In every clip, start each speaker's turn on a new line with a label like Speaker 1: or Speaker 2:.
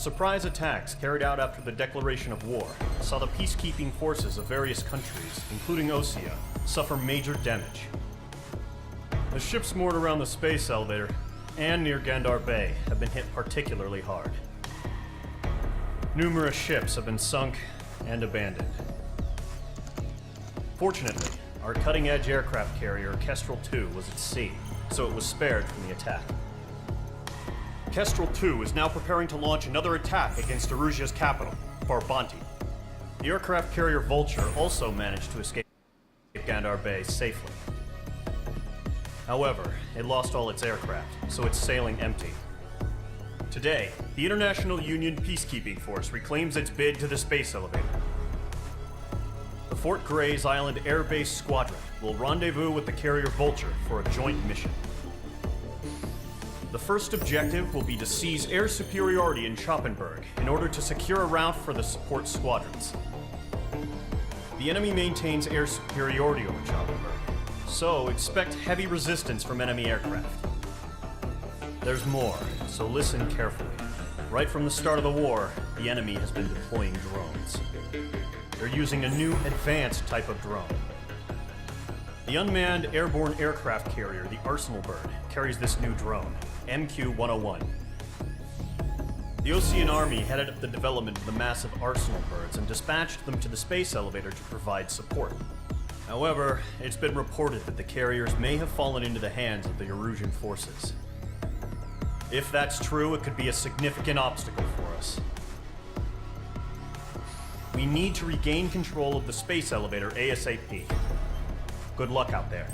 Speaker 1: Surprise attacks carried out after the declaration of war saw the peacekeeping forces of various countries, including Osea, suffer major damage. The ships moored around the space elevator and near Gandar Bay have been hit particularly hard. Numerous ships have been sunk and abandoned. Fortunately, our cutting-edge aircraft carrier Kestrel 2 was at sea, so it was spared from the attack. Kestrel 2 is now preparing to launch another attack against Erusia's capital, Farbanti. The aircraft carrier Vulture also managed to escape Gandar Bay safely. However, it lost all its aircraft, so it's sailing empty. Today, the International Union Peacekeeping Force reclaims its bid to the space elevator. The Fort Gray's Island Air Base Squadron will rendezvous with the carrier Vulture for a joint mission. The first objective will be to seize air superiority in Schoppenberg in order to secure a route for the support squadrons. The enemy maintains air superiority over Schoppenberg, so expect heavy resistance from enemy aircraft. There's more, so listen carefully. Right from the start of the war, the enemy has been deploying drones. They're using a new advanced type of drone. The unmanned airborne aircraft carrier, the Arsenal Bird, carries this new drone, MQ-101. The Osean Army headed up the development of the massive Arsenal Birds and dispatched them to the space elevator to provide support. However, it's been reported that the carriers may have fallen into the hands of the Erusian forces. If that's true, it could be a significant obstacle for us. We need to regain control of the space elevator ASAP. Good luck out there.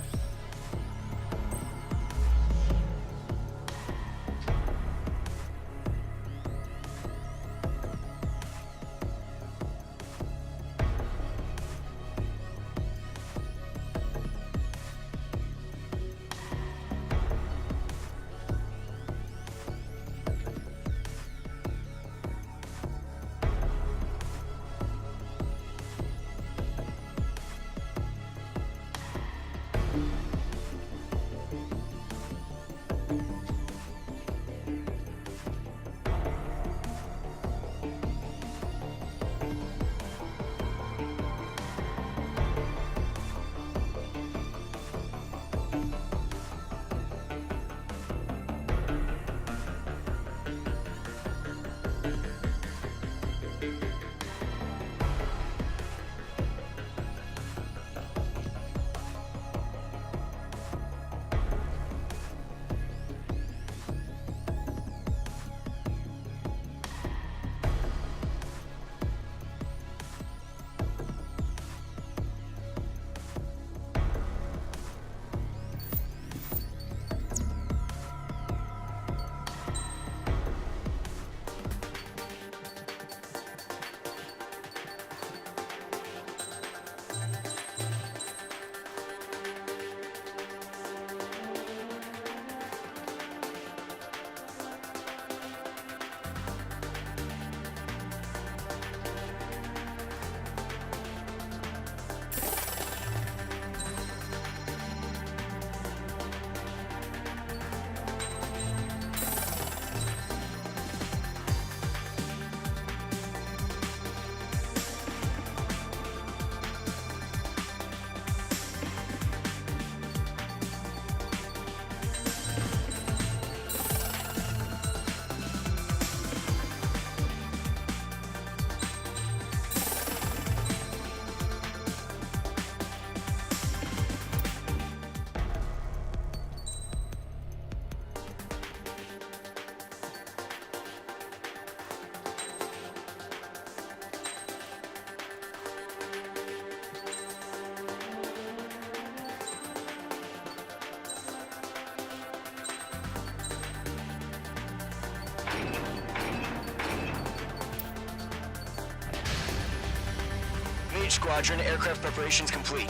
Speaker 2: Squadron, aircraft preparations complete.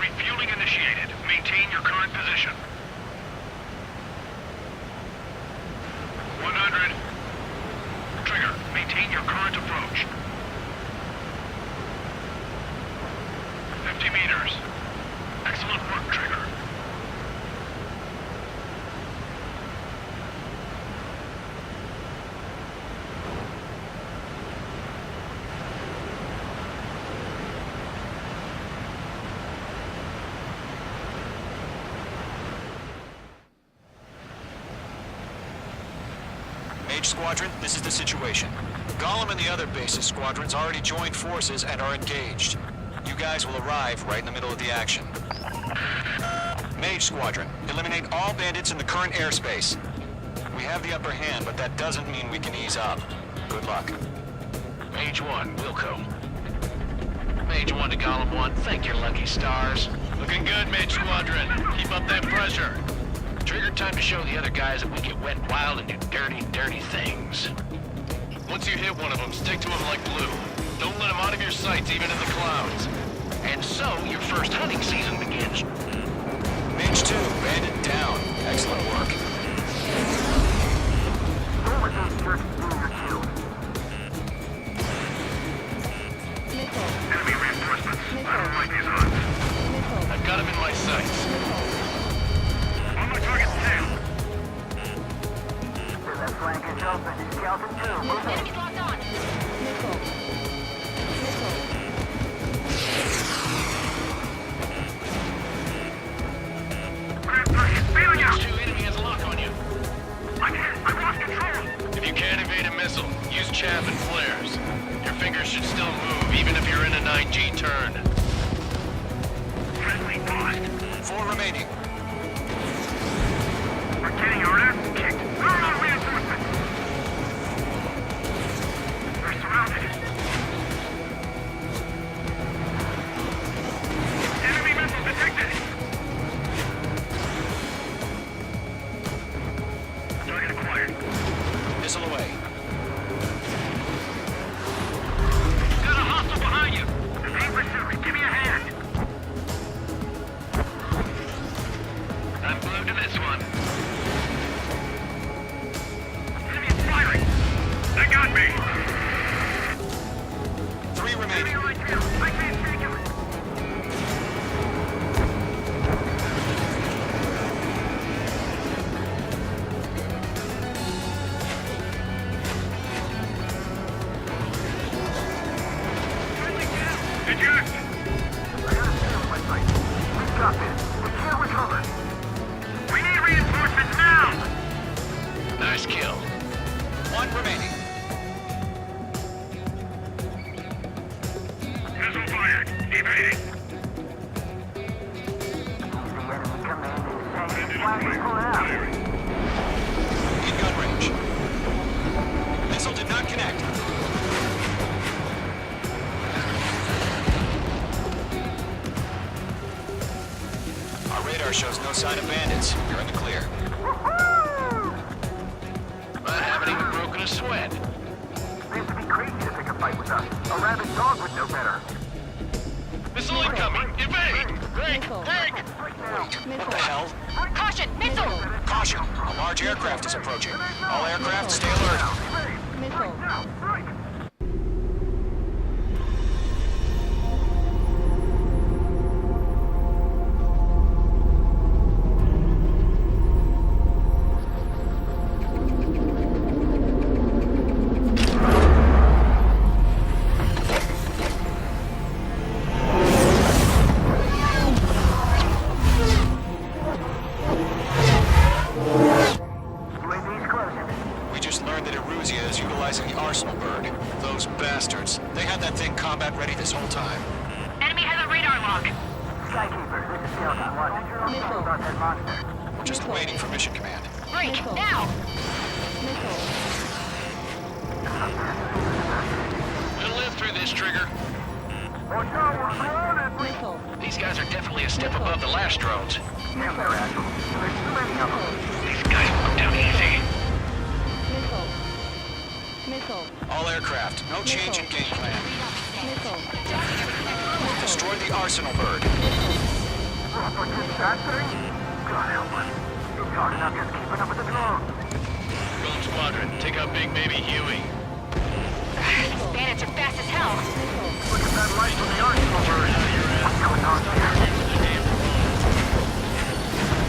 Speaker 3: Refueling
Speaker 2: Mage Squadron, this is the situation. Gollum and the other base's squadrons already joined forces and are engaged. You guys will arrive right in the middle of the action. Mage Squadron, eliminate all bandits in the current airspace. We have the upper hand, but that doesn't mean we can ease up. Good luck.
Speaker 3: Mage 1, Wilco. Mage 1 to Gollum 1, thank your lucky stars. Looking good, Mage Squadron. Keep up that pressure. Trigger time to show the other guys that we get wet and wild and do dirty, dirty things. Once you hit one of them, stick to them like glue. Don't let them out of your sights, even in the clouds. And so, your first hunting season begins.
Speaker 2: Mage 2, bandit down. Excellent work.
Speaker 4: Enemy reinforcements. Battle light is on.
Speaker 3: I've got him in my sights.
Speaker 4: On my target, too.
Speaker 5: That flank is open. Skeleton 2, move in.
Speaker 6: Enemies locked on.
Speaker 4: Feeling out.
Speaker 3: Mage 2, enemy has a lock on you.
Speaker 4: I'm hit. I lost control.
Speaker 3: If you can't evade a missile, use chaff and flares. Your fingers should still move, even if you're in a 9G turn.
Speaker 4: Friendly lost.
Speaker 2: 4 remaining.
Speaker 4: We're getting our ass kicked. Where are our reinforcements? We're surrounded. Enemy missile detected. Target acquired.
Speaker 2: Missile away.
Speaker 4: Got a hostile behind you. Aim pursuit. Give me a hand.
Speaker 3: I'm glued to this one.
Speaker 4: Enemy is firing. They got me.
Speaker 2: 3
Speaker 4: Enemy
Speaker 2: remaining.
Speaker 4: right here. I can't take him. Friendly down. Eject.
Speaker 5: I got a seal in my sight. We've got this. We can't recover.
Speaker 4: We need reinforcements now.
Speaker 3: Nice kill.
Speaker 2: 1 remaining.
Speaker 4: Missile fired. Evading.
Speaker 5: The enemy command is saying flag is pulling out.
Speaker 2: In gun range. Missile did not connect. Our radar shows no sign of bandits. You're in the clear.
Speaker 3: I haven't even broken a sweat.
Speaker 5: Seems to be crazy to pick a fight with us. A rabid dog would know better.
Speaker 3: Missile incoming! Evade! Break! Break!
Speaker 2: What the hell?
Speaker 6: Caution! Missile!
Speaker 2: Caution! A large aircraft is approaching. All aircraft, stay alert.
Speaker 5: Now, right. UAV's closing.
Speaker 2: We just learned that Eruzia is utilizing the Arsenal bird. Those bastards. They had that thing combat ready this whole time.
Speaker 6: Enemy has a radar lock.
Speaker 5: Skykeeper, this is Skeleton 1. Missile about that monster.
Speaker 2: We're just waiting for mission command.
Speaker 6: Break! Now!
Speaker 3: We'll live through this, Trigger.
Speaker 5: Watch out, we're surrounded.
Speaker 3: These guys are definitely a step above the last drones.
Speaker 5: Damn, they're assholes. There's too many of them.
Speaker 3: These guys look down easy.
Speaker 2: All aircraft, no change in game plan. Destroy the Arsenal bird.
Speaker 5: What's this factory? God help us. You're talking about just keeping up with the drone.
Speaker 3: Rogue Squadron, take out Big Baby Huey.
Speaker 6: These bandits are fast as hell.
Speaker 5: Look at that light from the Arsenal bird. What's going on here?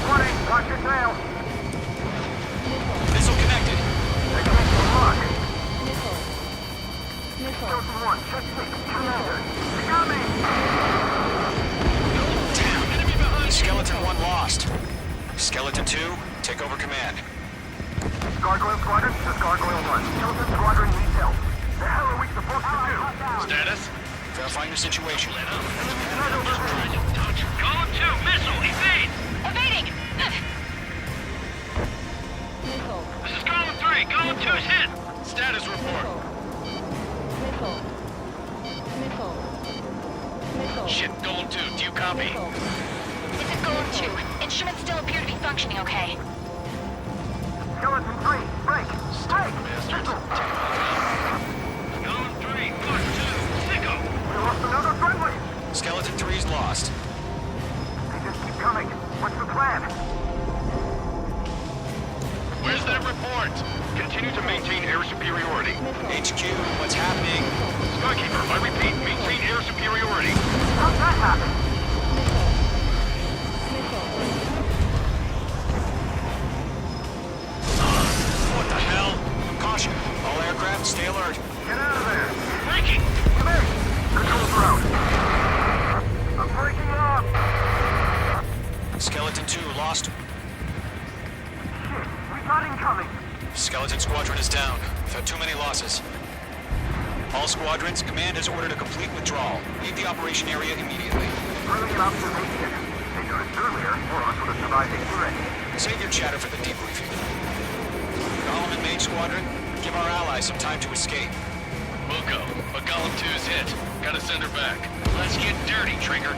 Speaker 5: Warning, watch your tail.
Speaker 2: Missile connected.
Speaker 5: They can't go lock. Skeleton 1, check 6, Commander. They got me.
Speaker 2: Damn.
Speaker 3: Enemy behind you!
Speaker 2: Skeleton 1 lost. Skeleton 2, take over command.
Speaker 5: Gargoyle Squadron, this is Gargoyle 1. Skeleton Squadron needs help. The hell are we supposed to do?
Speaker 3: Status?
Speaker 2: Verifying the situation.
Speaker 4: Column 2, missile, evade!
Speaker 6: Evading!
Speaker 4: This is column 3, column 2's hit!
Speaker 3: Status report. Shit, Golem 2, do you copy?
Speaker 6: This is Golem 2. Instruments still appear to be functioning okay.
Speaker 5: Skeleton 3, break! Break! Missile!
Speaker 4: Column 3, Mark 2, Sicko!
Speaker 5: We lost another friendly!
Speaker 2: Skeleton 3's lost.
Speaker 5: They just keep coming. What's the plan?
Speaker 3: Where's that report?
Speaker 4: Continue to maintain air superiority.
Speaker 2: HQ, what's happening?
Speaker 4: Skykeeper, I repeat, maintain air superiority.
Speaker 5: How'd that happen?
Speaker 2: What the hell? Caution. All aircraft, stay alert.
Speaker 5: Get out of there!
Speaker 4: Breaking!
Speaker 5: Come in! Control ground. I'm breaking up!
Speaker 2: Skeleton 2 lost.
Speaker 5: Shit, we got incoming!
Speaker 2: Skeleton Squadron is down. We've had too many losses. All squadrons, command has ordered a complete withdrawal. Leave the operation area immediately.
Speaker 5: Brilliant observation. They noticed earlier, more of us would have survived already.
Speaker 2: Save your chatter for the debriefing. Golem and Mage Squadron, give our allies some time to escape.
Speaker 3: Wilco, but Golem 2's hit. Gotta send her back.
Speaker 4: Let's get dirty, Trigger.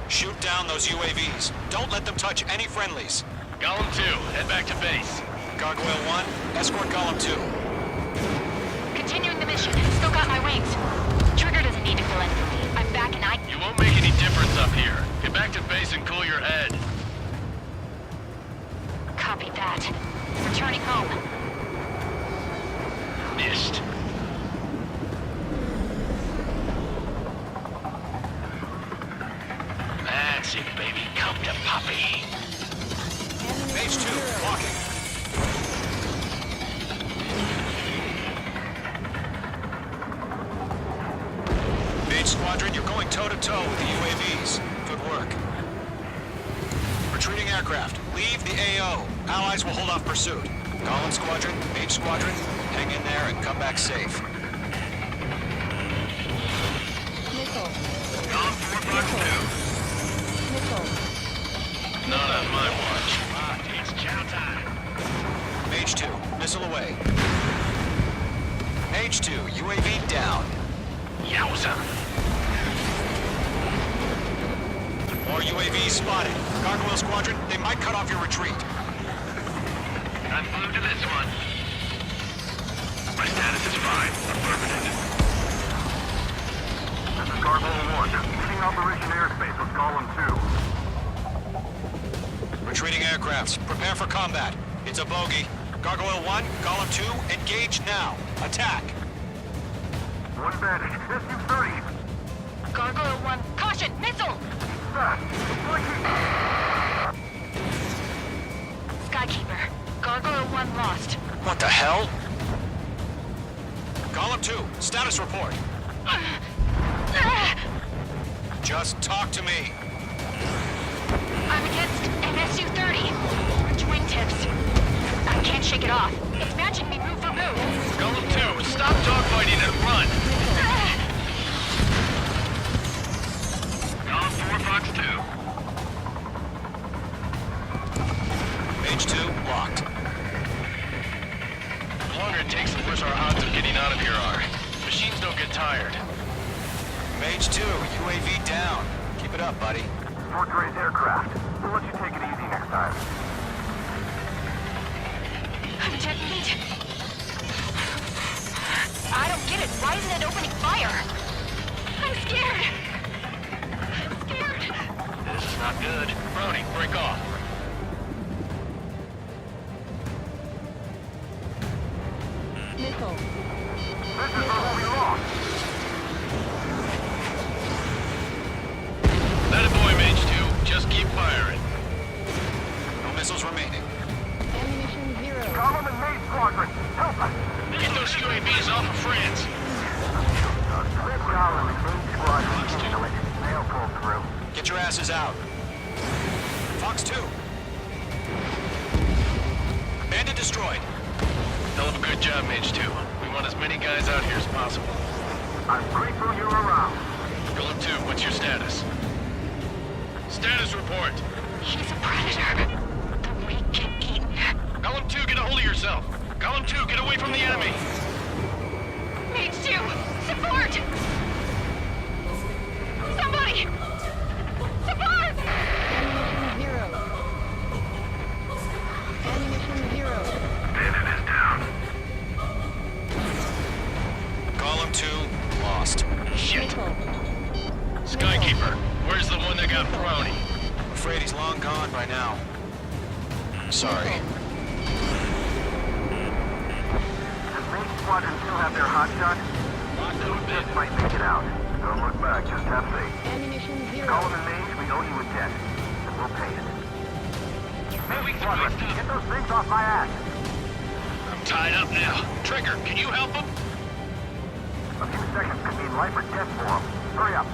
Speaker 2: Shoot down those UAVs. Don't let them touch any friendlies.
Speaker 3: Golem 2, head back to base.
Speaker 2: Gargoyle 1, escort Golem 2.
Speaker 6: Continuing the mission. Still got my wings. Trigger doesn't need to fill in for me. I'm back and I...
Speaker 3: You won't make any difference up here. Get back to base and cool your head.
Speaker 6: Copy that. Returning home.
Speaker 3: Missed. That's it, baby. Come to Poppy.
Speaker 2: Mage 2, walking. Mage Squadron, you're going toe-to-toe with the UAVs. Good work. Retreating aircraft, leave the AO. Allies will hold off pursuit. Golem Squadron, Mage Squadron, hang in there and come back safe.
Speaker 4: Column 4, Mark 2.
Speaker 3: Not on my watch.
Speaker 4: It's chow time.
Speaker 2: Mage 2, missile away. Mage 2, UAV down.
Speaker 3: Yowza.
Speaker 2: More UAVs spotted. Gargoyle Squadron, they might cut off your retreat.
Speaker 4: I'm glued to this one. My status is fine. Affirmative.
Speaker 5: This is Gargoyle 1. Leaving Operation Airspace with Golem 2.
Speaker 2: Retreating aircrafts, prepare for combat. It's a bogey. Gargoyle 1, Golem 2, engage now. Attack.
Speaker 5: One advantage. SU-30.
Speaker 6: Gargoyle 1. Caution! Missile!
Speaker 5: Fast. Breaking.
Speaker 6: Skykeeper. Gargoyle 1 lost.
Speaker 2: What the hell? Golem 2, status report. Just talk to me.
Speaker 6: I'm against an SU-30. Wingtips. I can't shake it off. It's matching me move for move.
Speaker 3: Golem 2, stop dogfighting and run.
Speaker 4: Column 4, Fox 2.
Speaker 2: Mage 2, locked.
Speaker 3: The longer it takes, the worse our odds of getting out of here are. Machines don't get tired.
Speaker 2: Mage 2, UAV down. Keep it up, buddy.
Speaker 5: Fort Gray's aircraft. We'll let you take it easy next time.
Speaker 6: Detonate. I don't get it. Why isn't it opening fire? I'm scared. I'm scared.
Speaker 3: This is not good. Brody, break off.
Speaker 5: This is all we lost.
Speaker 3: That a boy, Mage 2. Just keep firing.
Speaker 2: No missiles remaining.
Speaker 5: Golem and Maid Squadron, help us!
Speaker 3: Get those UAVs off of France.
Speaker 5: Golem and Maid Squadron, handle it. They'll pull through.
Speaker 2: Get your asses out. Fox 2, Bandit destroyed.
Speaker 3: Hell of a good job, Mage 2. We want as many guys out here as possible.
Speaker 5: I'm grateful you're around.
Speaker 3: Golem 2, what's your status? Status report.
Speaker 6: He's a predator. The weak get eaten.
Speaker 3: Golem 2, get a hold of yourself. Golem 2, get away from the enemy.
Speaker 6: Mage 2, support! Somebody! Support!
Speaker 4: Bandit is down.
Speaker 2: Golem 2 lost.
Speaker 3: Shit. Skykeeper, where's the one that got brownie?
Speaker 2: I'm afraid he's long gone by now. Sorry.
Speaker 5: Does Mage Squadron still have their hot shot? Just might make it out. Don't look back, just have faith. Golem and Mage, we owe you a debt. And we'll pay it. Mage Squadron, get those things off my ass.
Speaker 3: I'm tied up now. Trigger, can you help him?
Speaker 5: A few seconds could mean life or death for them. Hurry up.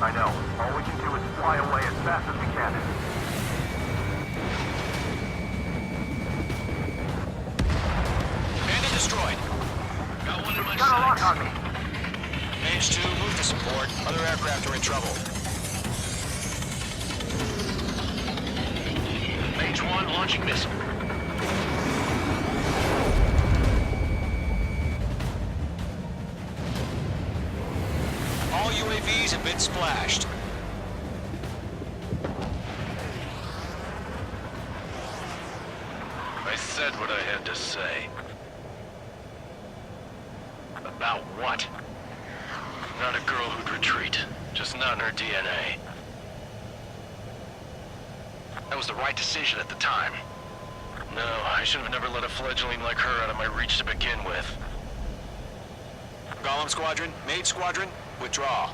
Speaker 5: I know. All we can do is fly away as fast as we can.
Speaker 2: Bandit destroyed.
Speaker 3: Got one in my
Speaker 5: Got a lock
Speaker 3: sights.
Speaker 5: on me.
Speaker 2: Mage 2, move to support. Other aircraft are in trouble.
Speaker 3: Mage 1, launching missile.
Speaker 2: All UAVs have been splashed.
Speaker 3: I said what I had to say. About what? Not a girl who'd retreat. Just not in her DNA. That was the right decision at the time. No, I should have never let a fledgling like her out of my reach to begin with.
Speaker 2: Golem Squadron, Mage Squadron, withdraw.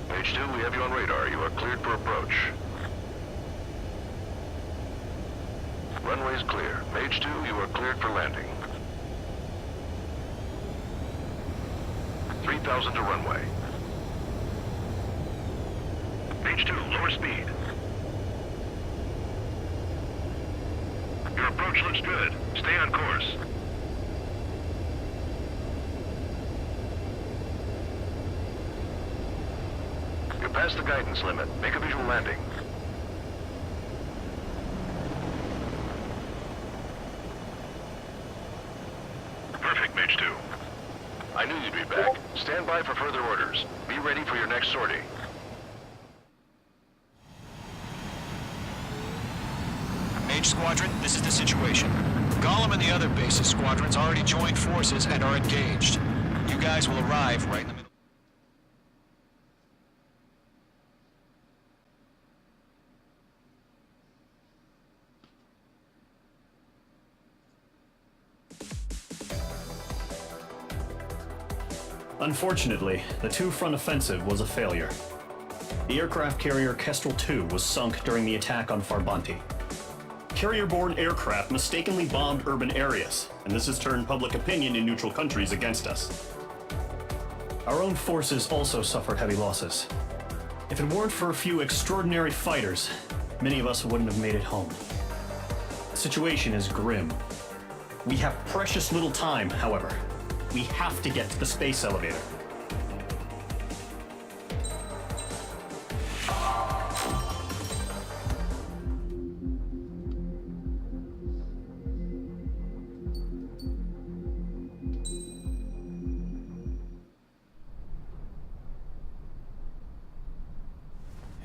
Speaker 4: Mage 2, we have you on radar. You are cleared for approach. Runway is clear. Mage 2, you are cleared for landing. 3,000 to runway. Mage 2, lower speed. Your approach looks good. Stay on course. You're past the guidance limit. Make a visual landing. Perfect, Mage 2. I knew you'd be back. Stand by for further orders. Be ready for your next sortie.
Speaker 2: Mage Squadron, this is the situation. Golem and the other base's squadrons already joined forces and are engaged. You guys will arrive right in the middle.
Speaker 1: Unfortunately, the two-front offensive was a failure. The aircraft carrier Kestrel II was sunk during the attack on Farbanti. Carrier-borne aircraft mistakenly bombed urban areas, and this has turned public opinion in neutral countries against us. Our own forces also suffered heavy losses. If it weren't for a few extraordinary fighters, many of us wouldn't have made it home. The situation is grim. We have precious little time, however. We have to get to the space elevator.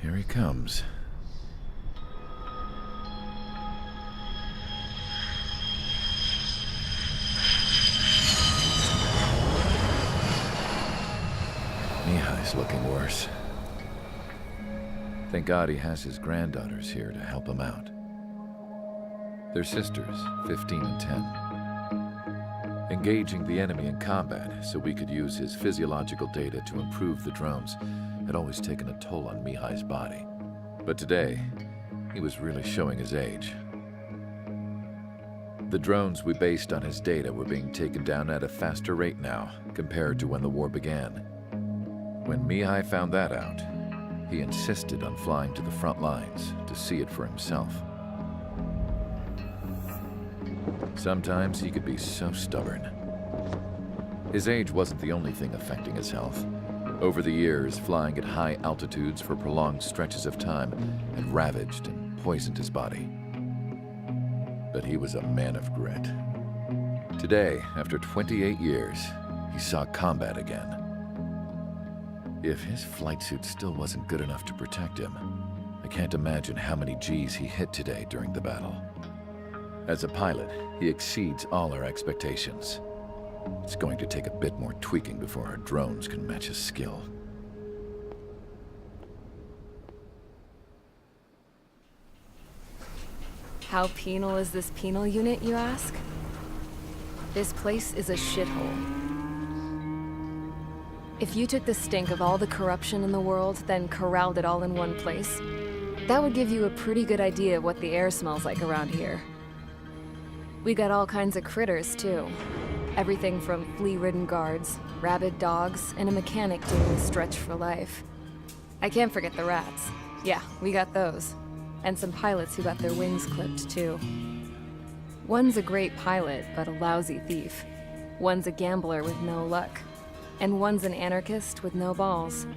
Speaker 7: Here he comes. Mihai's looking worse. Thank God he has his granddaughters here to help him out. They're sisters, 15 and 10. Engaging the enemy in combat so we could use his physiological data to improve the drones had always taken a toll on Mihai's body. But today, he was really showing his age. The drones we based on his data were being taken down at a faster rate now compared to when the war began. When Mihai found that out, he insisted on flying to the front lines to see it for himself. Sometimes he could be so stubborn. His age wasn't the only thing affecting his health. Over the years, flying at high altitudes for prolonged stretches of time had ravaged and poisoned his body. But he was a man of grit. Today, after 28 years, he saw combat again. If his flight suit still wasn't good enough to protect him, I can't imagine how many Gs he hit today during the battle. As a pilot, he exceeds all our expectations. It's going to take a bit more tweaking before our drones can match his skill.
Speaker 8: How penal is this penal unit, you ask? This place is a shithole. If you took the stink of all the corruption in the world, then corralled it all in one place, that would give you a pretty good idea of what the air smells like around here. We got all kinds of critters, too. Everything from flea-ridden guards, rabid dogs, and a mechanic doing a stretch for life. I can't forget the rats. Yeah, we got those. And some pilots who got their wings clipped, too. One's a great pilot, but a lousy thief. One's a gambler with no luck. And one's an anarchist with no balls.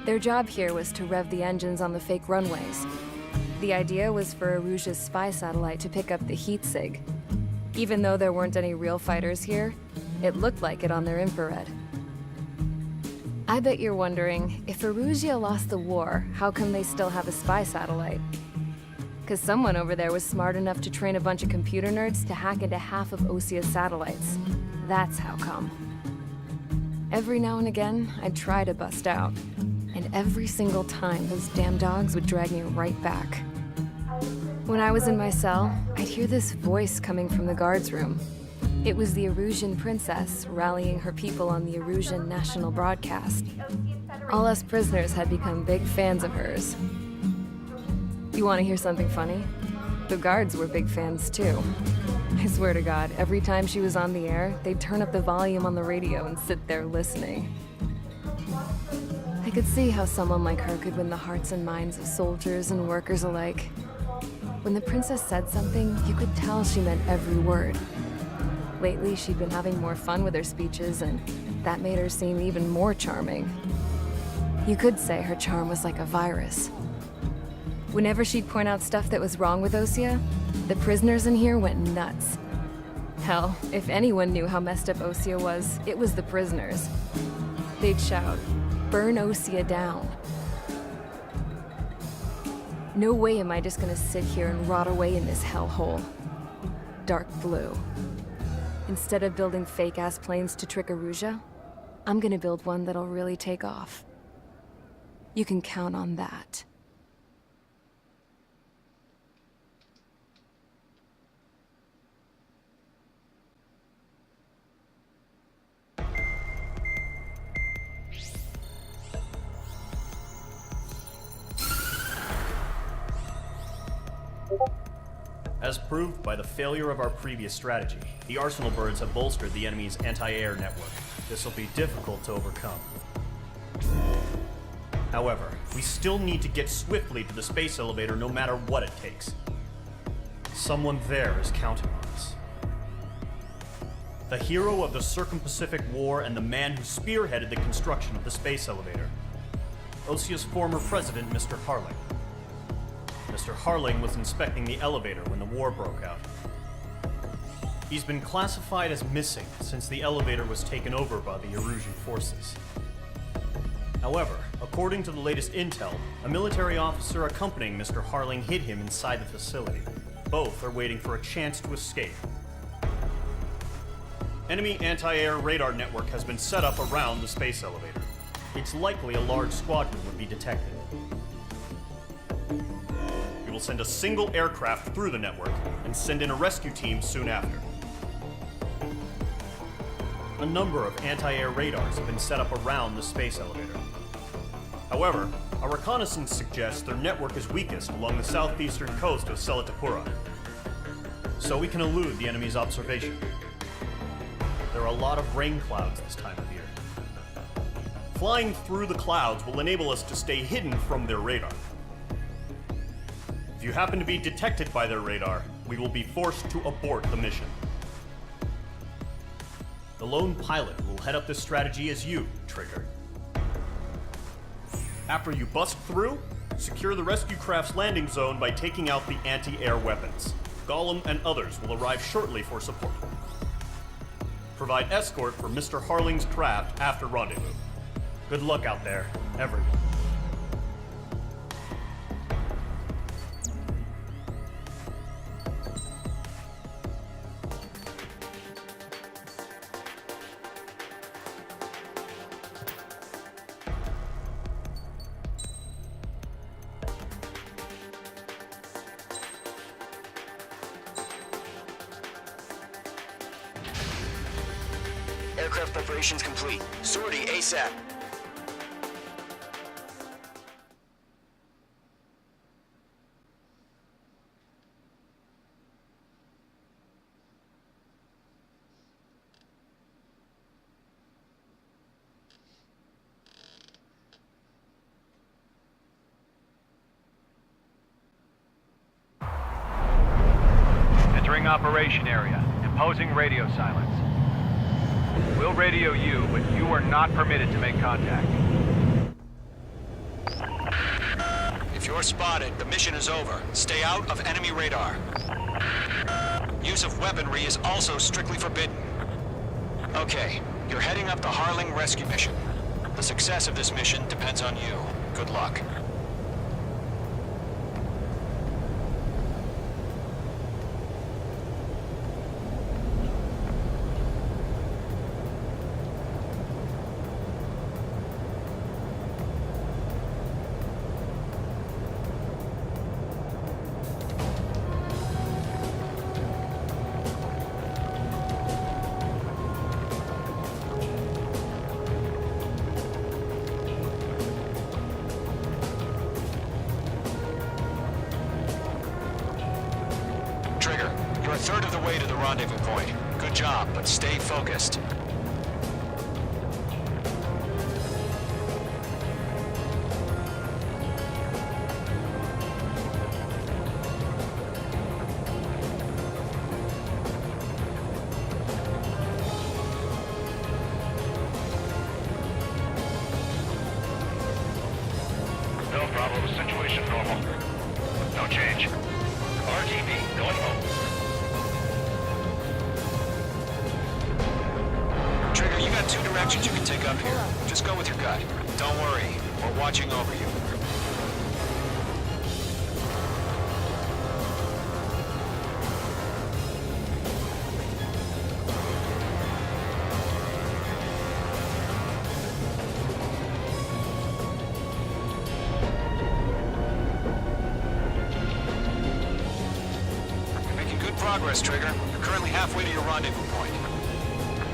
Speaker 8: Their job here was to rev the engines on the fake runways. The idea was for Aruja's spy satellite to pick up the heat sig. Even though there weren't any real fighters here, it looked like it on their infrared. I bet you're wondering, if Aruja lost the war, how come they still have a spy satellite? Because someone over there was smart enough to train a bunch of computer nerds to hack into half of Osia's satellites. That's how come. Every now and again, I'd try to bust out. And every single time, those damn dogs would drag me right back. When I was in my cell, I'd hear this voice coming from the guards room. It was the Erusian princess rallying her people on the Erusian national broadcast. All us prisoners had become big fans of hers. You want to hear something funny? The guards were big fans too. I swear to God, every time she was on the air, they'd turn up the volume on the radio and sit there listening. I could see how someone like her could win the hearts and minds of soldiers and workers alike. When the princess said something, you could tell she meant every word. Lately, she'd been having more fun with her speeches, and that made her seem even more charming. You could say her charm was like a virus. Whenever she'd point out stuff that was wrong with Osia, the prisoners in here went nuts. Hell, if anyone knew how messed up Osia was, it was the prisoners. They'd shout, "Burn Osia down." No way am I just gonna sit here and rot away in this hellhole. Dark blue. Instead of building fake-ass planes to trick Aruja, I'm gonna build one that'll really take off. You can count on that.
Speaker 1: As proved by the failure of our previous strategy, the Arsenal birds have bolstered the enemy's anti-air network. This will be difficult to overcome. However, we still need to get swiftly to the space elevator no matter what it takes. Someone there is counting on us. The hero of the Circum-Pacific War and the man who spearheaded the construction of the space elevator. Osia's former president, Mr. Harling. Mr. Harling was inspecting the elevator when the war broke out. He's been classified as missing since the elevator was taken over by the Erusian forces. However, according to the latest intel, a military officer accompanying Mr. Harling hid him inside the facility. Both are waiting for a chance to escape. Enemy anti-air radar network has been set up around the space elevator. It's likely a large squadron would be detected. We will send a single aircraft through the network and send in a rescue team soon after. a number of anti-air radars have been set up around the space elevator. However, our reconnaissance suggests their network is weakest along the southeastern coast of Selatapura, so we can elude the enemy's observation. There are a lot of rain clouds this time of year. Flying through the clouds will enable us to stay hidden from their radar. If you happen to be detected by their radar, we will be forced to abort the mission. The lone pilot will head up this strategy as you, Trigger. After you bust through, secure the rescue craft's landing zone by taking out the anti-air weapons. Gollum and others will arrive shortly for support. Provide escort for Mr. Harling's craft after rendezvous. Good luck out there, everyone.
Speaker 2: Aircraft preparations complete. Sortie ASAP.
Speaker 9: Entering operation area. Imposing radio silence. We'll radio you, but you are not permitted to make contact.
Speaker 2: If you're spotted, the mission is over. Stay out of enemy radar. Use of weaponry is also strictly forbidden. Okay, you're heading up the Harling rescue mission. The success of this mission depends on you. Good luck. You're a third of the way to the rendezvous point. Good job, but stay focused.
Speaker 4: No problem. Situation normal. No change. RTB, going home.
Speaker 2: Trigger, you got two directions you can take up here. Just go with your gut. Don't worry, we're watching over you. You're making good progress, Trigger. You're currently halfway to your rendezvous point.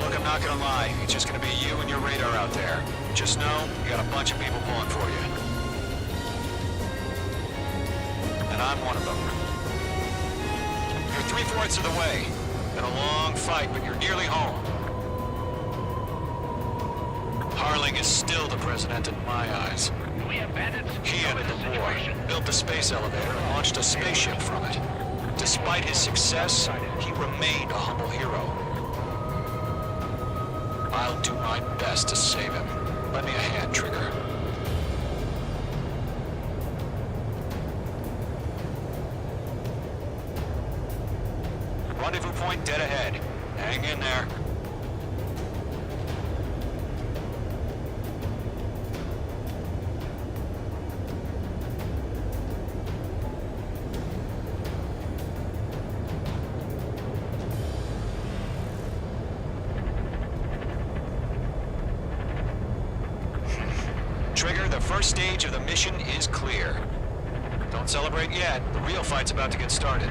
Speaker 2: Look, I'm not gonna lie. It's just gonna be you and your radar out there. Just know, you got a bunch of people pulling for you. And I'm one of them. You're 3/4 of the way. Been a long fight, but you're nearly home. Harling is still the president in my eyes.
Speaker 4: We have bandits.
Speaker 2: He ended the war, built the space elevator, and launched a spaceship from it. Despite his success, he remained a humble hero. I'll do my best to save him. Lend me a hand, Trigger. Rendezvous point dead ahead. Hang in there. Trigger, the first stage of the mission is clear. Don't celebrate yet. The real fight's about to get started.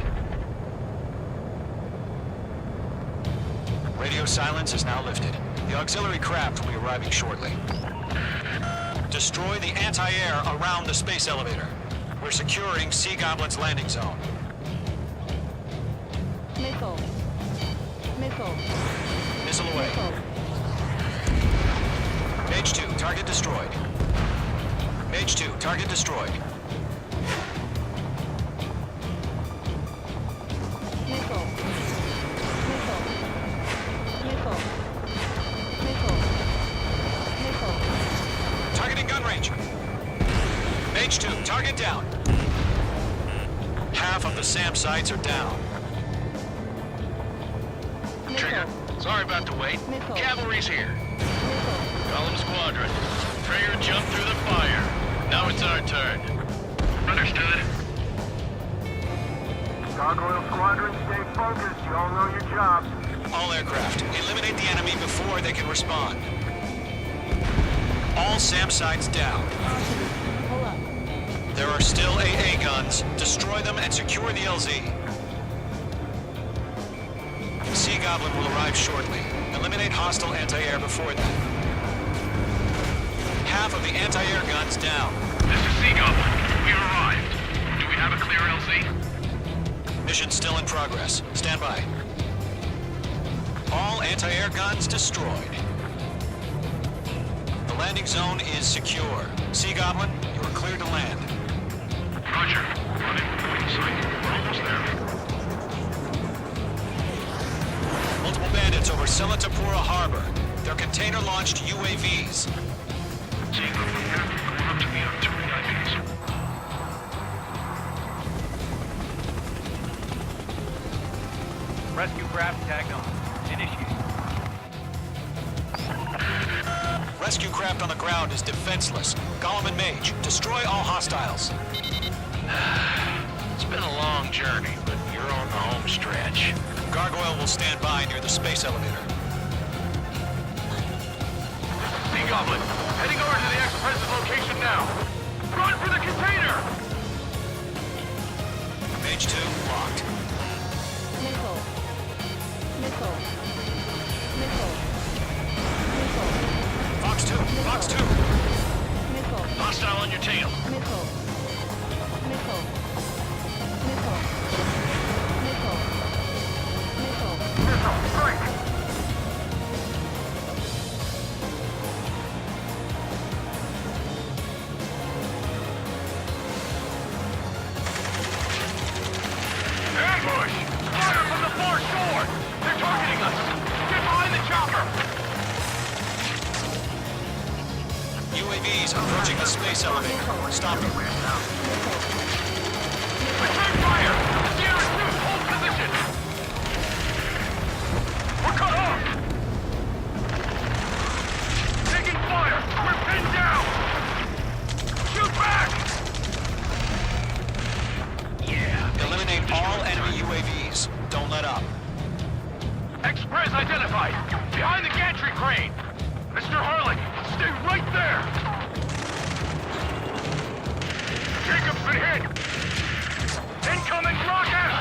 Speaker 2: Radio silence is now lifted. The auxiliary craft will be arriving shortly. Destroy the anti-air around the space elevator. We're securing Sea Goblin's landing zone.
Speaker 8: Missile. Missile.
Speaker 2: Missile away. Mage 2, target destroyed. Mage 2, target destroyed.
Speaker 8: Missile. Missile. Missile. Missile. Missile.
Speaker 2: Targeting gun range. Mage 2, target down. Half of the SAM sites are down.
Speaker 3: Trigger, sorry about the wait.
Speaker 8: Missile.
Speaker 3: Cavalry's here.
Speaker 8: Missile.
Speaker 3: Column Squadron. Traeger jumped through the fire. Now it's our turn.
Speaker 4: Understood.
Speaker 5: Gargoyle Squadron, stay focused. You all know your jobs.
Speaker 2: All aircraft, eliminate the enemy before they can respond. All SAM sites down.
Speaker 8: Pull up.
Speaker 2: There are still AA guns. Destroy them and secure the LZ. Sea Goblin will arrive shortly. Eliminate hostile anti-air before that. Half of the anti-air guns down.
Speaker 4: This is Sea Goblin. We arrived. Do we have a clear LZ?
Speaker 2: Mission still in progress. Stand by. All anti-air guns destroyed. The landing zone is secure. Sea Goblin, you are cleared to land.
Speaker 4: Roger. Running point sight. We're almost there.
Speaker 2: Multiple bandits over Selatapura Harbor. They're container-launched UAVs.
Speaker 4: Seeing them from here, going up to the artillery IPs.
Speaker 9: Rescue craft tagged on. Initiate.
Speaker 2: Rescue craft on the ground is defenseless. Gollum and Mage, destroy all hostiles.
Speaker 3: It's been a long journey, but you're on the home stretch.
Speaker 2: Gargoyle will stand by near the space elevator.
Speaker 4: Sea Goblin, heading over to the Express's location now. Run for the container!
Speaker 2: Mage 2, locked.
Speaker 8: Missile. Missile. Missile. Missile.
Speaker 2: Fox 2, Fox 2.
Speaker 8: Missile.
Speaker 3: Hostile on your tail.
Speaker 8: Missile. Missile. Missile. Missile. Missile.
Speaker 5: Missile, strike!
Speaker 4: Ambush! Fire from the far shore! They're targeting us! Get behind the chopper!
Speaker 2: UAVs approaching the space elevator. Stop them.
Speaker 4: Return fire! Sierra 2, hold position! We're cut off! Taking fire! We're pinned down! Shoot back!
Speaker 3: Yeah.
Speaker 2: Eliminate all enemy UAVs. Don't let up.
Speaker 4: Express identified! Behind the gantry crane! Mr. Harling, stay right there! Jacob's been hit! Incoming rocket!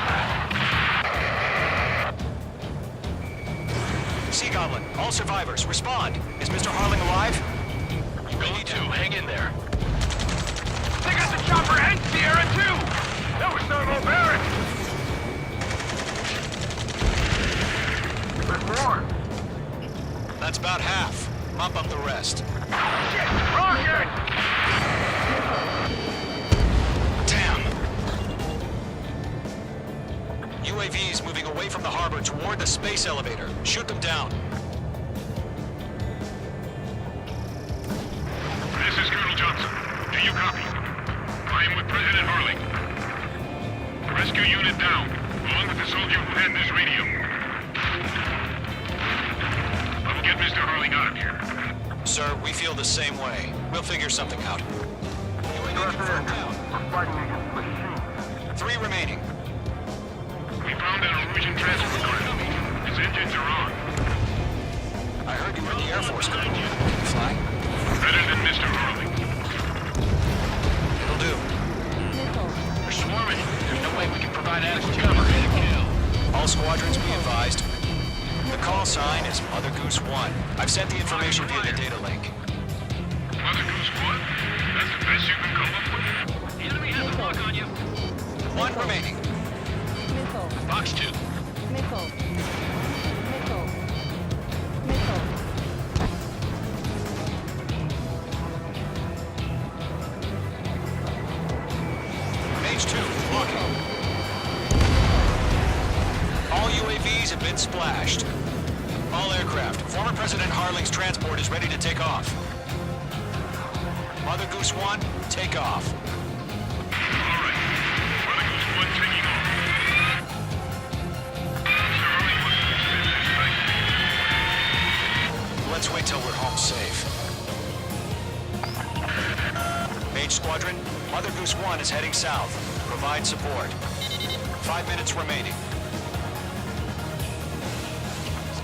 Speaker 2: Sea Goblin, all survivors, respond. Is Mr. Harling alive?
Speaker 3: Go to, hang in there.
Speaker 4: They got the chopper and Sierra 2! That was thermobaric!
Speaker 5: There's more.
Speaker 2: That's about half. Mop up the rest.
Speaker 4: Shit! Rocket!
Speaker 2: Damn! UAVs moving away from the harbor toward the space elevator. Shoot them down.
Speaker 4: This is Colonel Johnson. Do you copy? I am with President Harling. Rescue unit down, along with the soldier who had this radio. I will get Mr. Harling out of here.
Speaker 2: Sir, we feel the same way. We'll figure something out. UAV
Speaker 5: Trust
Speaker 2: confirmed
Speaker 5: in.
Speaker 2: down.
Speaker 5: We're fighting against machines.
Speaker 2: 3 remaining.
Speaker 4: We found an Norwegian transporter. His engines are on.
Speaker 2: I heard you were in the Air Force, Colonel. Can you fly?
Speaker 4: Better than Mr. Harling.
Speaker 2: It'll do.
Speaker 8: Missile.
Speaker 3: They're swarming. There's no way we can provide adequate cover.
Speaker 2: All squadrons be advised. The call sign is Mother Goose 1. I've sent the information via the data link.
Speaker 4: Mother Goose 1? That's the best you can come up with?
Speaker 3: The enemy has a lock on you.
Speaker 2: One remaining.
Speaker 8: Missile.
Speaker 3: Box 2.
Speaker 8: Missile. Missile. Missile.
Speaker 2: Mage 2, locking. All UAVs have been splashed. All aircraft. Former President Harling's transport is ready to take off. Mother Goose 1, take off.
Speaker 4: All right. Mother Goose 1 taking off. Mr. Hurley wants to extend this strike.
Speaker 2: Let's wait till we're home safe. Mage Squadron, Mother Goose 1 is heading south. Provide support. 5 minutes remaining.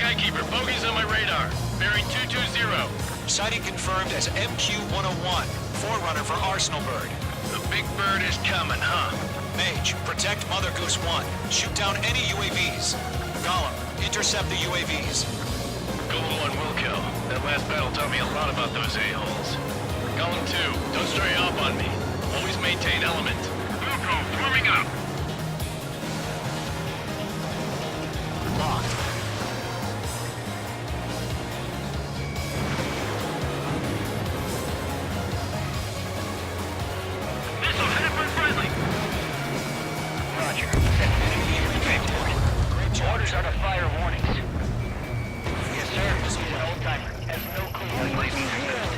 Speaker 3: Skykeeper, bogeys on my radar. Bearing 220.
Speaker 2: Sighting confirmed as MQ-101, forerunner for Arsenal Bird.
Speaker 3: The big bird is coming, huh?
Speaker 2: Mage, protect Mother Goose 1. Shoot down any UAVs. Gollum, intercept the UAVs.
Speaker 3: Golem 1 will kill. That last battle taught me a lot about those a-holes. Golem 2, don't stray off on me. Always maintain element.
Speaker 4: Wilco, forming up.
Speaker 2: Locked.
Speaker 3: Missile headed for friendly.
Speaker 10: Roger. Enemy unit transport. Orders are to fire warnings. Yes, sir. He's an old-timer. Has no clue what UAVs exist.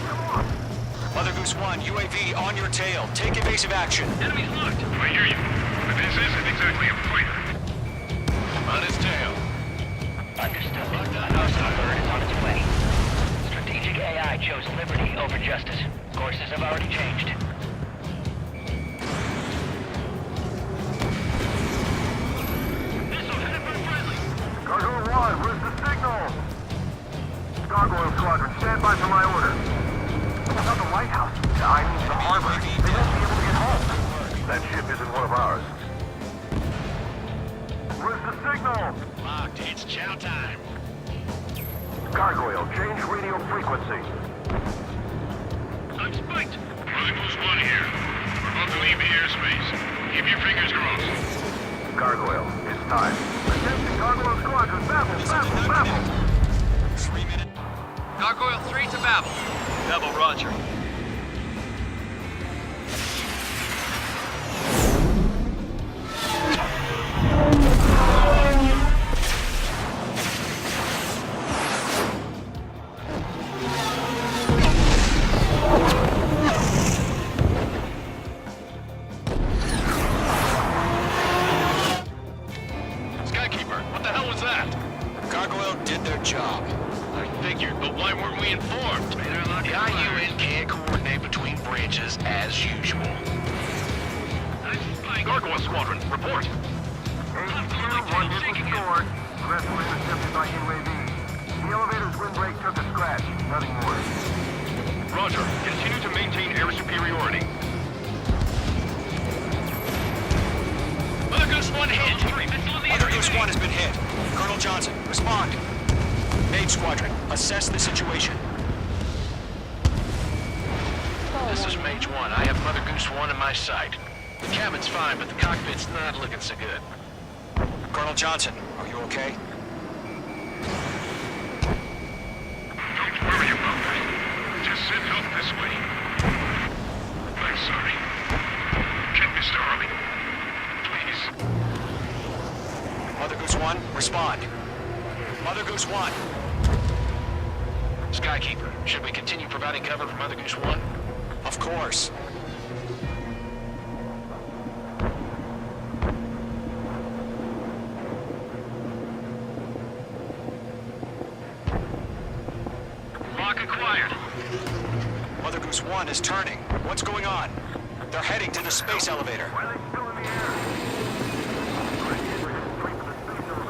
Speaker 2: Mother Goose 1, UAV on your tail. Take evasive action.
Speaker 3: Enemy's locked.
Speaker 4: I hear you. But this isn't exactly a fighter.
Speaker 3: On his tail.
Speaker 10: Understood. Arsenal Bird is on its way. Strategic AI chose liberty over justice. Courses have already changed.
Speaker 3: Missile headed for friendly.
Speaker 5: Cargo 1, where's the signal? Gargoyle Squadron, stand by for my order. What about the lighthouse? I mean the harbor. They won't be able to get home. That ship isn't one of ours. Where's the signal?
Speaker 3: Locked. It's chow time.
Speaker 5: Gargoyle, change radio frequency.
Speaker 3: I'm spiked.
Speaker 4: Mother Goose 1 here. We're about to leave the airspace. Keep your fingers crossed.
Speaker 5: Gargoyle, it's time. Attention, Gargoyle Squadron, babble!
Speaker 2: 3 minutes.
Speaker 3: Gargoyle 3 to Babel. Babel, roger. Skykeeper, what the hell was that?
Speaker 2: Gargoyle did their job.
Speaker 3: I figured, but why weren't we informed? The IUN can't coordinate between branches as usual. Gargoyle Squadron, report.
Speaker 5: One hit restored. The rest were intercepted by UAV. The elevator's windbreak took a scratch. Nothing more.
Speaker 4: Roger. Continue to maintain air superiority.
Speaker 3: Mother Goose 1 hit.
Speaker 2: Mother Goose 1 has been hit. Colonel Johnson, respond. Mage Squadron, assess the situation.
Speaker 3: This is Mage 1. I have Mother Goose 1 in my sight. The cabin's fine, but the cockpit's not looking so good.
Speaker 2: Colonel Johnson, are you okay?
Speaker 4: Don't worry about that. Just send help this way. I'm sorry. Get Mr. Hurley. Please.
Speaker 2: Mother Goose 1, respond. Mother Goose 1.
Speaker 3: Skykeeper, should we continue providing cover for Mother Goose 1?
Speaker 2: Of course.
Speaker 3: Lock acquired.
Speaker 2: Mother Goose 1 is turning. What's going on? They're heading to the space elevator.
Speaker 5: Why are they still in the air?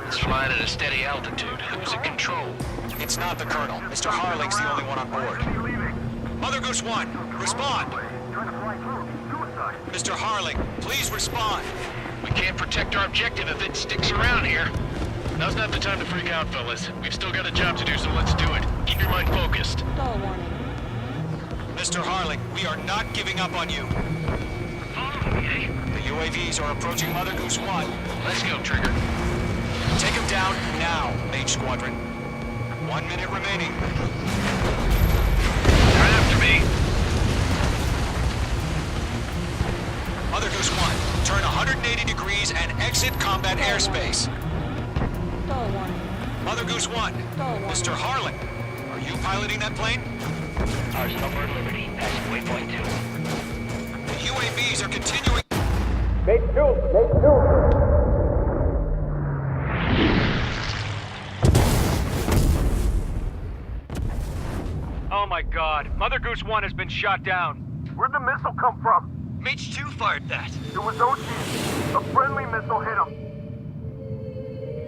Speaker 3: It's flying at a steady altitude. Who's at control?
Speaker 2: It's not the Colonel. Mr. Harling's the only one on board. Mother Goose 1, respond.
Speaker 5: Trying to fly through. Suicide.
Speaker 2: Mr. Harling, please respond.
Speaker 3: We can't protect our objective if it sticks around here. Now's not the time to freak out, fellas. We've still got a job to do, so let's do it. Keep your mind focused.
Speaker 2: Mr. Harling, we are not giving up on you. The UAVs are approaching Mother Goose 1.
Speaker 3: Let's go, Trigger.
Speaker 2: Take them down now, Mage Squadron. 1 minute remaining.
Speaker 3: Right after me.
Speaker 2: Mother Goose 1, turn 180 degrees and exit combat airspace. Mother Goose 1, Mr. Harling, are you piloting that plane?
Speaker 10: Arsenal Liberty, passing waypoint 2.
Speaker 2: The UAVs are continuing.
Speaker 9: Oh my god. Mother Goose 1 has been shot down.
Speaker 5: Where'd the missile come from?
Speaker 2: Mage 2 fired that.
Speaker 5: It was Ocean. A friendly missile hit him.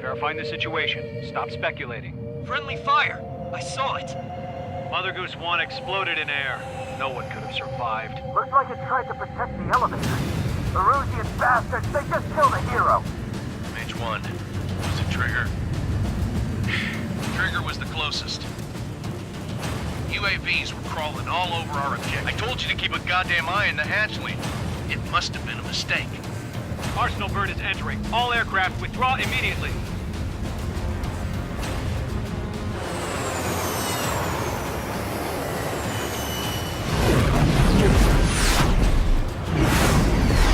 Speaker 9: Verifying the situation. Stop speculating.
Speaker 2: Friendly fire. I saw it.
Speaker 9: Mother Goose 1 exploded in air. No one could have survived.
Speaker 5: Looks like it tried to protect the elevator. The Erusian bastards, they just killed a hero.
Speaker 3: Mage 1. Was it Trigger? Trigger was the closest. UAVs were crawling all over our objective. I told you to keep a goddamn eye on the hatchling. It must have been a mistake.
Speaker 9: Arsenal bird is entering. All aircraft withdraw immediately.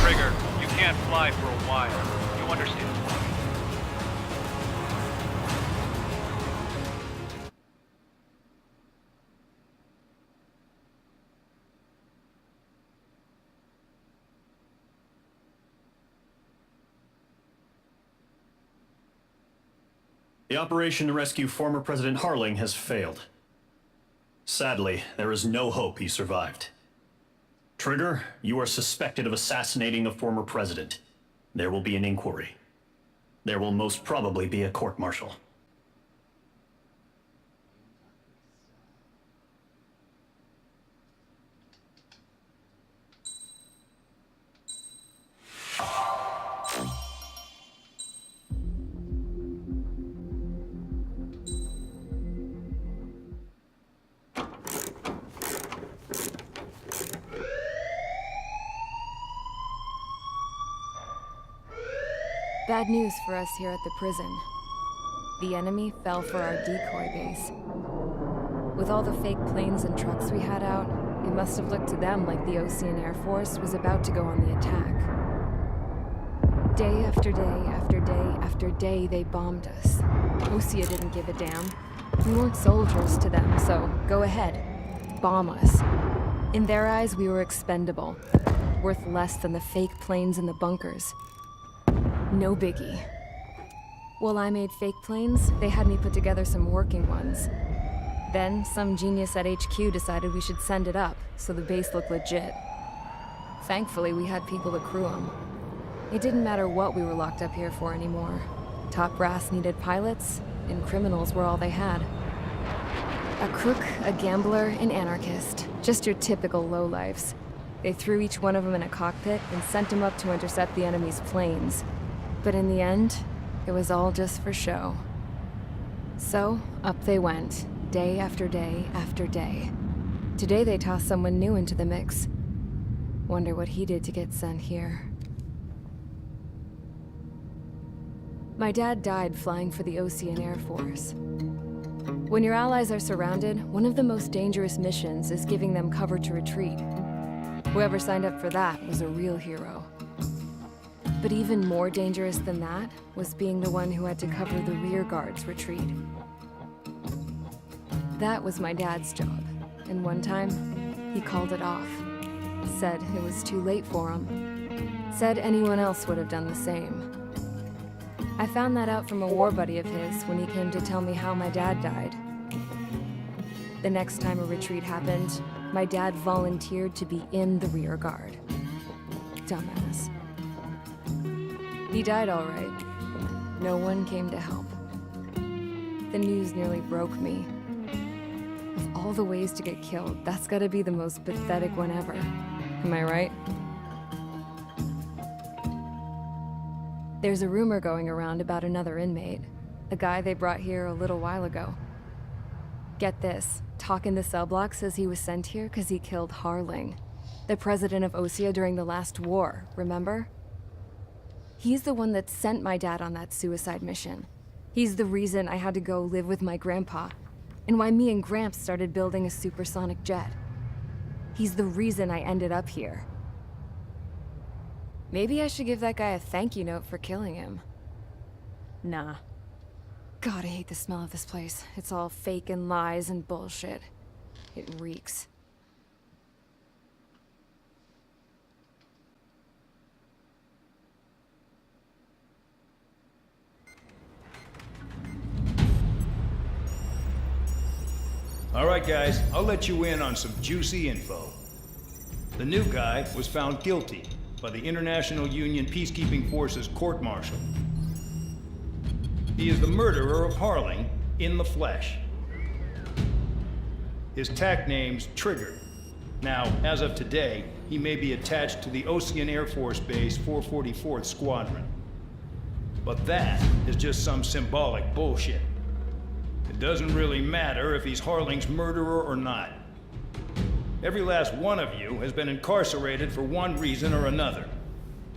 Speaker 9: Trigger, you can't fly for a while. You understand?
Speaker 1: The operation to rescue former President Harling has failed. Sadly, there is no hope he survived. Trigger, you are suspected of assassinating a former president. There will be an inquiry. There will most probably be a court-martial.
Speaker 8: Bad news for us here at the prison. The enemy fell for our decoy base. With all the fake planes and trucks we had out, it must have looked to them like the Ocean Air Force was about to go on the attack. Day after day after day after day, they bombed us. Osea didn't give a damn. We weren't soldiers to them, so go ahead. Bomb us. In their eyes, we were expendable. Worth less than the fake planes in the bunkers. No biggie. While I made fake planes, they had me put together some working ones. Then, some genius at HQ decided we should send it up, so the base looked legit. Thankfully, we had people to crew them. It didn't matter what we were locked up here for anymore. Top brass needed pilots, and criminals were all they had. A crook, a gambler, an anarchist. Just your typical lowlifes. They threw each one of them in a cockpit and sent them up to intercept the enemy's planes. But in the end, it was all just for show. So, up they went, day after day after day. Today they tossed someone new into the mix. Wonder what he did to get sent here. My dad died flying for the Ocean Air Force. When your allies are surrounded, one of the most dangerous missions is giving them cover to retreat. Whoever signed up for that was a real hero. But even more dangerous than that was being the one who had to cover the rear guard's retreat. That was my dad's job, and one time, he called it off. Said it was too late for him. Said anyone else would have done the same. I found that out from a war buddy of his when he came to tell me how my dad died. The next time a retreat happened, my dad volunteered to be in the rear guard. Dumbass. He died all right. No one came to help. The news nearly broke me. Of all the ways to get killed, that's gotta be the most pathetic one ever. Am I right? There's a rumor going around about another inmate. A guy they brought here a little while ago. Get this, Talk in the cell block says he was sent here because he killed Harling, the president of Osea during the last war, remember? He's the one that sent my dad on that suicide mission. He's the reason I had to go live with my grandpa, and why me and Gramps started building a supersonic jet. He's the reason I ended up here. Maybe I should give that guy a thank you note for killing him. Nah. God, I hate the smell of this place. It's all fake and lies and bullshit. It reeks.
Speaker 11: All right, guys, I'll let you in on some juicy info. The new guy was found guilty by the International Union Peacekeeping Forces court-martial. He is the murderer of Harling in the flesh. His tack name's Trigger. Now, as of today, he may be attached to the Ocean Air Force Base 444th Squadron. But that is just some symbolic bullshit. It doesn't really matter if he's Harling's murderer or not. Every last one of you has been incarcerated for one reason or another.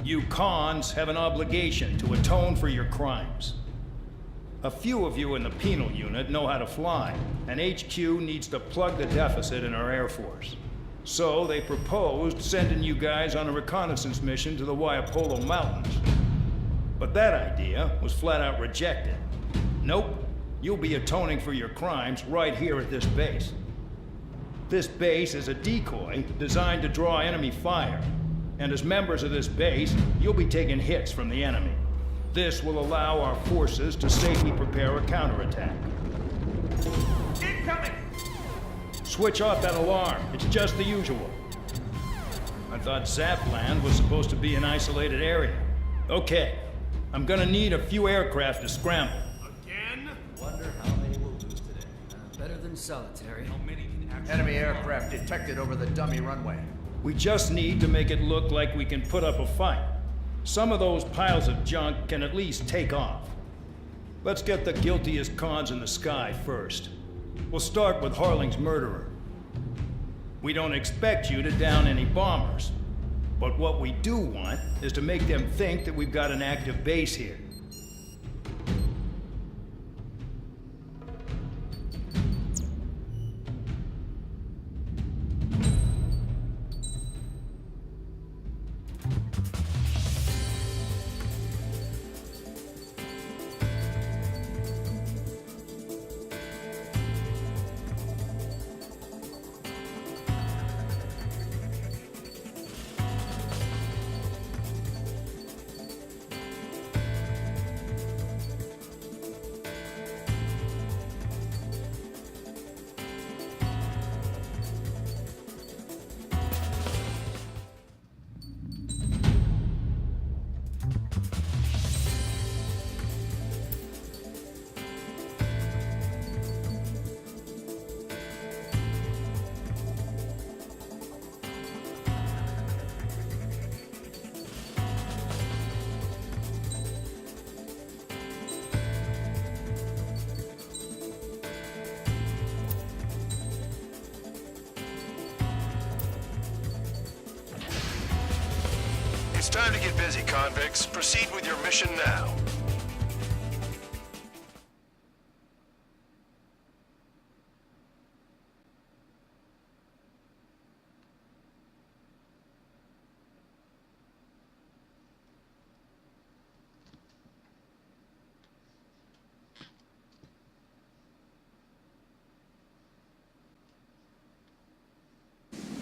Speaker 11: You cons have an obligation to atone for your crimes. A few of you in the penal unit know how to fly, and HQ needs to plug the deficit in our Air Force. So they proposed sending you guys on a reconnaissance mission to the Waiapolo Mountains. But that idea was flat out rejected. Nope. You'll be atoning for your crimes right here at this base. This base is a decoy designed to draw enemy fire. And as members of this base, you'll be taking hits from the enemy. This will allow our forces to safely prepare a counterattack.
Speaker 4: Incoming!
Speaker 11: Switch off that alarm. It's just the usual. I thought Zapland was supposed to be an isolated area. Okay. I'm gonna need a few aircraft to scramble.
Speaker 12: Wonder how many will lose today. Better than solitary. How many can actually... Enemy aircraft detected over the dummy runway.
Speaker 11: We just need to make it look like we can put up a fight. Some of those piles of junk can at least take off. Let's get the guiltiest cons in the sky first. We'll start with Harling's murderer. We don't expect you to down any bombers. But what we do want is to make them think that we've got an active base here.
Speaker 13: It's time to get busy, convicts. Proceed with your mission now.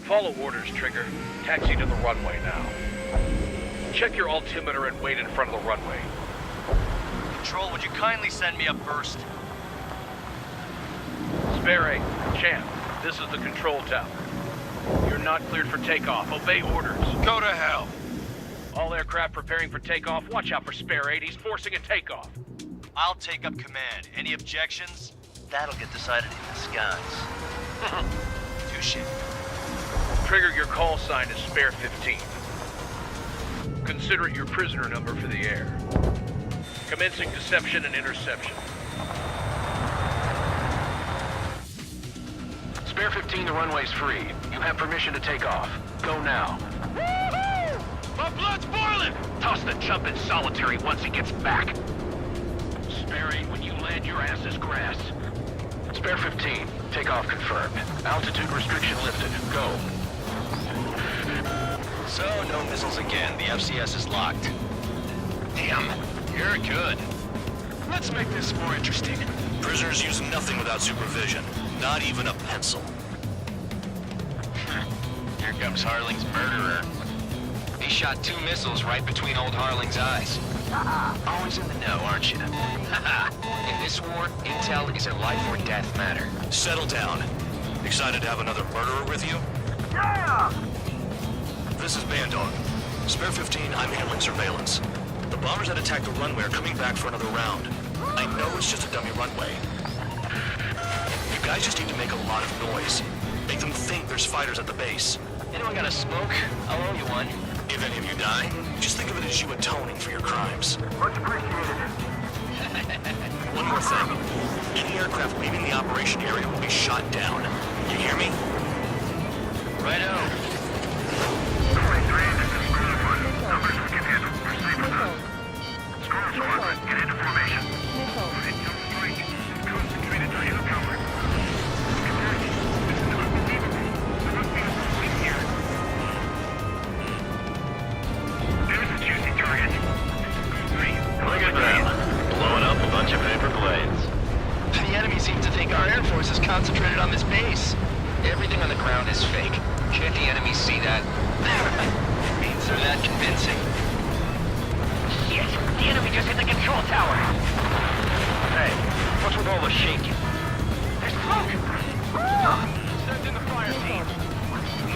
Speaker 3: Follow orders, Trigger. Taxi to the runway now. Check your altimeter and wait in front of the runway.
Speaker 10: Control, would you kindly send me up first?
Speaker 3: Spare 8, Champ, this is the control tower. You're not cleared for takeoff. Obey orders.
Speaker 13: Go to hell.
Speaker 3: All aircraft preparing for takeoff. Watch out for Spare 8. He's forcing a takeoff.
Speaker 10: I'll take up command. Any objections? That'll get decided in the skies. Touche.
Speaker 3: Trigger, your call sign is Spare 15. Consider it your prisoner number for the air. Commencing deception and interception. Spare 15, the runway's free. You have permission to take off. Go now. My blood's boiling! Toss the chump in solitary once he gets back. Spare 8, when you land, your ass is grass. Spare 15, takeoff confirmed. Altitude restriction lifted. Go.
Speaker 2: So, no missiles again. The FCS is locked.
Speaker 3: Damn, you're good.
Speaker 2: Let's make this more interesting. Prisoners use nothing without supervision. Not even a pencil.
Speaker 3: Here comes Harling's murderer.
Speaker 2: He shot 2 missiles right between old Harling's eyes.
Speaker 3: Always in the know, aren't you?
Speaker 2: In this war, intel is a life or death matter. Settle down. Excited to have another murderer with you?
Speaker 5: Yeah!
Speaker 2: This is Bandog. Spare 15, I'm handling surveillance. The bombers that attacked the runway are coming back for another round. I know it's just a dummy runway. You guys just need to make a lot of noise. Make them think there's fighters at the base.
Speaker 3: Anyone got a smoke? I'll owe you one.
Speaker 2: If any of you die, just think of it as you atoning for your crimes.
Speaker 5: Much appreciated.
Speaker 2: One more thing. Any aircraft leaving the operation area will be shot down. You hear me?
Speaker 3: Righto.
Speaker 4: Numbers we can handle. Proceed with us. Scroll Squadron, get into formation. Jump strike. Concentrated dive cover. This is unbelievable. There must be a machine here. There's a juicy target.
Speaker 3: Look at them. Blowing up a bunch of paper planes.
Speaker 2: The enemy seems to think our Air Force is concentrated on this base. Everything on the ground is fake. Can't the enemy see that? Means they're not convincing.
Speaker 10: Shit! The enemy just hit the control tower!
Speaker 3: Hey, what's with all the shaking?
Speaker 10: There's smoke!
Speaker 3: Send in the fire team.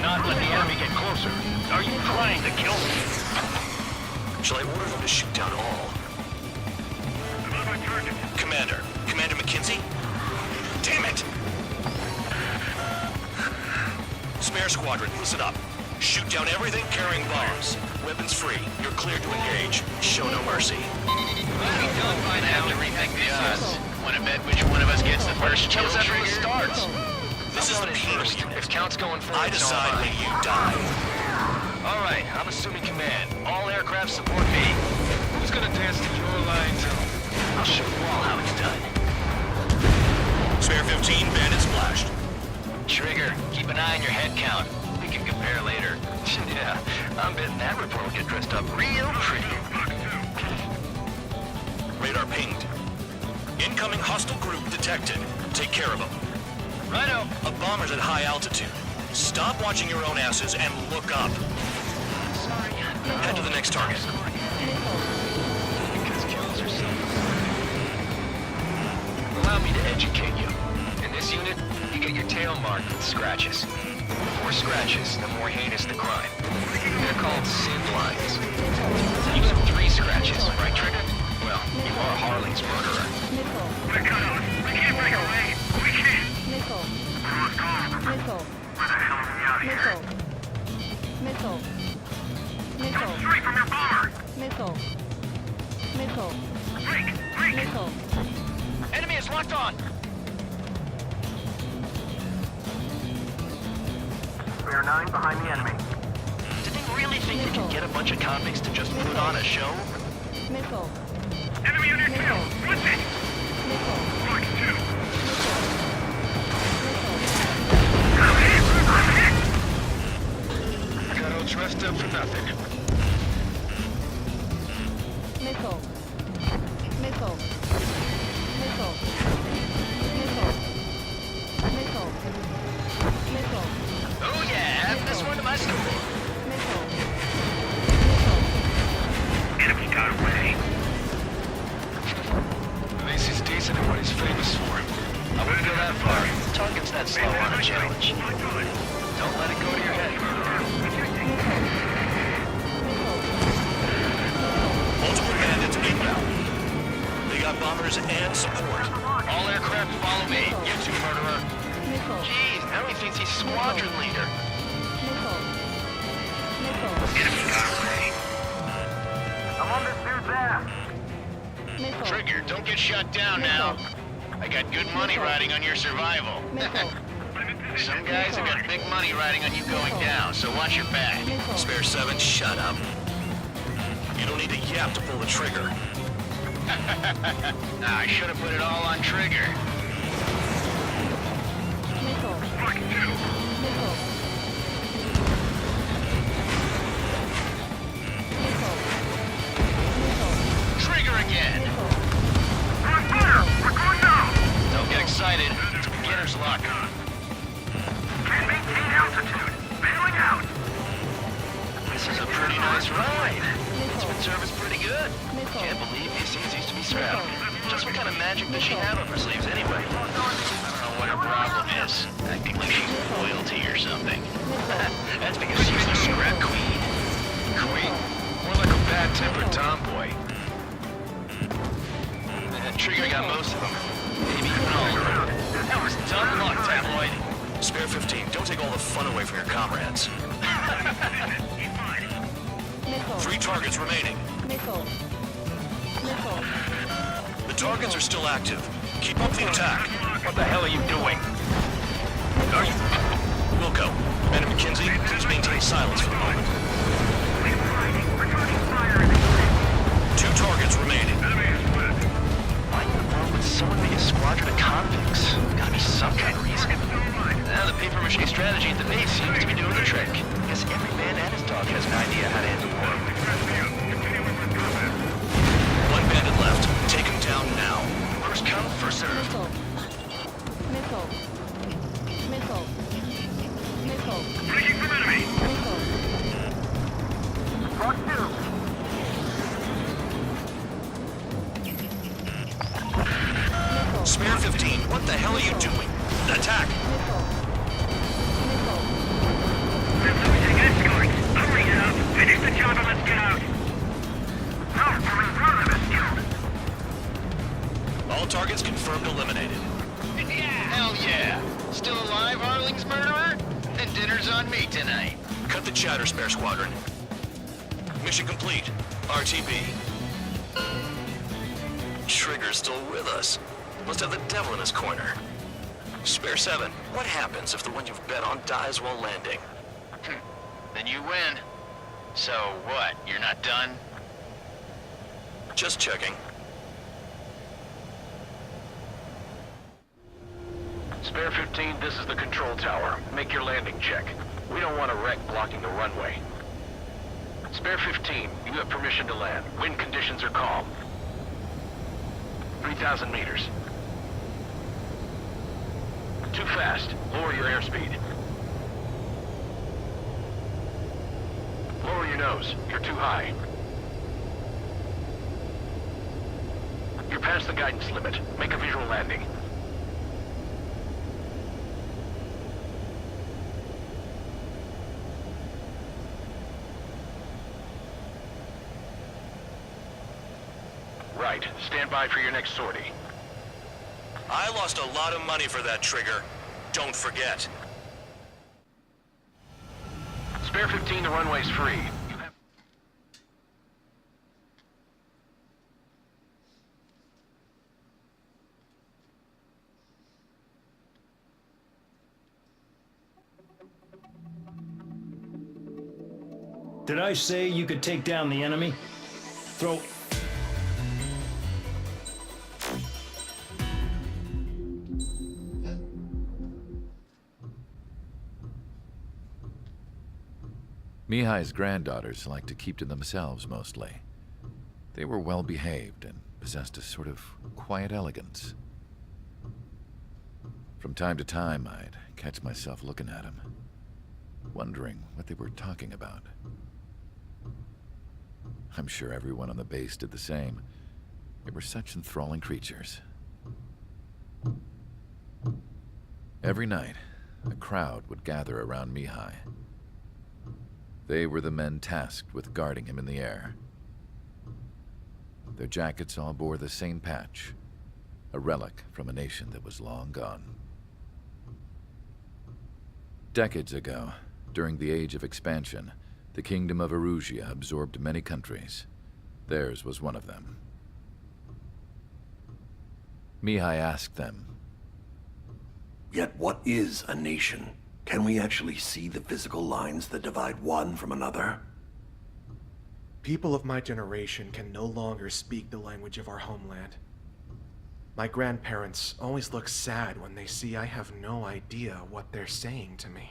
Speaker 3: Not let the enemy get closer. Are you trying to kill me?
Speaker 2: Shall I order them to shoot down all? Commander McKenzie? Damn it! Spare Squadron, listen up. Shoot down everything carrying bombs. Weapons free. You're cleared to engage. Show no mercy.
Speaker 3: I have to rethink the odds. Want to bet which one of us gets the first kill
Speaker 2: Kills
Speaker 3: trigger?
Speaker 2: after it starts. This is the penal unit.
Speaker 3: If count's going forward,
Speaker 2: I decide when you die.
Speaker 3: All right, I'm assuming command. All aircraft support me. Who's gonna dance to your lines? I'll show you all how it's done.
Speaker 2: Spare 15, bandit splashed.
Speaker 3: Trigger, keep an eye on your head count. We can compare later. Yeah, I'm betting that report will get dressed up real pretty.
Speaker 2: Radar pinged. Incoming hostile group detected. Take care of them.
Speaker 3: Righto.
Speaker 2: A bomber's at high altitude. Stop watching your own asses and look up.
Speaker 3: Sorry.
Speaker 2: Head to the next target.
Speaker 3: Because kills are so... Allow me to educate you. In this unit, you get your tail marked with scratches. The more scratches, the more heinous the crime. They're called sin lines. You have 3 scratches, right, Trigger? Well, you are Harling's murderer.
Speaker 4: We can't break away. We can't. Where the hell are we out here? Come straight from your bomber. Break.
Speaker 3: Enemy is locked on!
Speaker 5: We are 9 behind the enemy.
Speaker 3: Did they really think they could get a bunch of convicts to just put on a show?
Speaker 4: Enemy unit kill. What's it? Mark 2. I'm hit.
Speaker 3: Got all dressed up for nothing. Oh yeah, add this one to my score.
Speaker 4: Enemy got away.
Speaker 3: At least he's decent at what he's famous for. I wouldn't go that far. Target's that slow on a challenge. Don't let it go to your head, murderer.
Speaker 2: Multiple bandits inbound. They got bombers and support.
Speaker 3: All aircraft follow me, you 2 murderer. Jeez, now he thinks he's squadron leader.
Speaker 4: Enemy got away.
Speaker 5: I'm on this dude's ass.
Speaker 4: Missile.
Speaker 3: Trigger, don't get shut down now. I got good money riding on your survival.
Speaker 4: Missile.
Speaker 3: Some guys have got big money riding on you going down, so watch your back.
Speaker 4: Missile.
Speaker 13: Spare 7, shut up. You don't need to yap to pull the trigger.
Speaker 3: I should have put it all on Trigger.
Speaker 4: Missile. Missile. Missile. Missile.
Speaker 3: Trigger again!
Speaker 5: We're going down!
Speaker 3: Don't get excited. It's beginner's luck.
Speaker 5: Can't maintain altitude. Bailing out!
Speaker 3: This is a pretty nice ride. It's been serviced pretty good.
Speaker 4: Missile.
Speaker 3: Can't believe these things used to be scrapped. Just what kind of magic does she have up her sleeves anyway? I don't know what her problem is. Acting like she's royalty or something. That's because she's the scrap queen. Queen? More like a bad-tempered tomboy. Trigger got most of them. Maybe even all of them. That was dumb luck, tabloid.
Speaker 13: Spare 15, don't take all the fun away from your comrades.
Speaker 4: Missile.
Speaker 13: 3 targets remaining.
Speaker 4: Missile. Missile.
Speaker 13: The targets are still active. Keep up the attack.
Speaker 9: What the hell are you doing?
Speaker 13: Are you... Wilco, and McKenzie, please maintain silence for the moment. 2 targets remaining.
Speaker 3: Why in the world would someone make a squadron of convicts? Gotta be some kind of reason. The paper-mache strategy at the base seems to be doing the trick. Guess every man and his dog has an idea how to end the war.
Speaker 13: 1 bandit left. Take him down now.
Speaker 3: First come, first serve.
Speaker 4: Missile. Missile. Missile. Missile.
Speaker 5: Breaking from enemy!
Speaker 4: Missile.
Speaker 5: Mark 2.
Speaker 13: Spare 15, what the hell are you doing? Attack!
Speaker 4: Missile. Missile.
Speaker 5: We're losing escort. Hurry it up. Finish the job and let's get out. No, we're in front of us, killed.
Speaker 13: All targets confirmed eliminated.
Speaker 3: Hell yeah! Still alive, Harling's murderer? Then dinner's on me tonight.
Speaker 13: Cut the chatter, Spare Squadron. Mission complete. RTB. Trigger's still with us. Must have the devil in his corner. Spare 7, what happens if the one you've bet on dies while landing?
Speaker 3: Then you win. So what, you're not done?
Speaker 13: Just checking.
Speaker 9: Spare 15, this is the control tower. Make your landing check. We don't want a wreck blocking the runway. Spare 15, you have permission to land. Wind conditions are calm. 3,000 meters. Too fast. Lower your airspeed. Lower your nose. You're too high. You're past the guidance limit. Make a visual landing. Right. Stand by for your next sortie.
Speaker 13: I lost a lot of money for that trigger. Don't forget.
Speaker 9: Spare 15, the runway's free. You have...
Speaker 11: Did I say you could take down the enemy? Throw...
Speaker 7: Mihai's granddaughters liked to keep to themselves mostly. They were well behaved and possessed a sort of quiet elegance. From time to time, I'd catch myself looking at them, wondering what they were talking about. I'm sure everyone on the base did the same. They were such enthralling creatures. Every night, a crowd would gather around Mihai. They were the men tasked with guarding him in the air. Their jackets all bore the same patch, a relic from a nation that was long gone. Decades ago, during the Age of Expansion, the Kingdom of Erusia absorbed many countries. Theirs was one of them. Mihai asked them.
Speaker 14: Yet what is a nation? Can we actually see the physical lines that divide one from another?
Speaker 15: People of my generation can no longer speak the language of our homeland. My grandparents always look sad when they see I have no idea what they're saying to me.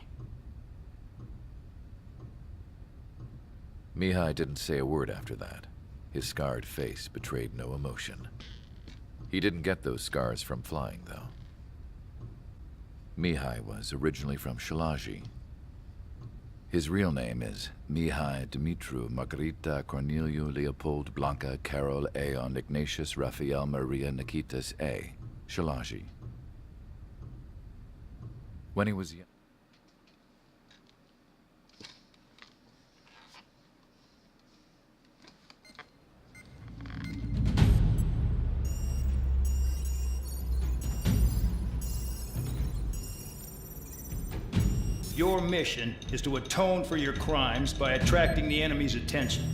Speaker 7: Mihai didn't say a word after that. His scarred face betrayed no emotion. He didn't get those scars from flying, though. Mihai was originally from Shalaji. His real name is Mihai Dumitru Margarita Corneliu Leopold Blanca Carol Aeon Ignatius Raphael Maria Nikitas A. Shalaji. When he was young,
Speaker 11: Your mission is to atone for your crimes by attracting the enemy's attention.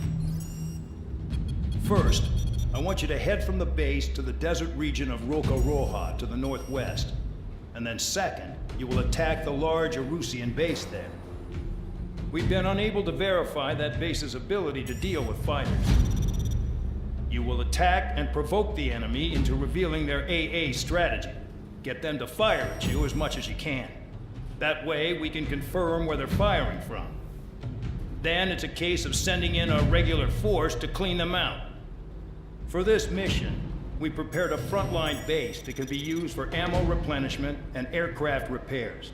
Speaker 11: First, I want you to head from the base to the desert region of Roca-Roja to the northwest. And then second, you will attack the large Erusian base there. We've been unable to verify that base's ability to deal with fighters. You will attack and provoke the enemy into revealing their AA strategy. Get them to fire at you as much as you can. That way, we can confirm where they're firing from. Then it's a case of sending in a regular force to clean them out. For this mission, we prepared a frontline base that can be used for ammo replenishment and aircraft repairs.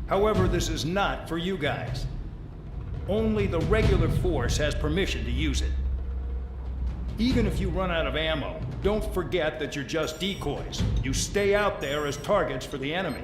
Speaker 11: However, this is not for you guys. Only the regular force has permission to use it. Even if you run out of ammo, don't forget that you're just decoys. You stay out there as targets for the enemy.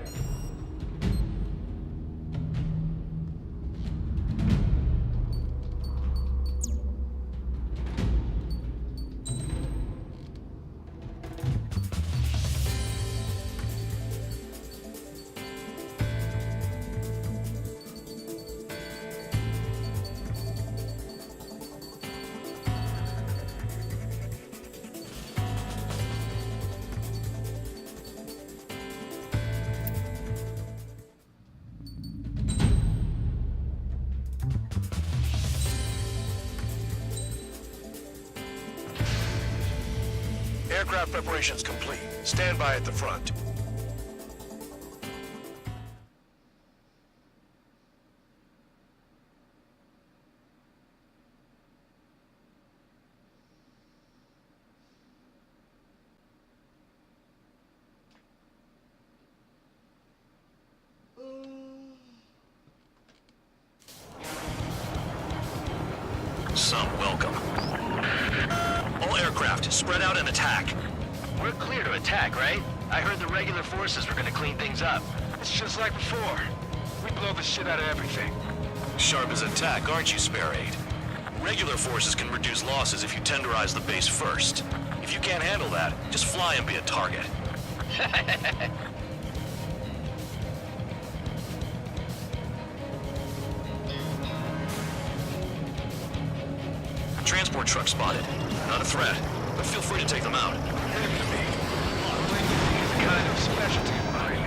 Speaker 13: Aircraft preparations complete. Stand by at the front. Some welcome. All aircraft, spread out and attack.
Speaker 3: We're clear to attack, right? I heard the regular forces were gonna clean things up.
Speaker 9: It's just like before. We blow the shit out of everything.
Speaker 13: Sharp as attack, aren't you, Spare Aid? Regular forces can reduce losses if you tenderize the base first. If you can't handle that, just fly and be a target. Transport truck spotted. Not a threat, but feel free to take them out.
Speaker 9: Leave it to me. It's a kind of specialty of mine.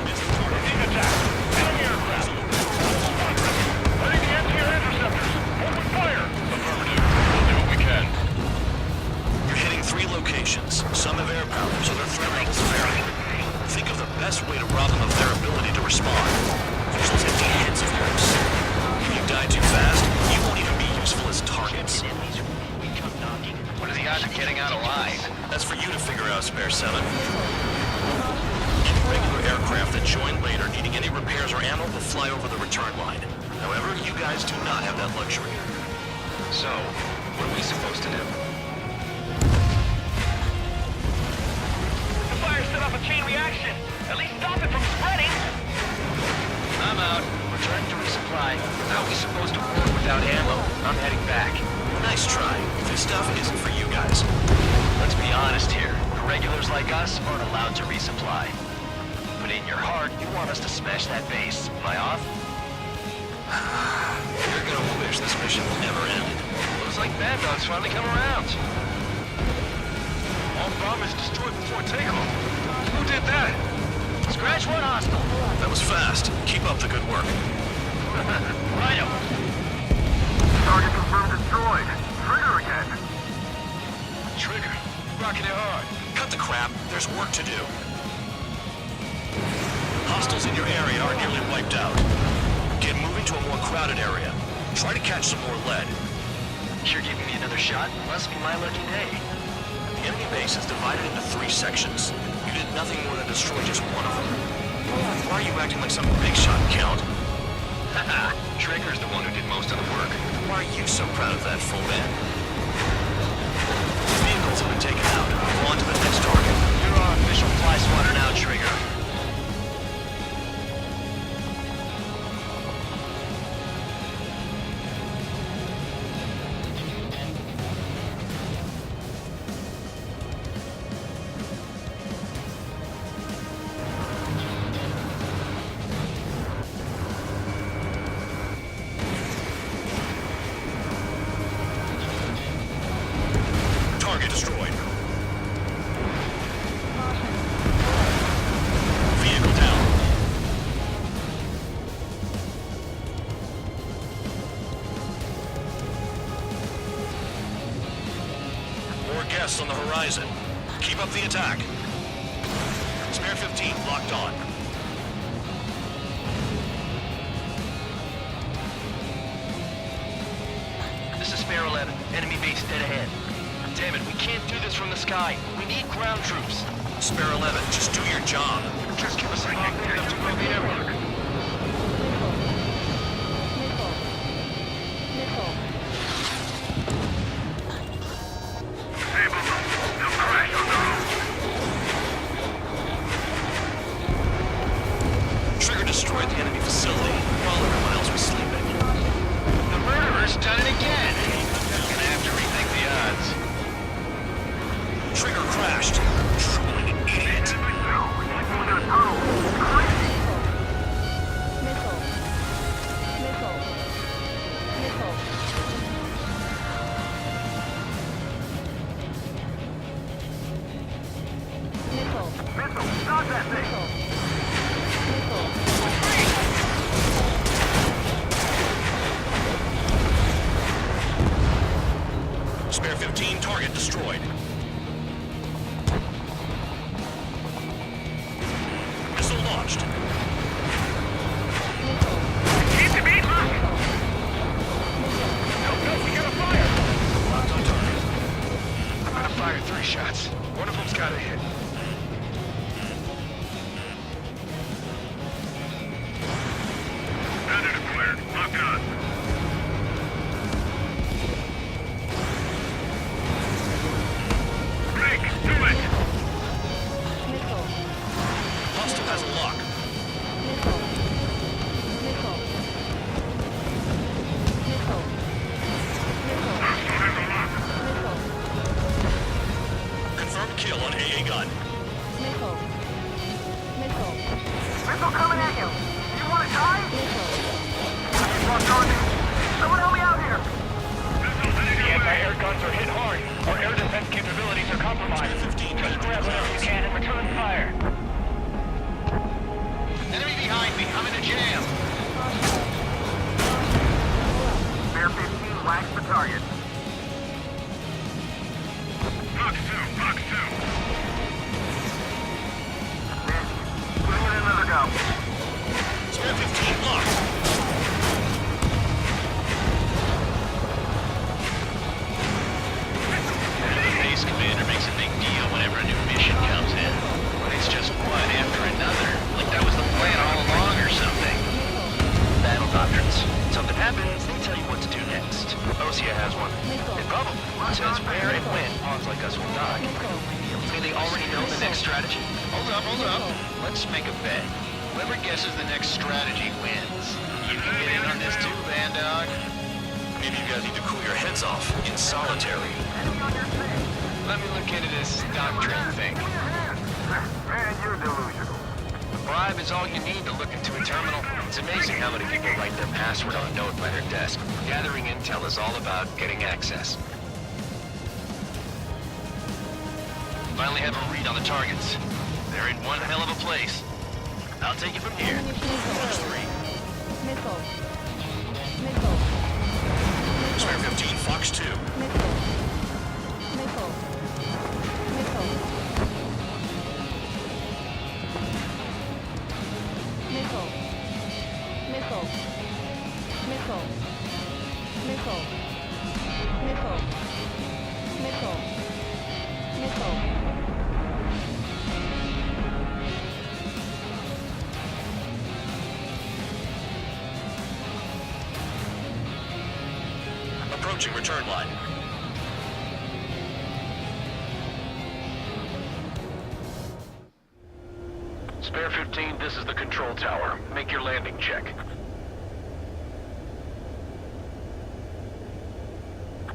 Speaker 9: Taking attack. Enemy aircraft. Ready to empty your interceptors. Open fire. Affirmative. We'll do what we can.
Speaker 13: You're hitting 3 locations. Some have air power, so their threat levels vary. Think of the best way to rob them of their ability to respond. Use them to take hits, of course. If you die too fast, you won't even be useful as targets.
Speaker 3: What are the odds of getting out alive?
Speaker 13: That's for you to figure out, Spare 7. Any regular aircraft that join later needing any repairs or ammo will fly over the return line. However, you guys do not have that luxury.
Speaker 3: So, what are we supposed to do?
Speaker 10: The fire set off a chain reaction. At least stop it from spreading.
Speaker 3: I'm out. Return to resupply. How are we supposed to work without ammo? I'm heading back.
Speaker 13: Nice try. This stuff isn't for you guys.
Speaker 3: Let's be honest here. The regulars like us aren't allowed to resupply. But in your heart, you want us to smash that base. Am I off?
Speaker 13: You're gonna wish this mission never ended.
Speaker 3: Looks like Bad Dog's finally come around.
Speaker 9: On bomb is destroyed before takeoff. Who did that?
Speaker 10: Scratch one hostile.
Speaker 13: That was fast. Keep up the good work.
Speaker 10: Righto.
Speaker 5: Target confirmed destroyed. Trigger again.
Speaker 9: Trigger. Rocking it hard.
Speaker 13: Cut the crap. There's work to do. Hostiles in your area are nearly wiped out. Get moving to a more crowded area. Try to catch some more lead.
Speaker 10: You're giving me another shot? Must be my lucky day.
Speaker 13: The enemy base is divided into 3 sections. You did nothing more than destroy just one of them. Why are you acting like some big shot, Count?
Speaker 10: Haha, Trigger's the one who did most of the work.
Speaker 13: Why are you so proud of that, full man? Vehicles have been taken out. Go on to the next target.
Speaker 10: You're our official fly swatter now, Trigger.
Speaker 13: Target destroyed. Vehicle down. More guests on the horizon. Keep up the attack. Spare 15 locked on.
Speaker 10: This is Spare 11. Enemy base dead ahead. Damn it, we can't do this from the sky. We need ground troops.
Speaker 13: Spare 11, just do your job.
Speaker 9: Just give us a hint big enough to grow the airmark. Disable them. They'll crash on their own.
Speaker 13: Trigger destroyed the enemy facility while everyone else was sleeping.
Speaker 3: The murderer's done it again. Gonna have to rethink the odds.
Speaker 13: Trigger crashed. Truly an idiot.
Speaker 5: Missile, stop that thing!
Speaker 13: Spare 15, target destroyed. Missile launched.
Speaker 9: Keep the beat, lock! No, we got a fire!
Speaker 13: Locked on target.
Speaker 9: I'm gonna fire 3 shots. One of them's gotta hit. Predator declared. Lock on. Break! Do it!
Speaker 13: Hostile has a lock. Confirmed kill on AA gun.
Speaker 5: Missile coming at you! You wanna die? Someone help me out here!
Speaker 9: The anti-air guns are hit hard. Our air defense capabilities are compromised. Just grab whatever you can and return fire.
Speaker 3: Enemy behind me. I'm in a jam.
Speaker 5: Spare 15 wax the target.
Speaker 9: Box 2, box 2.
Speaker 5: Putting in another go.
Speaker 13: Spare 15 locked.
Speaker 3: The base commander makes a big deal whenever a new mission comes in. But it's just one after another. Like that was the plan all along or something.
Speaker 10: Battle doctrines. Something happens, they tell you what to do next. Osea has one. It probably says where and when pawns like us will die. Do they already know the next strategy?
Speaker 3: Hold up. Let's make a bet. Whoever guesses the next strategy wins. You can get in on this too, Bandog.
Speaker 13: Maybe you guys need to cool your heads off in solitary.
Speaker 3: Let me look into this doctrine thing.
Speaker 5: Man, you're delusional.
Speaker 10: The bribe is all you need to look into a terminal. It's amazing how many people write their password on a note by their desk. Gathering intel is all about getting access.
Speaker 3: Finally have a read on the targets. They're in one hell of a place. I'll take it from here. Fox 3.
Speaker 4: Missile. Missile.
Speaker 13: Spare 15, Fox 2.
Speaker 4: Missile. Missile. Missile. Missile. Missile. Missile. Missile. Missile. Missile. Missile.
Speaker 13: Approaching return line.
Speaker 3: Spare 15, this is the control tower. Make your landing check.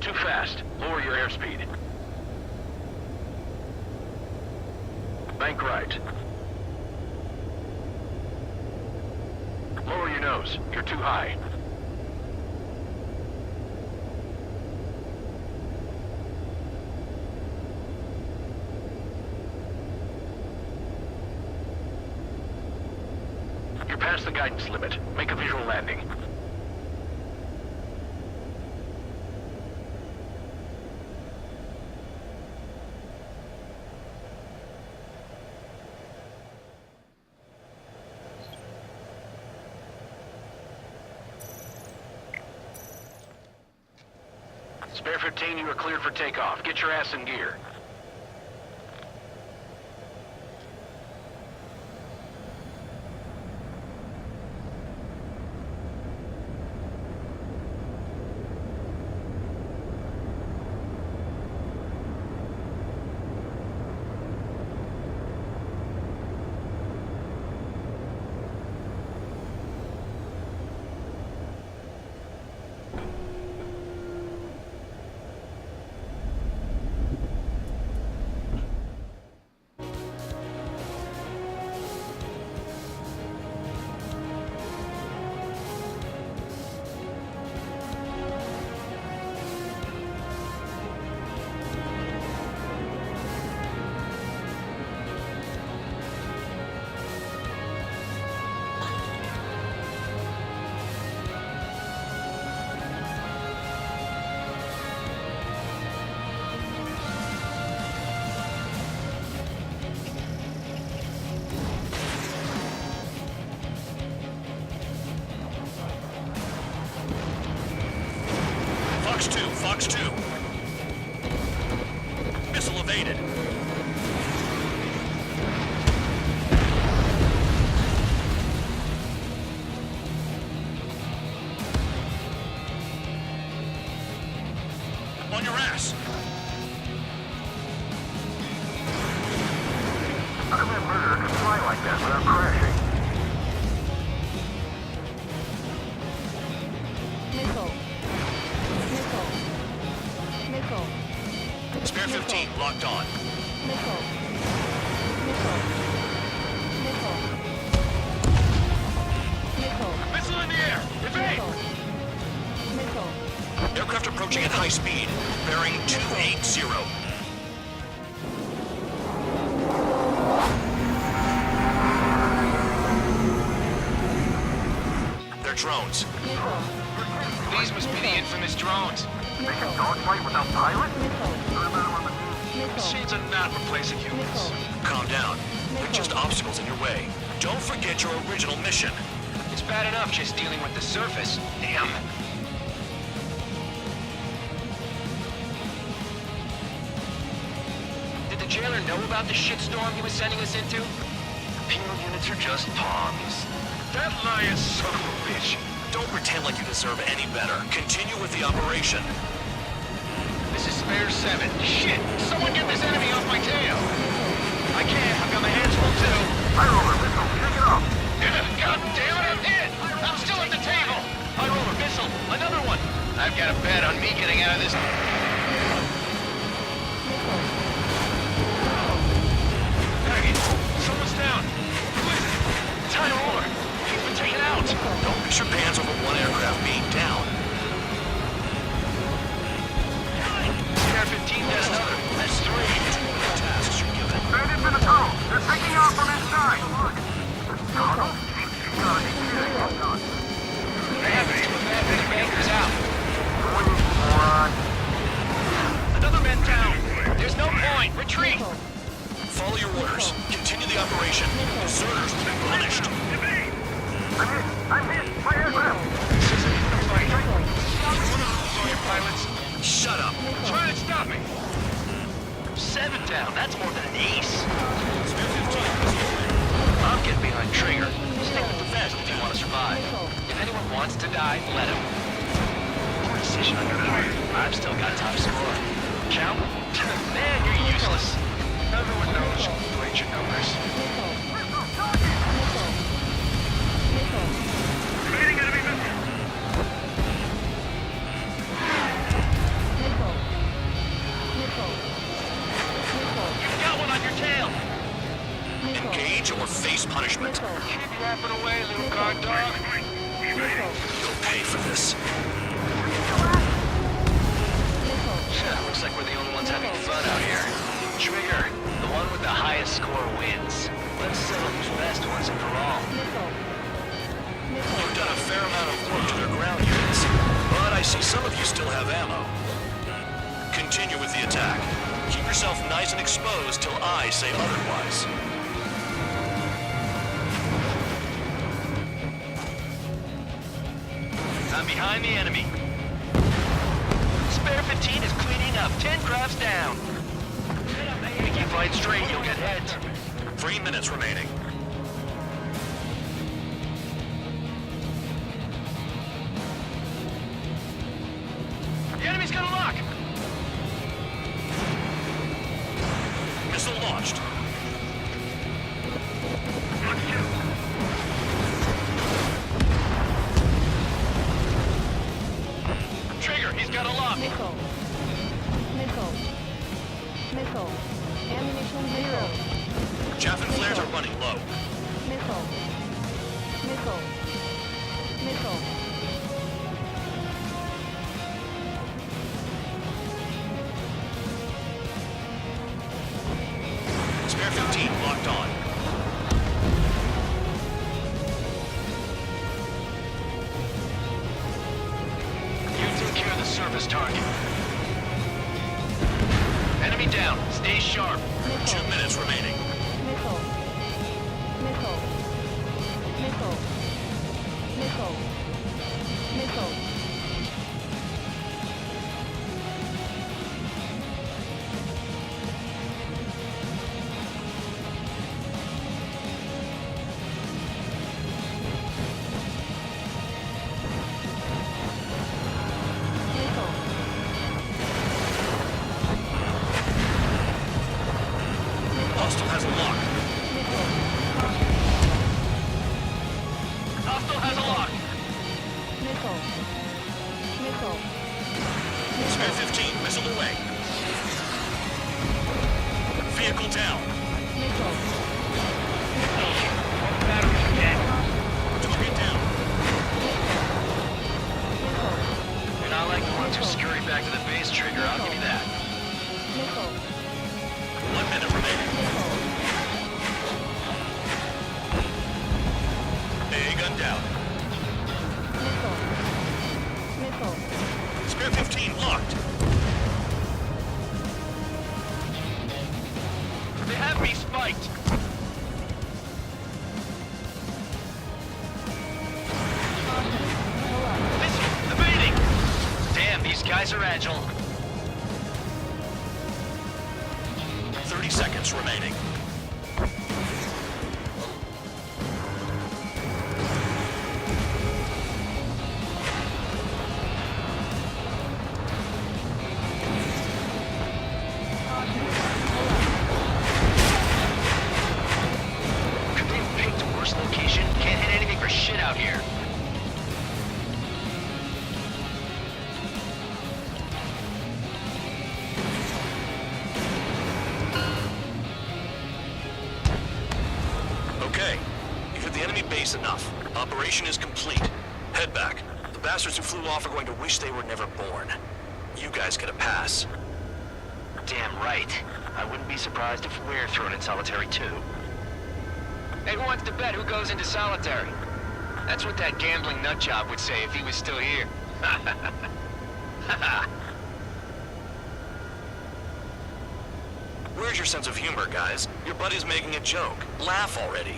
Speaker 3: Too fast. Lower your airspeed. Bank right. Lower your nose. You're too high. You're past the guidance limit. Make a visual landing. Spare 15, you are cleared for takeoff. Get your ass in gear.
Speaker 13: Fox 2. Missile evaded. On your ass.
Speaker 5: How come that murderer can fly like that without crashing?
Speaker 4: Missile. Missile. Missile.
Speaker 13: Spare 15, locked on.
Speaker 4: Missile. Missile. Missile. Missile.
Speaker 3: Missile in the air! Evade!
Speaker 4: Missile. Missile.
Speaker 13: Aircraft approaching at high speed. Bearing 280. They're drones.
Speaker 4: Missile.
Speaker 3: These must be the infamous drones.
Speaker 5: They can dogfight without pilot?
Speaker 4: Missile.
Speaker 5: What about them on the news?
Speaker 3: Machines are not replacing humans.
Speaker 4: Missile.
Speaker 13: Calm down. They're just obstacles in your way. Don't forget your original mission.
Speaker 3: It's bad enough just dealing with the surface. Damn. Did the jailer know about the shitstorm he was sending us into? Penal units are just pawns. That lying son of a bitch.
Speaker 13: Don't pretend like you deserve any better. Continue with the operation.
Speaker 3: This is Spare 7. Shit! Someone get this enemy off my tail! I can't. I've got my hands full too.
Speaker 5: I roll a missile. Pick it up.
Speaker 3: God damn it, I'm hit! I'm still at the table! I roll a missile. Another one. I've got a bet on me getting out of this. Maggie, someone's down. Who is it? Ty Roller. He's been taken out.
Speaker 13: Don't mix your bands over one aircraft being down.
Speaker 3: Spare 15, that's another. That's 3.
Speaker 13: Tasks you're
Speaker 3: point. Retreat.
Speaker 13: Follow your orders. Continue the operation. Deserters will be punished.
Speaker 5: I'm hit! My aircraft!
Speaker 3: Pilots,
Speaker 13: Shut up.
Speaker 3: try to stop me. 7 down. That's more than an ace. I'm getting behind Trigger. Stick with the best if you want to survive. If anyone wants to die, let him. Precision under fire. I've still got top score. Count? Man, you're useless. Everyone knows you ain't your numbers.
Speaker 9: Evading enemy missile.
Speaker 3: You've got one on your tail.
Speaker 13: Engage or face punishment.
Speaker 3: Keep yapping away, little guard dog.
Speaker 13: You'll pay for this.
Speaker 3: Looks like we're the only ones having fun out here. Trigger, the one with the highest score wins. Let's settle who's best once and for all.
Speaker 13: You've done a fair amount of work to their ground units, but I see some of you still have ammo. Continue with the attack. Keep yourself nice and exposed till I say otherwise.
Speaker 3: I'm behind the enemy. Spare 15 is cleaning up. 10 crafts down. If you fight straight, you'll get heads.
Speaker 13: 3 minutes remaining.
Speaker 3: The enemy's got a lock.
Speaker 13: Missile launched.
Speaker 3: Trigger, he's got a lock.
Speaker 4: Missile. Missile. Missile. Ammunition zero.
Speaker 13: Chaff and flares are running low.
Speaker 4: Missile. Missile. Missile.
Speaker 13: Spare 15 locked on.
Speaker 3: You take care of the surface target. Enemy down. Stay sharp.
Speaker 13: 2 minutes remaining.
Speaker 4: Missile. Missile. Missile. Missile. Missile.
Speaker 13: Hostile has a lock.
Speaker 3: Hostile has a lock.
Speaker 4: Missile. Missile.
Speaker 13: Spare 15 missile away. Vehicle down.
Speaker 4: Missile.
Speaker 3: Batteries are dead.
Speaker 13: Target down.
Speaker 3: You're not like the ones who scurry back to the base, Trigger. I'll give you that.
Speaker 4: Missile.
Speaker 13: 1 minute remaining. A gun down.
Speaker 4: Missile. Missile.
Speaker 13: Spare 15 locked.
Speaker 3: They have me spiked. Missile, evading. Damn, these guys are agile.
Speaker 13: 30 seconds remaining.
Speaker 3: Could they have picked a worse location? Can't hit anything for shit out here.
Speaker 13: Okay, you've hit the enemy base enough. Operation is complete. Head back. The bastards who flew off are going to wish they were never born. You guys get a pass.
Speaker 3: Damn right. I wouldn't be surprised if we're thrown in solitary too. Hey, who wants to bet who goes into solitary? That's what that gambling nutjob would say if he was still here.
Speaker 13: Where's your sense of humor, guys? Your buddy's making a joke. Laugh already.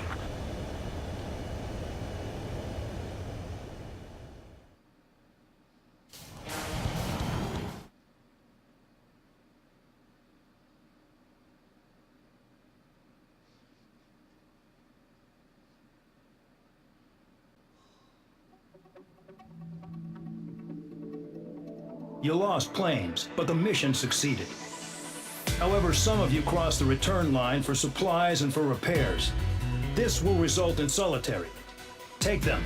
Speaker 11: You lost planes, but the mission succeeded. However, some of you crossed the return line for supplies and for repairs. This will result in solitary. Take them.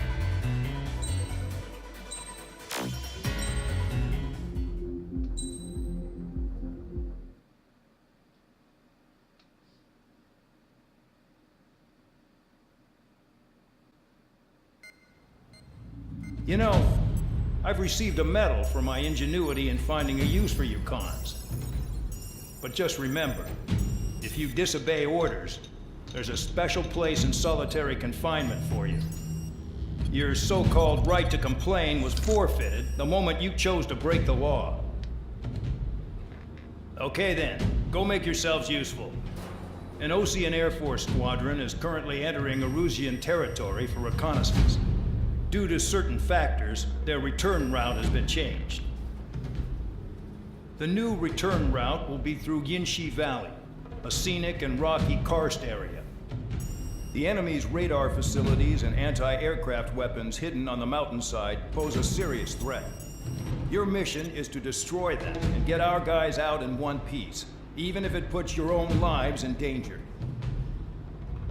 Speaker 11: You know, I've received a medal for my ingenuity in finding a use for you cons. But just remember, if you disobey orders, there's a special place in solitary confinement for you. Your so-called right to complain was forfeited the moment you chose to break the law. Okay then, go make yourselves useful. An Ocean Air Force squadron is currently entering Erusian territory for reconnaissance. Due to certain factors, their return route has been changed. The new return route will be through Yinshi Valley, a scenic and rocky karst area. The enemy's radar facilities and anti-aircraft weapons hidden on the mountainside pose a serious threat. Your mission is to destroy them and get our guys out in one piece, even if it puts your own lives in danger.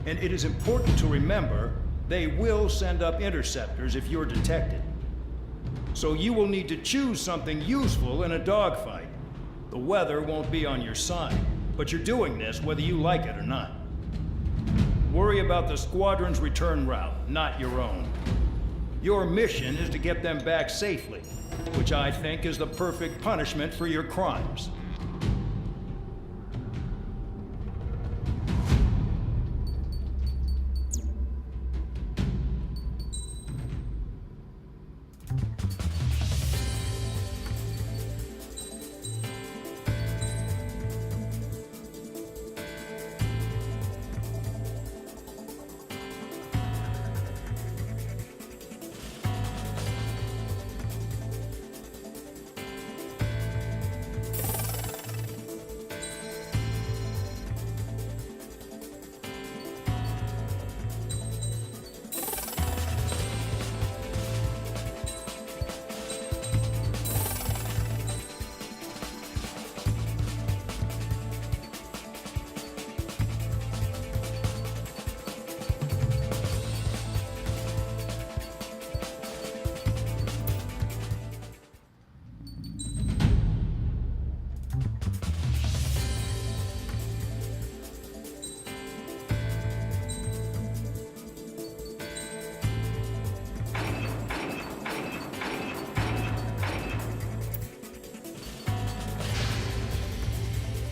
Speaker 11: And it is important to remember, they will send up interceptors if you're detected. So you will need to choose something useful in a dogfight. The weather won't be on your side, but you're doing this whether you like it or not. Worry about the squadron's return route, not your own. Your mission is to get them back safely, which I think is the perfect punishment for your crimes.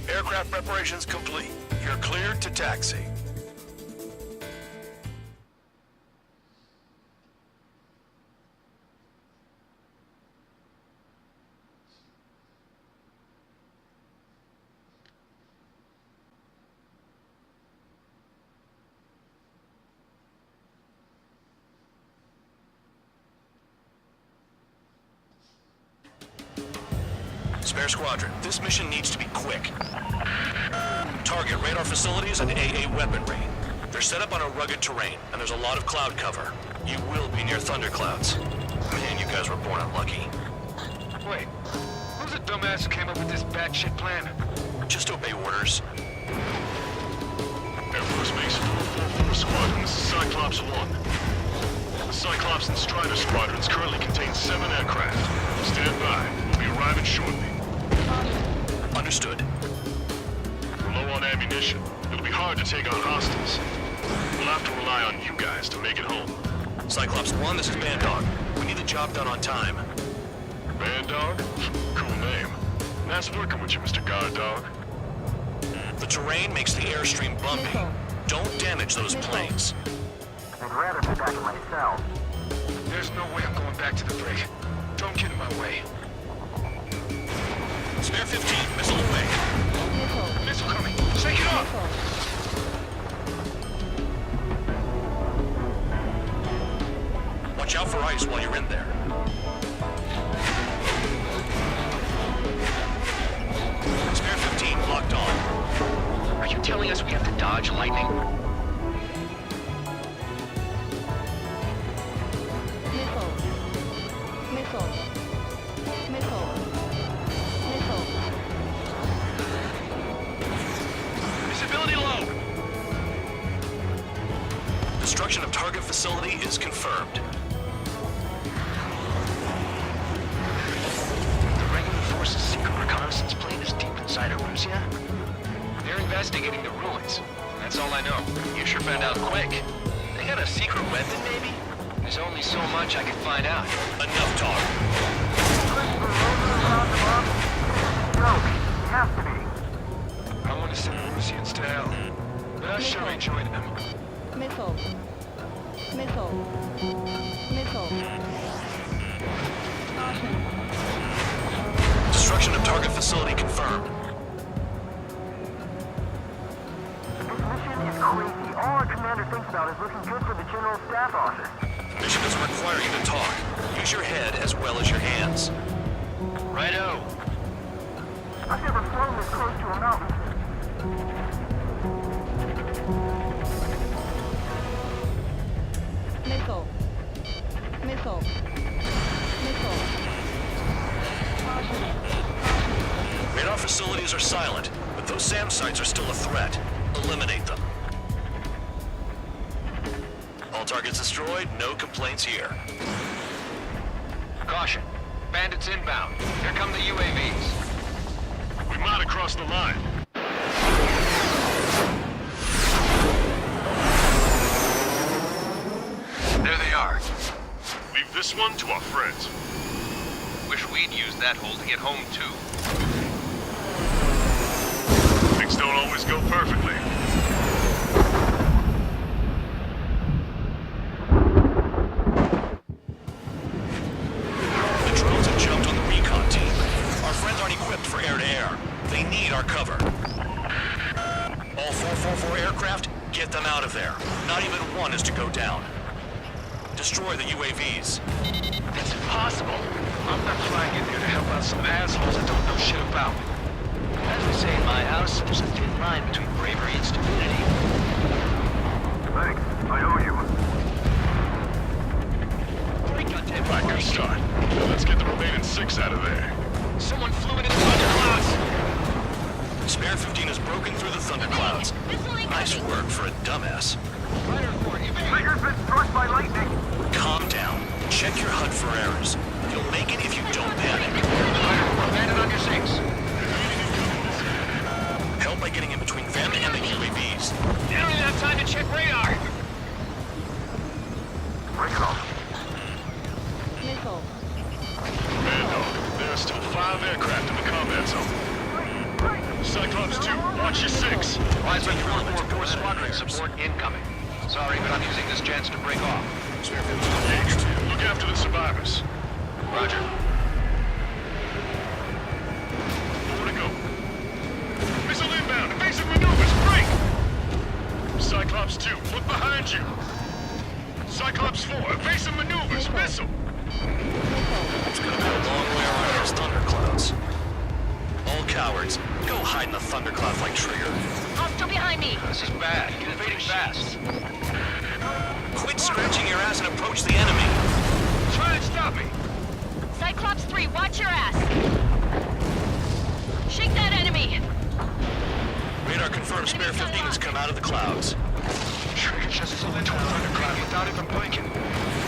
Speaker 13: Aircraft preparations complete. You're cleared to taxi. Spare Squadron, this mission needs to be quick. Target radar facilities and AA weaponry. They're set up on a rugged terrain, and there's a lot of cloud cover. You will be near thunderclouds. Man, you guys were born unlucky.
Speaker 3: Wait, who's the dumbass who came up with this batshit plan?
Speaker 13: Just obey orders.
Speaker 9: Air Force Base 444 Squadron, this is Cyclops 1. The Cyclops and Strider squadrons currently contain 7 aircraft. Stand by. We'll be arriving shortly.
Speaker 13: Understood.
Speaker 9: We're low on ammunition. It'll be hard to take on hostiles. We'll have to rely on you guys to make it home.
Speaker 13: Cyclops 1, this is Band Dog. We need the job done on time.
Speaker 9: Band Dog? Cool name. Nice working with you, Mr. Guard Dog.
Speaker 13: The terrain makes the airstream bumpy. Don't damage those planes.
Speaker 5: I'd rather be back in my cell.
Speaker 3: There's no way I'm going back to the brig. Don't get in my way.
Speaker 13: Spare 15, missile away.
Speaker 3: Missile coming.
Speaker 13: Watch out for ice while you're in there. Spare 15 locked on.
Speaker 3: Are you telling us we have to dodge lightning?
Speaker 4: Missile. Missile. Missile. Missile.
Speaker 3: Visibility low.
Speaker 13: Destruction of target facility is confirmed.
Speaker 3: The regular force's secret reconnaissance plane is deep inside of Russia? They're investigating the ruins. That's all I know. You sure found out quick. They got a secret weapon, maybe? There's only so much I can find out.
Speaker 13: Enough talk.
Speaker 5: Christopher, roll to the ground above. Joke. Has to be.
Speaker 3: I want to send the Russians to hell, but I'll sure enjoy them.
Speaker 4: Missile. Missile. Missile. Caution.
Speaker 13: Destruction of target facility confirmed.
Speaker 5: This mission is crazy. All our commander thinks about is looking good for the General Staff Office.
Speaker 13: Mission doesn't require you to talk. Use your head as well as your hands.
Speaker 3: Righto.
Speaker 5: I've never flown this close to a mountain.
Speaker 4: Missile. Missile. Missile. Caution.
Speaker 13: Radar facilities are silent, but those SAM sites are still a threat. Eliminate them. All targets destroyed, no complaints here.
Speaker 3: Caution. Bandits inbound. Here come the UAVs.
Speaker 9: We might have crossed the line.
Speaker 3: There they are.
Speaker 9: Leave this one to our friends.
Speaker 3: Wish we'd used that hole to get home, too.
Speaker 9: Things don't always go perfectly.
Speaker 13: The drones have jumped on the recon team. Our friends aren't equipped for air-to-air. They need our cover. All 444 aircraft, get them out of there. Not even one is to go down. Destroy the UAVs.
Speaker 3: That's impossible. I'm not flying in there to help out some assholes that don't know shit about me. As we say in my house, there's a thin line between bravery and stupidity.
Speaker 5: Thanks. I owe you.
Speaker 9: Right, good start. Now let's get the remaining 6 out of there.
Speaker 3: Someone flew into the thunderclouds.
Speaker 13: Spare 15 has broken through the thunderclouds. Nice work for a dumbass.
Speaker 5: Trigger's been struck by lightning.
Speaker 13: Calm down. Check your HUD for errors. You'll make it if you don't panic.
Speaker 3: Landed on your 6.
Speaker 13: Help by getting in between them and the UAVs.
Speaker 3: You don't even have time to check radar.
Speaker 5: Bring it on.
Speaker 4: Missile.
Speaker 9: Man, dog, there are still 5 aircraft in the combat zone. Cyclops 2, watch your 6.
Speaker 3: Wiseman 444 Squadron support incoming. Sorry, but I'm using this chance to break off.
Speaker 9: Spare 15 engaged. Look after the survivors.
Speaker 3: Roger.
Speaker 9: More to go. Missile inbound, evasive maneuvers, break! Cyclops 2, look behind you. Cyclops 4, evasive maneuvers, missile!
Speaker 13: It's gonna be a long way around those thunderclouds. All cowards, go hide in the thunderclouds like Trigger.
Speaker 6: Hostile behind me.
Speaker 3: This is bad. Get invading fast.
Speaker 13: Quit scratching your ass and approach the enemy.
Speaker 3: Try and stop me.
Speaker 6: Cyclops 3, watch your ass. Shake that enemy.
Speaker 13: Radar confirms Spare 15 has come out of the clouds.
Speaker 3: Trigger just flew into a thundercloud without even blinking.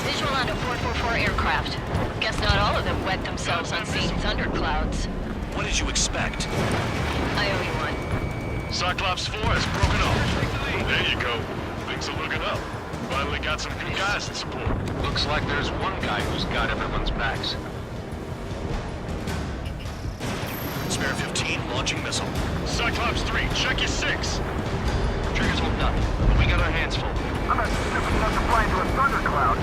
Speaker 6: Visual on a 444 aircraft. Guess not all of them wet themselves on seeing thunderclouds.
Speaker 13: What did you expect?
Speaker 6: I owe you one.
Speaker 9: Cyclops 4 has broken off. There you go. Things are looking up. Finally got some good guys in support.
Speaker 3: Looks like there's one guy who's got everyone's backs.
Speaker 13: Spare 15 launching missile.
Speaker 9: Cyclops 3, check your 6.
Speaker 3: Trigger's hooked up, but we got our hands full.
Speaker 5: I'm not stupid enough to fly into a thundercloud.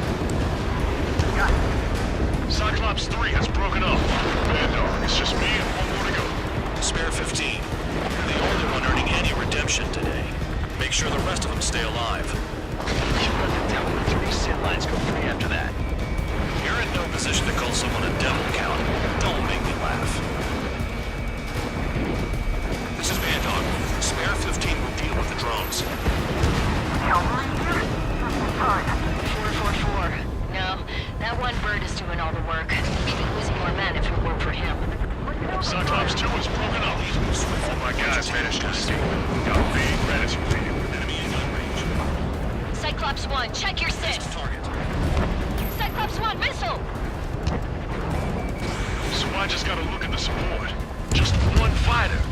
Speaker 5: Got it.
Speaker 9: Cyclops 3 has broken off. Man, dog, it's just me and one more to go.
Speaker 13: Spare 15. You're the only one earning any redemption today. Make sure the rest of them stay alive.
Speaker 3: You run it down with 3 sit lines go free after that.
Speaker 6: That one bird is doing all the work. We'd be losing more men if it weren't for him.
Speaker 9: Cyclops 2 is broken up. All my guys managed to escape. Got a big gratitude for you. Enemy in gun range.
Speaker 6: Cyclops 1, check your sys.
Speaker 13: Target.
Speaker 6: Cyclops 1, missile!
Speaker 9: So I just gotta look at the support. Just one fighter.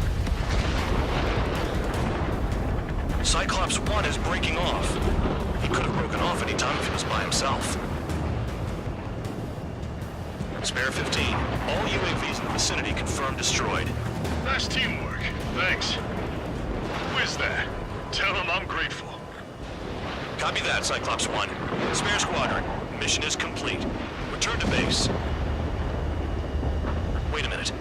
Speaker 13: Cyclops 1 is breaking off. He could have broken off any time if he was by himself. Spare 15. All UAVs in the vicinity confirmed destroyed.
Speaker 9: Nice teamwork. Thanks. Who is that? Tell him I'm grateful.
Speaker 13: Copy that, Cyclops 1. Spare squadron. Mission is complete. Return to base. Wait a minute.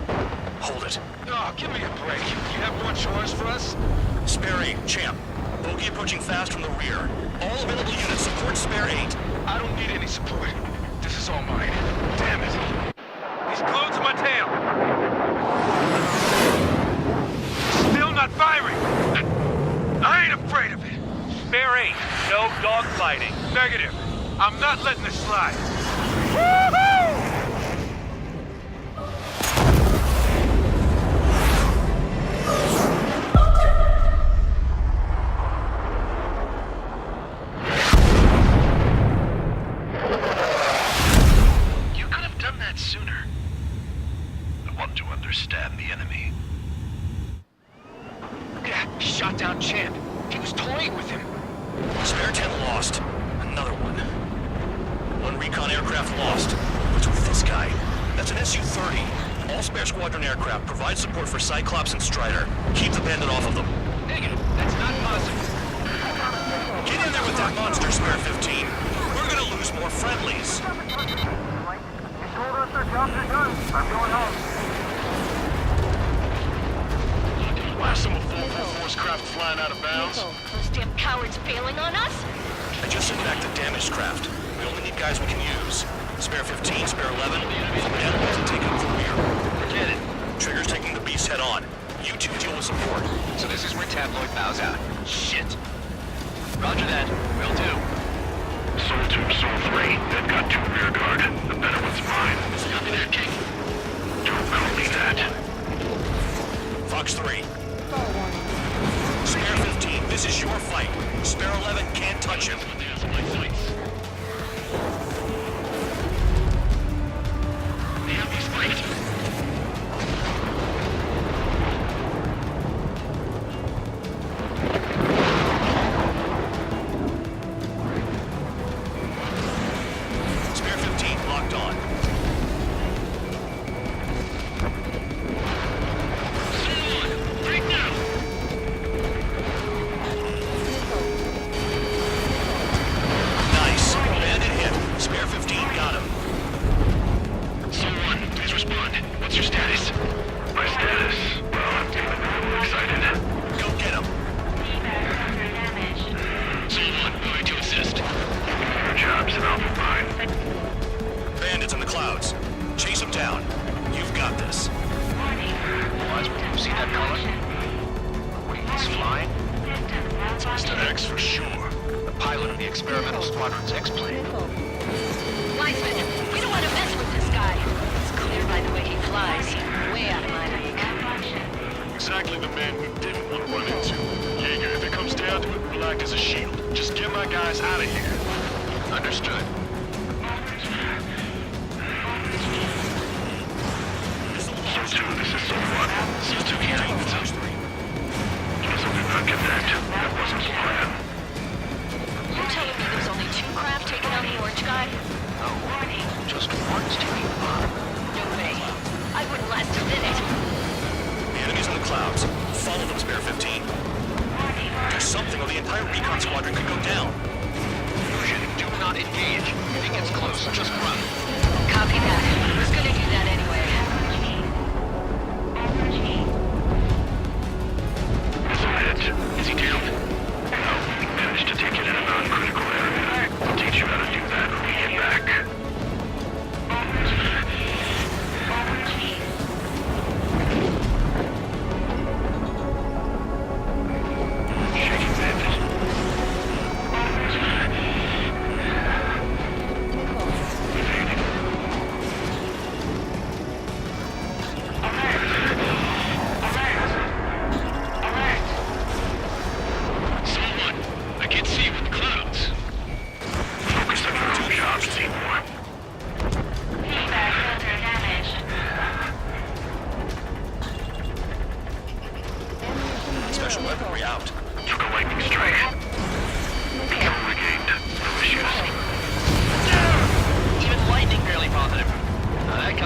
Speaker 13: Hold it.
Speaker 9: Oh, give me a break. You have more chores for us?
Speaker 13: Spare 8, Champ. Bogey approaching fast from the rear. All available units support Spare 8.
Speaker 9: I don't need any support. This is all mine. Damn it. He's glued to my tail. Still not firing. I ain't afraid of it. Spare 8. No dogfighting. Negative. I'm not letting this slide. Woohoo!
Speaker 3: You could have done that sooner. I want to understand the enemy.
Speaker 2: Yeah, shot down Champ. He was toying with him.
Speaker 13: Spare 10 lost. Another one. One recon aircraft lost. What's with this guy? That's an Su-30. All spare squadron aircraft provide support for Cyclops and Strider. Keep the bandit off of them.
Speaker 2: Negative. That's not possible.
Speaker 13: Get in there with that monster, Spare 15. We're gonna lose more friendlies.
Speaker 5: You told us their jobs are done. I'm going home.
Speaker 9: Why some of 444's craft flying out of bounds?
Speaker 6: Those damn cowards bailing on us?
Speaker 13: I just sent back the damaged craft. We only need guys we can use. Spare 15, Spare 11, from animals and take up the rear.
Speaker 2: Forget it.
Speaker 13: Trigger's taking the beast head on. You two deal with support.
Speaker 2: So this is where Tabloid bows out. Shit. Roger that. Will do.
Speaker 9: Soul 2, Soul 3. They've got 2 rear guard. The better one's mine.
Speaker 2: Copy that, King.
Speaker 9: Don't call me that.
Speaker 13: Fox 3. Spare 15, this is your fight. Spare 11 can't touch him.
Speaker 9: There's my sights. The enemy's right.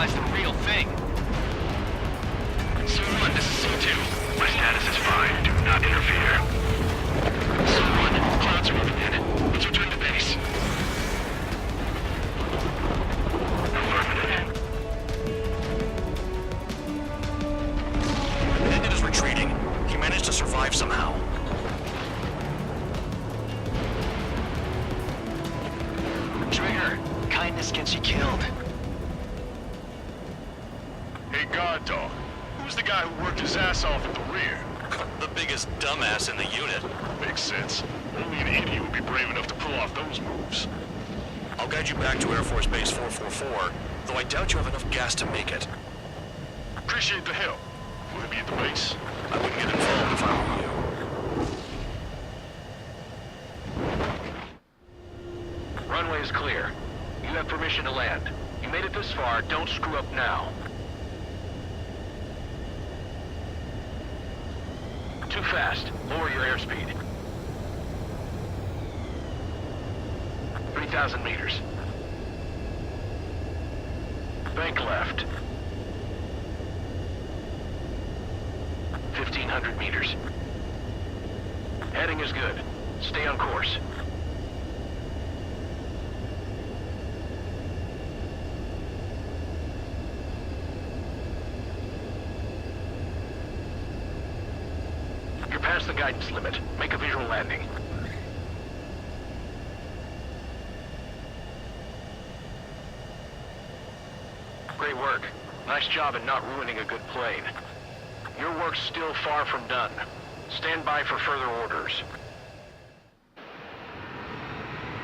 Speaker 3: realize the real thing. C1, this is C2. My status is fine. Do not interfere. C1, clouds are moving in. Let's return to base. Affirmative.
Speaker 13: It is retreating. He managed to survive somehow.
Speaker 3: Trigger, kindness gets you killed.
Speaker 9: Hey, guard dog. Who's the guy who worked his ass off at the rear?
Speaker 13: The biggest dumbass in the unit.
Speaker 9: Makes sense. Only an idiot would be brave enough to pull off those moves.
Speaker 13: I'll guide you back to Air Force Base 444, though I doubt you have enough gas to make it.
Speaker 9: Appreciate the help. Will it be at the base?
Speaker 13: I wouldn't get involved if I were you.
Speaker 3: Runway is clear. You have permission to land. You made it this far, don't screw up now. Too fast. Lower your airspeed. 3,000 meters. Bank left. 1,500 meters. Heading is good. Stay on course. You're past the guidance limit. Make a visual landing. Great work. Nice job in not ruining a good plane. Your work's still far from done. Stand by for further orders.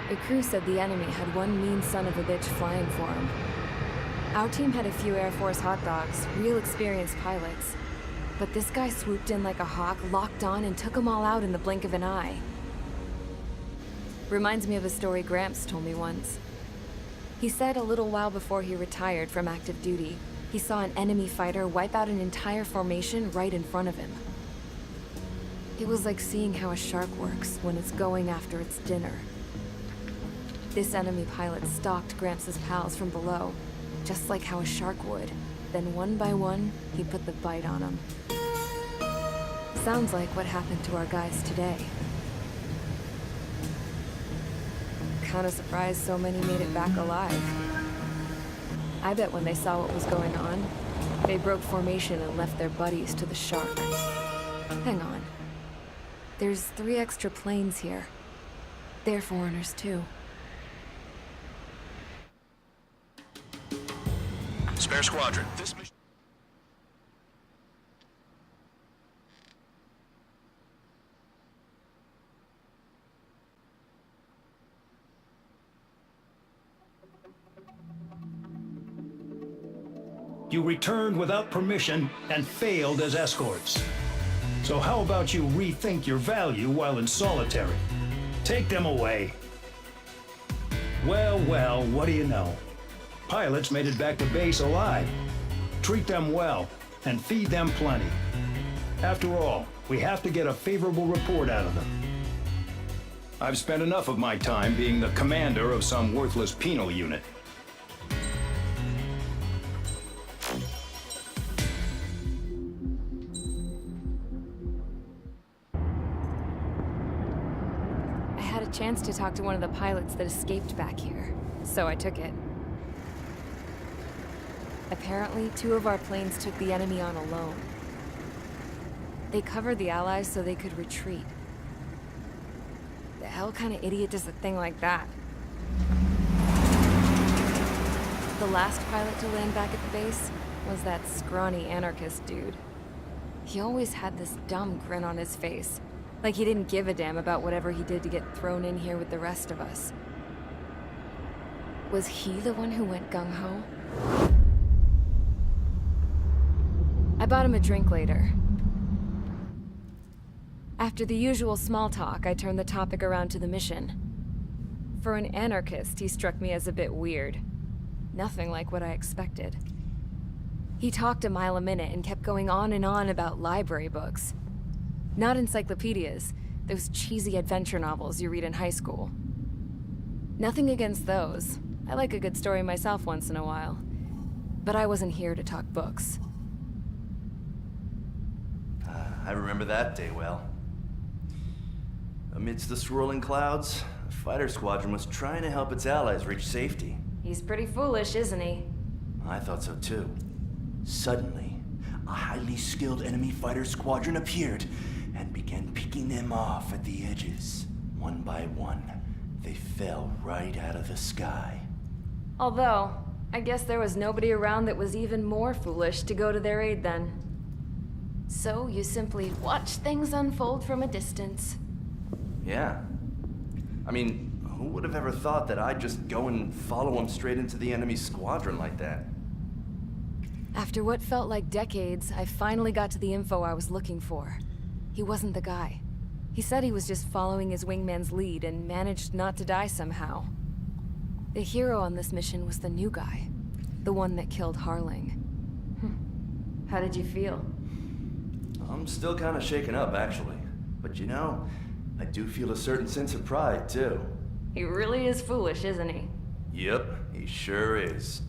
Speaker 8: The crew said the enemy had one mean son of a bitch flying for him. Our team had a few Air Force hot dogs, real experienced pilots. But this guy swooped in like a hawk, locked on, and took them all out in the blink of an eye. Reminds me of a story Gramps told me once. He said a little while before he retired from active duty, he saw an enemy fighter wipe out an entire formation right in front of him. It was like seeing how a shark works when it's going after its dinner. This enemy pilot stalked Gramps' pals from below, just like how a shark would. Then one by one, he put the bite on them. Sounds like what happened to our guys today. Kinda surprised so many made it back alive. I bet when they saw what was going on, they broke formation and left their buddies to the shark. Hang on. There's 3 extra planes here. They're foreigners too.
Speaker 13: Spare squadron. This mission...
Speaker 11: You returned without permission and failed as escorts. So how about you rethink your value while in solitary? Take them away. Well, well, what do you know? Pilots made it back to base alive. Treat them well and feed them plenty. After all, we have to get a favorable report out of them. I've spent enough of my time being the commander of some worthless penal unit.
Speaker 8: I had a chance to talk to one of the pilots that escaped back here, so I took it. Apparently, 2 of our planes took the enemy on alone. They covered the Allies so they could retreat. The hell kind of idiot does a thing like that? The last pilot to land back at the base was that scrawny anarchist dude. He always had this dumb grin on his face, like he didn't give a damn about whatever he did to get thrown in here with the rest of us. Was he the one who went gung-ho? I bought him a drink later. After the usual small talk, I turned the topic around to the mission. For an anarchist, he struck me as a bit weird. Nothing like what I expected. He talked a mile a minute and kept going on and on about library books. Not encyclopedias, those cheesy adventure novels you read in high school. Nothing against those. I like a good story myself once in a while. But I wasn't here to talk books.
Speaker 12: I remember that day well. Amidst the swirling clouds, a fighter squadron was trying to help its allies reach safety.
Speaker 8: He's pretty foolish, isn't he?
Speaker 12: I thought so too. Suddenly, a highly skilled enemy fighter squadron appeared and began picking them off at the edges. One by one, they fell right out of the sky.
Speaker 8: Although, I guess there was nobody around that was even more foolish to go to their aid then. So you simply watch things unfold from a distance.
Speaker 12: Yeah. I mean, who would have ever thought that I'd just go and follow him straight into the enemy squadron like that?
Speaker 8: After what felt like decades, I finally got to the info I was looking for. He wasn't the guy. He said he was just following his wingman's lead and managed not to die somehow. The hero on this mission was the new guy. The one that killed Harling. How did you feel?
Speaker 12: I'm still kind of shaken up, actually. But you know, I do feel a certain sense of pride, too.
Speaker 8: He really is foolish, isn't he?
Speaker 12: Yep, he sure is.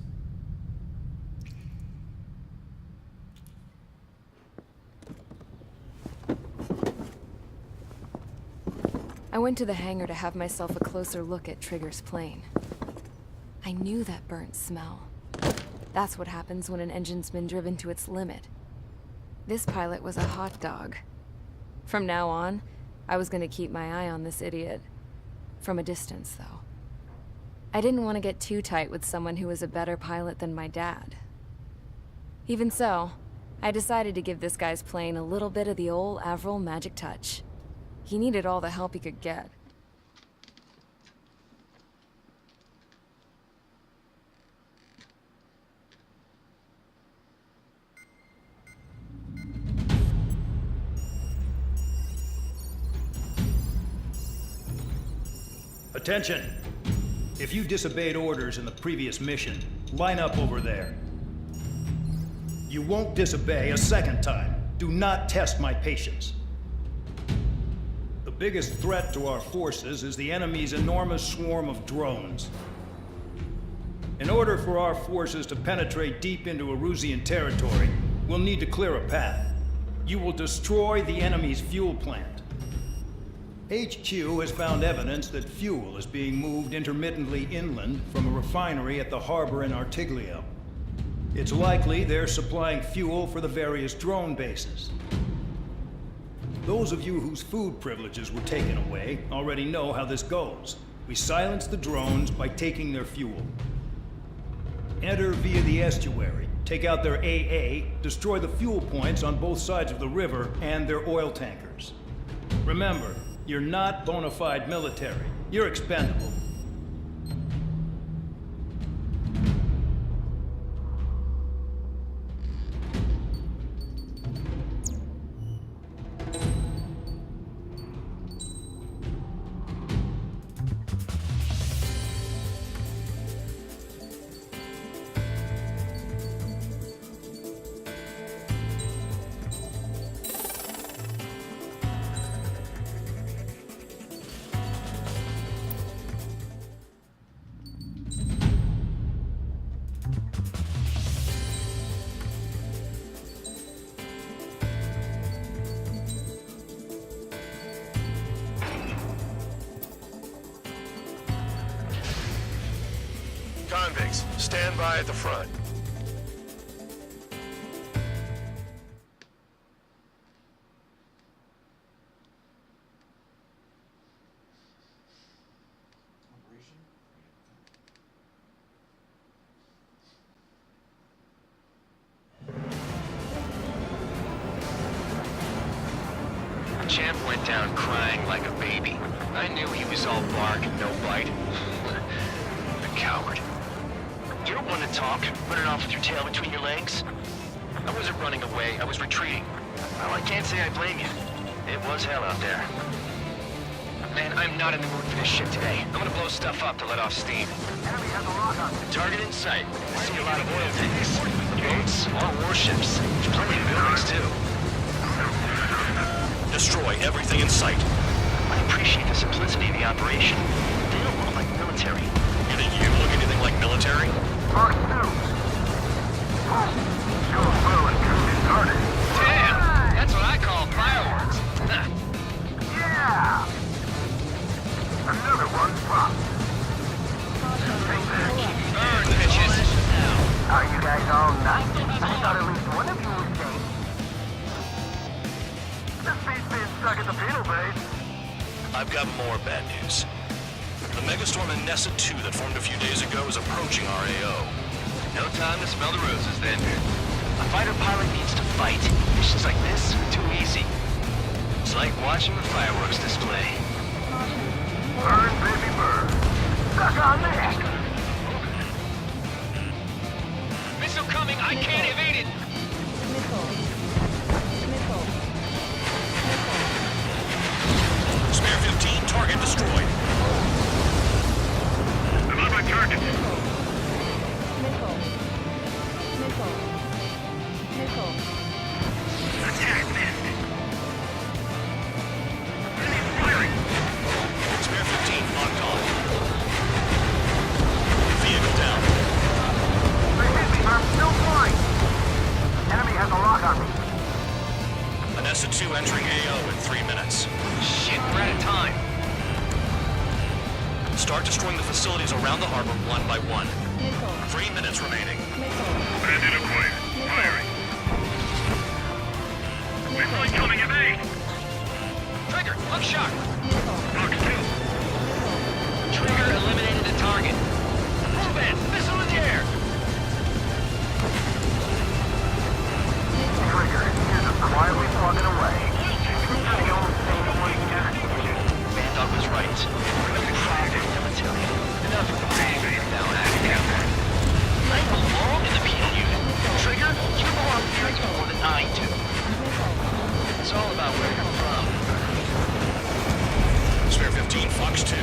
Speaker 8: I went to the hangar to have myself a closer look at Trigger's plane. I knew that burnt smell. That's what happens when an engine's been driven to its limit. This pilot was a hot dog. From now on, I was gonna keep my eye on this idiot. From a distance, though. I didn't want to get too tight with someone who was a better pilot than my dad. Even so, I decided to give this guy's plane a little bit of the old Avril magic touch. He needed all the help he could get.
Speaker 11: Attention! If you disobeyed orders in the previous mission, line up over there. You won't disobey a second time. Do not test my patience. The biggest threat to our forces is the enemy's enormous swarm of drones. In order for our forces to penetrate deep into Erusian territory, we'll need to clear a path. You will destroy the enemy's fuel plant. HQ has found evidence that fuel is being moved intermittently inland from a refinery at the harbor in Artiglio. It's likely they're supplying fuel for the various drone bases. Those of you whose food privileges were taken away already know how this goes. We silence the drones by taking their fuel. Enter via the estuary, take out their AA, destroy the fuel points on both sides of the river and their oil tankers. Remember, you're not bona fide military. You're expendable.
Speaker 9: Convicts, stand by at the front.
Speaker 3: Champ went down crying like a baby. I knew he was all bark and no bite. The coward. You're one to talk, running off with your tail between your legs. I wasn't running away, I was retreating. Well, I can't say I blame you. It was hell out there. Man, I'm not in the mood for this shit today. I'm gonna blow stuff up to let off steam.
Speaker 5: Enemy has a lock on.
Speaker 3: Target in sight. I see a lot of oil tanks. Boats, all warships. There's plenty of buildings, too.
Speaker 13: Destroy everything in sight.
Speaker 3: I appreciate the simplicity of the operation. They don't look like military.
Speaker 13: You think you look anything like military?
Speaker 5: Mark 2. guys all night. I thought at least one of you was safe. This beast's being stuck at the penal base.
Speaker 13: I've got more bad news. The megastorm in Nessa 2 that formed a few days ago is approaching our AO.
Speaker 3: No time to smell the roses then. A fighter pilot needs to fight. Missions like this are too easy. It's like watching the fireworks display.
Speaker 5: Burn, baby, burn. Suck on this.
Speaker 3: Missile coming! I can't evade it!
Speaker 13: Spare 15, target destroyed.
Speaker 9: I'm on my target. Attack missed. Enemy firing.
Speaker 13: Spare 15, locked on. Vehicle down.
Speaker 5: They hit me, but I'm still flying. Enemy has a lock on me.
Speaker 13: Nessa 2 entering AO in 3 minutes.
Speaker 3: Shit, we're out of time.
Speaker 13: Start destroying the facilities around the harbor one by one. 3 minutes remaining.
Speaker 9: Bandit acquired. Firing. Missile incoming, evade.
Speaker 3: Trigger, look shot.
Speaker 9: Fox 2.
Speaker 3: Trigger eliminated the target. Move in, missile in the air.
Speaker 5: Trigger, you're just quietly plugging away. The old state of what
Speaker 3: Bandog was right. We're gonna be fired in military. Enough of the bang now active. I belong in the penal unit. Trigger, you belong here more than I do. It's all about where you're from.
Speaker 13: Spare 15, Fox 2.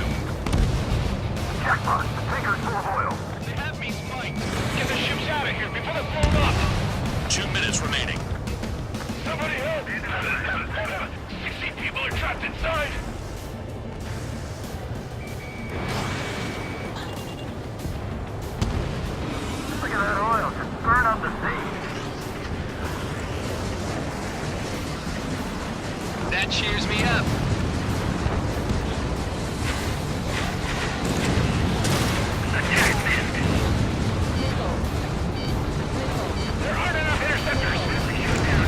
Speaker 5: Jackpot, the tanker's full of oil.
Speaker 3: They have me spiked. Get the ships out of here before they're blown up.
Speaker 13: 2 minutes remaining.
Speaker 9: Somebody help! 16 people are trapped inside!
Speaker 5: Look at that oil, just burn up the sea.
Speaker 3: That cheers me up.
Speaker 9: Attack missed! There aren't enough interceptors! Shoot down.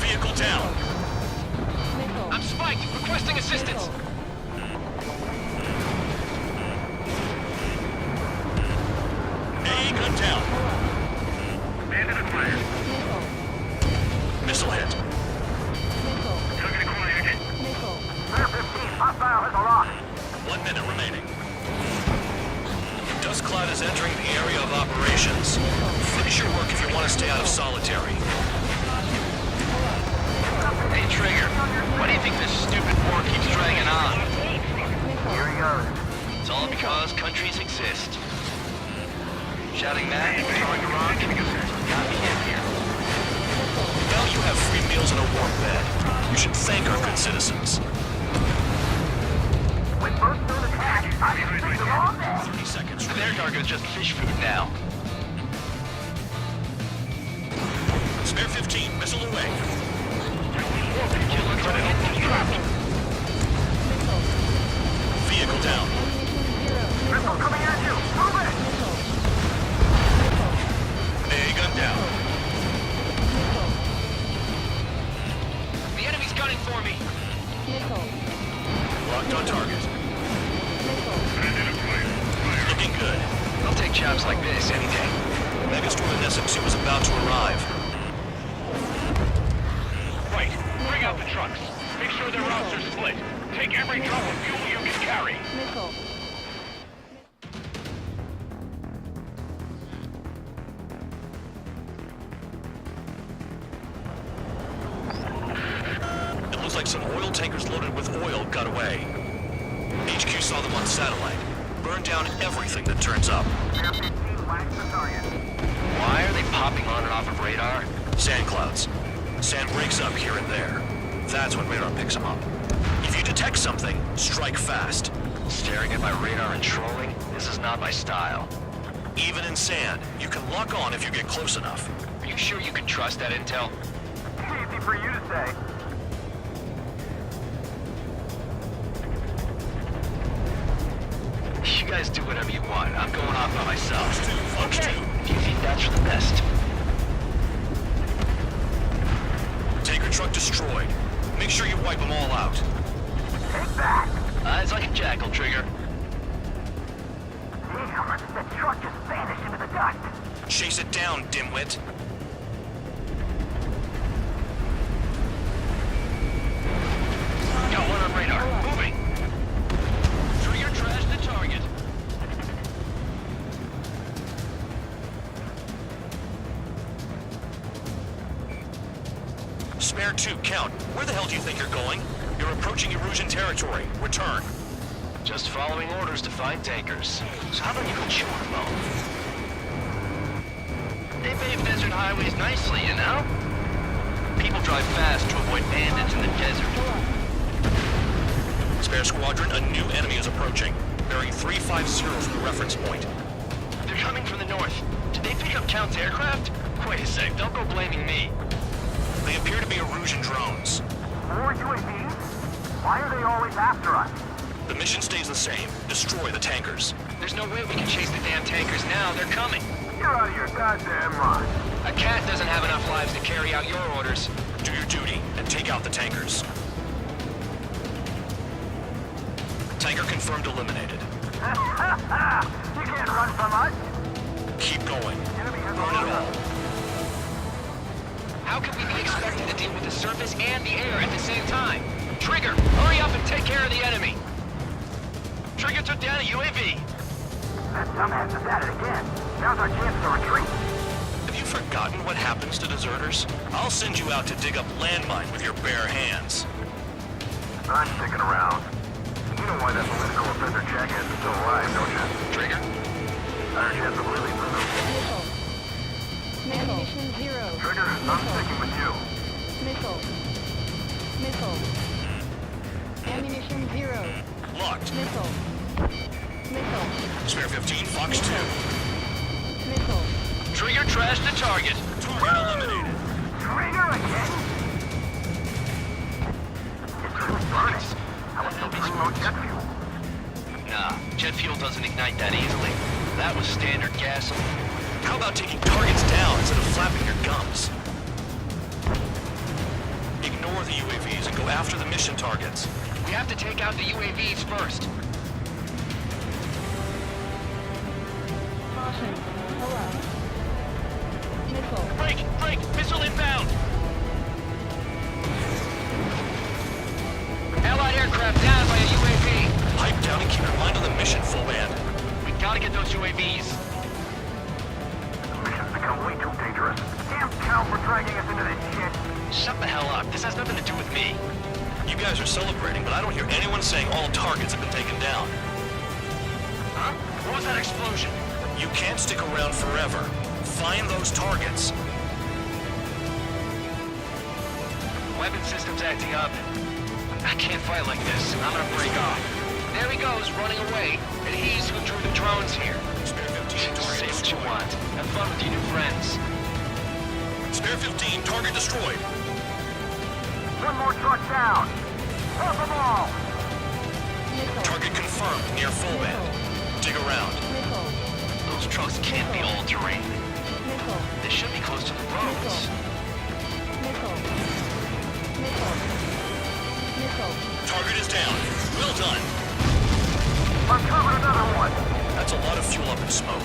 Speaker 13: Vehicle down.
Speaker 3: I'm spiked, requesting assistance.
Speaker 13: A gun down.
Speaker 9: Bandit acquired.
Speaker 13: Missile hit.
Speaker 9: Target acquired.
Speaker 5: Spare 15, hostile has a lock.
Speaker 13: 1 minute remaining. Dust cloud is entering the area of operations. Finish your work if you want to stay out of solitary.
Speaker 3: Hey, Trigger, why do you think this stupid war keeps dragging on?
Speaker 5: Here he goes.
Speaker 3: It's all because countries exist. Shouting that, throwing a rock, got me in here.
Speaker 13: Now you have free meals and a warm bed. You should thank our good citizens.
Speaker 5: When first known attack, I should take them all there.
Speaker 13: 30 seconds
Speaker 3: Their
Speaker 13: remaining.
Speaker 3: cargo's just fish food now.
Speaker 13: Spare 15, missile away.
Speaker 3: Killer target dropped.
Speaker 13: Vehicle down.
Speaker 5: Missile coming at you. Move it.
Speaker 13: A gun down.
Speaker 3: The enemy's gunning for me.
Speaker 13: Locked on target. Looking good.
Speaker 3: I'll take jobs like this any day.
Speaker 13: Megastorm in Nessa 2 is about to arrive.
Speaker 9: Right. Bring out the trucks. Make sure their routes are split. Take every drop of fuel you can carry.
Speaker 13: It looks like some oil tankers loaded with oil got away. HQ saw them on satellite. Burn down everything that turns up.
Speaker 5: Spare 15 lacks the target.
Speaker 3: Why are they popping on and off of radar?
Speaker 13: Sand clouds. Sand breaks up here and there. That's when radar picks them up. If you detect something, strike fast.
Speaker 3: Staring at my radar and trolling? This is not my style.
Speaker 13: Even in sand, you can lock on if you get close enough.
Speaker 3: Are you sure you can trust that intel?
Speaker 5: Easy for you to say.
Speaker 3: guys do whatever you want. I'm going off by myself.
Speaker 13: Okay.
Speaker 3: If you think that's for the best.
Speaker 13: Tanker truck destroyed. Make sure you wipe them all out.
Speaker 5: Take that!
Speaker 3: Eyes like a jackal, Trigger.
Speaker 5: Damn, the truck just vanished into the dust.
Speaker 13: Chase it down, dimwit.
Speaker 3: Got one on radar. Moving. Trigger trash the target.
Speaker 13: Spare 2, count. Where the hell do you think you're going? You're approaching Erusian territory. Return.
Speaker 3: Just following orders to find tankers. So how about you go chew them all? They pave desert highways nicely, you know? People drive fast to avoid bandits in the desert.
Speaker 13: Spare squadron, a new enemy is approaching. Bearing 350 from the reference point.
Speaker 3: They're coming from the north. Did they pick up Count's aircraft? Wait a sec, don't go blaming me.
Speaker 13: They appear to be Erusian drones.
Speaker 5: More UAVs? Why are they always after us?
Speaker 13: The mission stays the same. Destroy the tankers.
Speaker 3: There's no way we can chase the damn tankers now. They're coming.
Speaker 5: You're out of your goddamn mind.
Speaker 3: A cat doesn't have enough lives to carry out your orders.
Speaker 13: Do your duty and take out the tankers. Tanker confirmed eliminated.
Speaker 5: You can't run from us.
Speaker 13: Keep going.
Speaker 5: Enemy has
Speaker 13: Burn it all.
Speaker 3: How can we be expected to deal with the surface and the air at the same time? Trigger, hurry up and take care of the enemy. Trigger took down a UAV.
Speaker 5: That dumbass is at it again. Now's our chance to retreat.
Speaker 13: Have you forgotten what happens to deserters? I'll send you out to dig up landmine with your bare hands.
Speaker 5: I'm sticking around. You know why that political offender jackass is still alive, don't you?
Speaker 3: Trigger?
Speaker 5: Our chance of living through them.
Speaker 4: Ammunition 0.
Speaker 5: Trigger, I'm sticking with you.
Speaker 4: Missile. Missile. Ammunition 0.
Speaker 13: Locked.
Speaker 4: Missile. Missile.
Speaker 13: Spare 15, Fox 2.
Speaker 4: Missile.
Speaker 3: Trigger trashed the target.
Speaker 13: Target eliminated.
Speaker 5: Trigger again? It's really burning. I was still throwing out jet fuel.
Speaker 3: Nah, jet fuel doesn't ignite that easily. That was standard gasoline.
Speaker 13: How about taking targets down instead of flapping your gums? Ignore the UAVs and go after the mission targets.
Speaker 3: We have to take out the UAVs first.
Speaker 4: Caution. Hello. Missile.
Speaker 3: Break! Missile inbound! Allied aircraft down by a UAV.
Speaker 13: Pipe down and keep your mind on the mission, full band.
Speaker 3: We gotta get those UAVs.
Speaker 5: This mission's become way too dangerous. Damn cow for dragging us into this shit.
Speaker 3: Shut the hell up. This has nothing to do with me.
Speaker 13: You guys are celebrating, but I don't hear anyone saying all targets have been taken down.
Speaker 3: Huh? What was that explosion?
Speaker 13: You can't stick around forever. Find those targets.
Speaker 3: Weapon system's acting up. I can't fight like this. I'm gonna break off. There he goes, running away. And he's who drew the drones here.
Speaker 13: Spare 15,
Speaker 3: Say
Speaker 13: target
Speaker 3: what you
Speaker 13: destroyed.
Speaker 3: want. Have fun with your new friends.
Speaker 13: Spare 15, target destroyed.
Speaker 5: One more truck down. Help them all.
Speaker 4: Missile.
Speaker 13: Target confirmed near full band. Dig around.
Speaker 4: Missile.
Speaker 3: Those trucks can't be all terrain.
Speaker 4: Missile.
Speaker 3: They should be close to the roads.
Speaker 4: Missile. Missile. Missile.
Speaker 13: Target is down. Well done.
Speaker 5: Uncover another one.
Speaker 13: That's a lot of fuel up in smoke.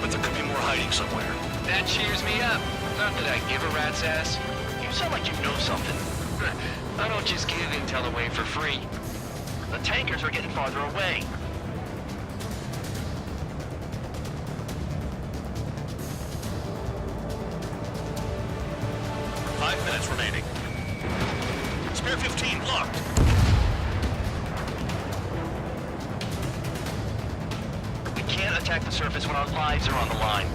Speaker 13: But there could be more hiding somewhere.
Speaker 3: That cheers me up. Not that I give a rat's ass. You sound like you know something. I don't just give intel away for free. The tankers are getting farther away.
Speaker 13: Five minutes remaining. Spare 15, locked.
Speaker 3: We can't attack the surface when our lives are on the line.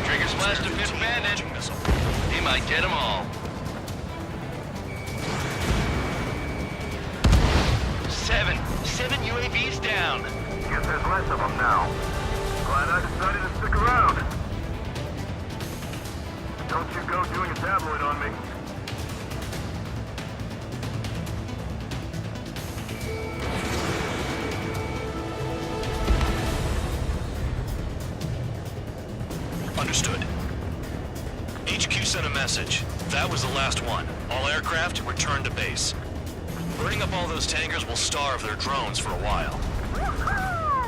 Speaker 3: Trigger splashed a fifth bandit. He might get them all. Seven UAVs down.
Speaker 5: Guess there's less of them now. Glad I decided to stick around. Don't you go doing a tabloid on me.
Speaker 13: That was the last one. All aircraft, return to base. Burning up all those tankers will starve their drones for a while.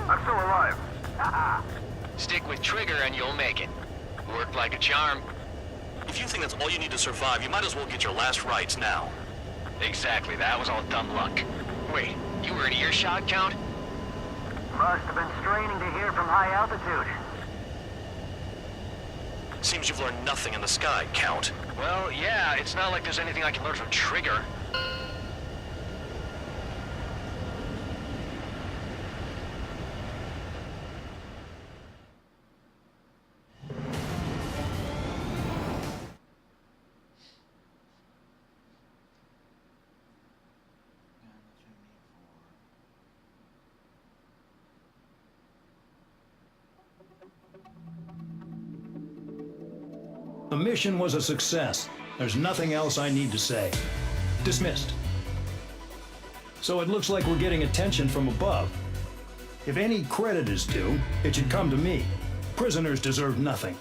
Speaker 5: I'm still alive.
Speaker 3: Stick with Trigger and you'll make it. Worked like a charm.
Speaker 13: If you think that's all you need to survive, you might as well get your last rites now.
Speaker 3: Exactly, that was all dumb luck. Wait, you were in earshot, Count?
Speaker 5: Must have been straining to hear from high altitude.
Speaker 13: Seems you've learned nothing in the sky, Count.
Speaker 3: Well, yeah, it's not like there's anything I can learn from Trigger.
Speaker 11: The mission was a success. There's nothing else I need to say. Dismissed. So it looks like we're getting attention from above. If any credit is due, it should come to me. Prisoners deserve nothing.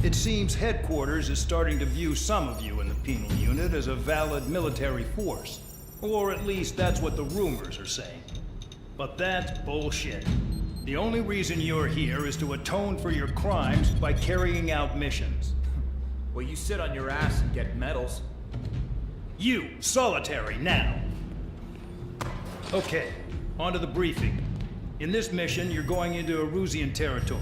Speaker 11: It seems headquarters is starting to view some of you in the penal unit as a valid military force. Or at least that's what the rumors are saying. But that's bullshit. The only reason you're here is to atone for your crimes by carrying out missions.
Speaker 16: Well, you sit on your ass and get medals.
Speaker 11: You, solitary, now. Okay, on to the briefing. In this mission, you're going into Erusian territory.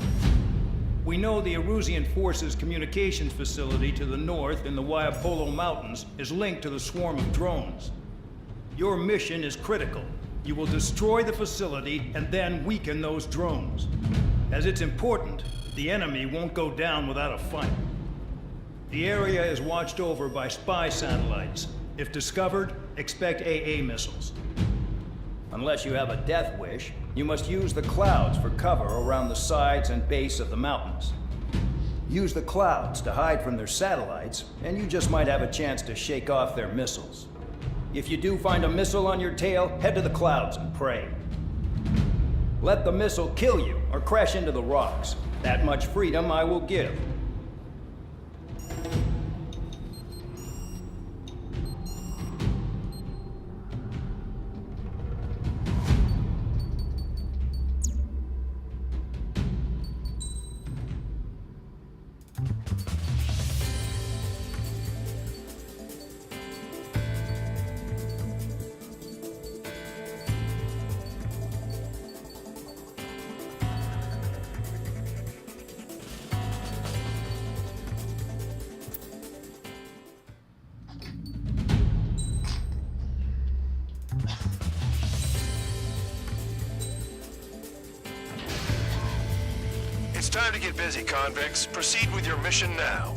Speaker 11: We know the Erusian Forces communications facility to the north in the Waiapolo Mountains is linked to the swarm of drones. Your mission is critical. You will destroy the facility and then weaken those drones. As it's important, the enemy won't go down without a fight. The area is watched over by spy satellites. If discovered, expect AA missiles. Unless you have a death wish, you must use the clouds for cover around the sides and base of the mountains. Use the clouds to hide from their satellites, and you just might have a chance to shake off their missiles. If you do find a missile on your tail, head to the clouds and pray. Let the missile kill you or crash into the rocks. That much freedom I will give.
Speaker 13: It's time to get busy, convicts. Proceed with your mission now.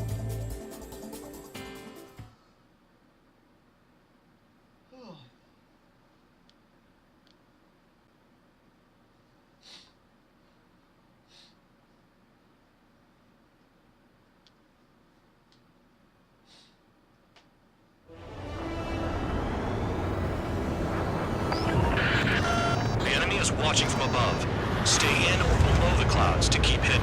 Speaker 13: The enemy is watching from above. Stay in or below the clouds to keep hidden.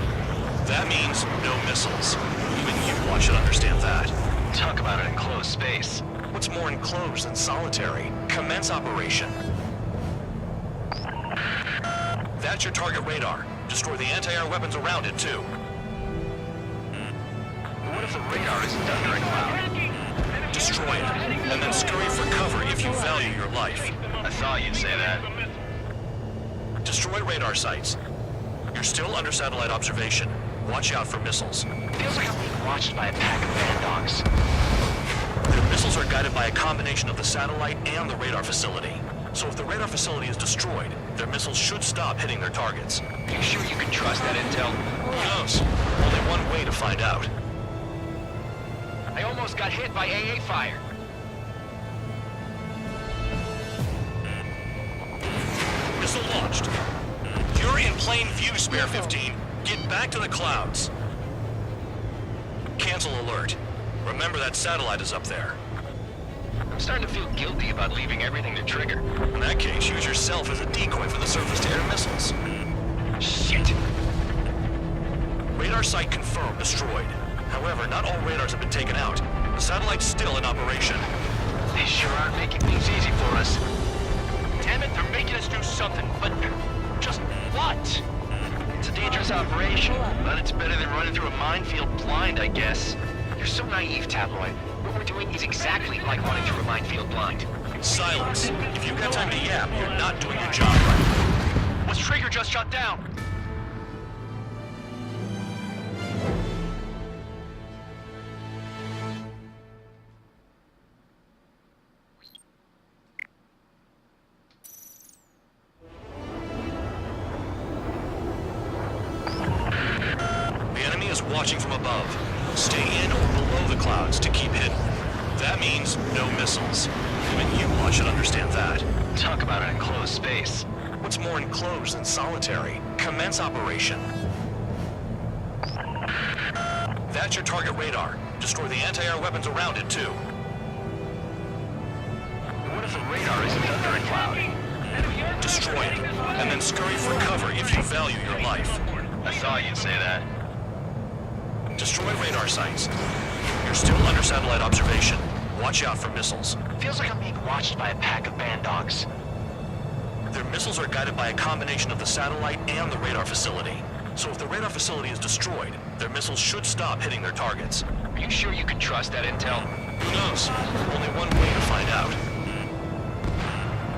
Speaker 13: That means no missiles. Even you should understand that.
Speaker 3: Talk about an enclosed space.
Speaker 13: What's more enclosed than solitary? Commence operation. That's your target radar. Destroy the anti-air weapons around it, too.
Speaker 3: What if the radar isn't under a cloud?
Speaker 13: Destroy it, and then scurry for cover if you value your life.
Speaker 3: I thought you'd say that.
Speaker 13: Destroy radar sites. You're still under satellite observation. Watch out for missiles.
Speaker 3: Feels like I'm being watched by a pack of bad dogs.
Speaker 13: Their missiles are guided by a combination of the satellite and the radar facility. So if the radar facility is destroyed, their missiles should stop hitting their targets.
Speaker 3: You sure you can trust that intel?
Speaker 13: Who knows? Only one way to find out.
Speaker 3: I almost got hit by AA fire.
Speaker 13: Missile launched. You're in plain view, Spare 15. Get back to the clouds. Cancel alert. Remember that satellite is up there.
Speaker 3: I'm starting to feel guilty about leaving everything to trigger.
Speaker 13: In that case, use yourself as a decoy for the surface-to-air missiles.
Speaker 3: Shit!
Speaker 13: Radar site confirmed destroyed. However, not all radars have been taken out. The satellite's still in operation.
Speaker 3: They sure aren't making things easy for us. Damn it, they're making us do something, but just what? It's a dangerous operation, but it's better than running through a minefield blind, I guess. You're so naive, Tabloid. What we're doing is exactly like running through a minefield blind.
Speaker 13: Silence. If you've got time to yap, you're not doing your job right.
Speaker 3: Was Trigger just shut down?
Speaker 13: Watching from above. Stay in or below the clouds to keep hidden. That means no missiles. Even you all should understand that.
Speaker 3: Talk about an enclosed space.
Speaker 13: What's more enclosed than solitary? Commence operation. That's your target radar. Destroy the anti-air weapons around it, too.
Speaker 3: What if the radar isn't under a cloud?
Speaker 13: Destroy it, and then scurry for cover if you value your life.
Speaker 3: I thought you'd say that.
Speaker 13: Destroy radar sites. You're still under satellite observation. Watch out for missiles.
Speaker 3: Feels like I'm being watched by a pack of band dogs.
Speaker 13: Their missiles are guided by a combination of the satellite and the radar facility. So if the radar facility is destroyed, their missiles should stop hitting their targets.
Speaker 3: Are you sure you can trust that intel?
Speaker 13: Who knows? Only one way to find out.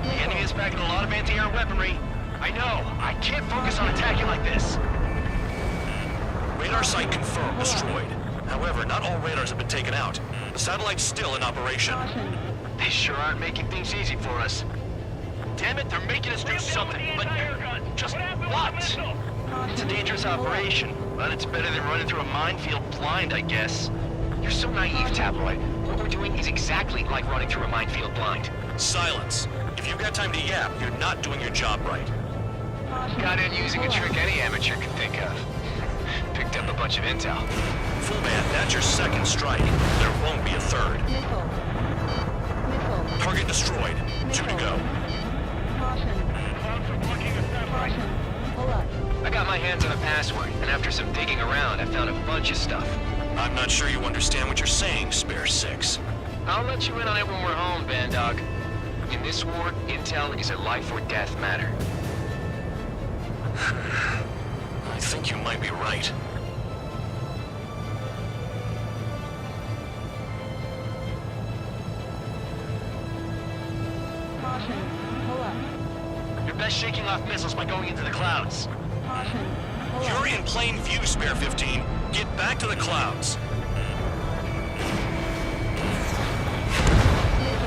Speaker 3: The enemy is packing a lot of anti-air weaponry. I know. I can't focus on attacking like this.
Speaker 13: Radar site confirmed destroyed. However, not all radars have been taken out. The satellite's still in operation.
Speaker 3: They sure aren't making things easy for us. Damn it, they're making us do something, but just what? It's a dangerous operation, but it's better than running through a minefield blind, I guess. You're so naive, Tabloid. What we're doing is exactly like running through a minefield blind.
Speaker 13: Silence. If you've got time to yap, you're not doing your job right.
Speaker 3: Got in using a trick any amateur can think of. Picked up a bunch of intel.
Speaker 13: Full man, that's your second strike. There won't be a third. Target destroyed. 2 to go.
Speaker 3: I got my hands on a password, and after some digging around, I found a bunch of stuff.
Speaker 13: I'm not sure you understand what you're saying, Spare 6.
Speaker 3: I'll let you in on it when we're home, Bandog. In this war, intel is a life or death matter.
Speaker 13: I think you might be right.
Speaker 3: You're best shaking off missiles by going into the clouds.
Speaker 13: You're in plain view, Spare 15. Get back to the clouds.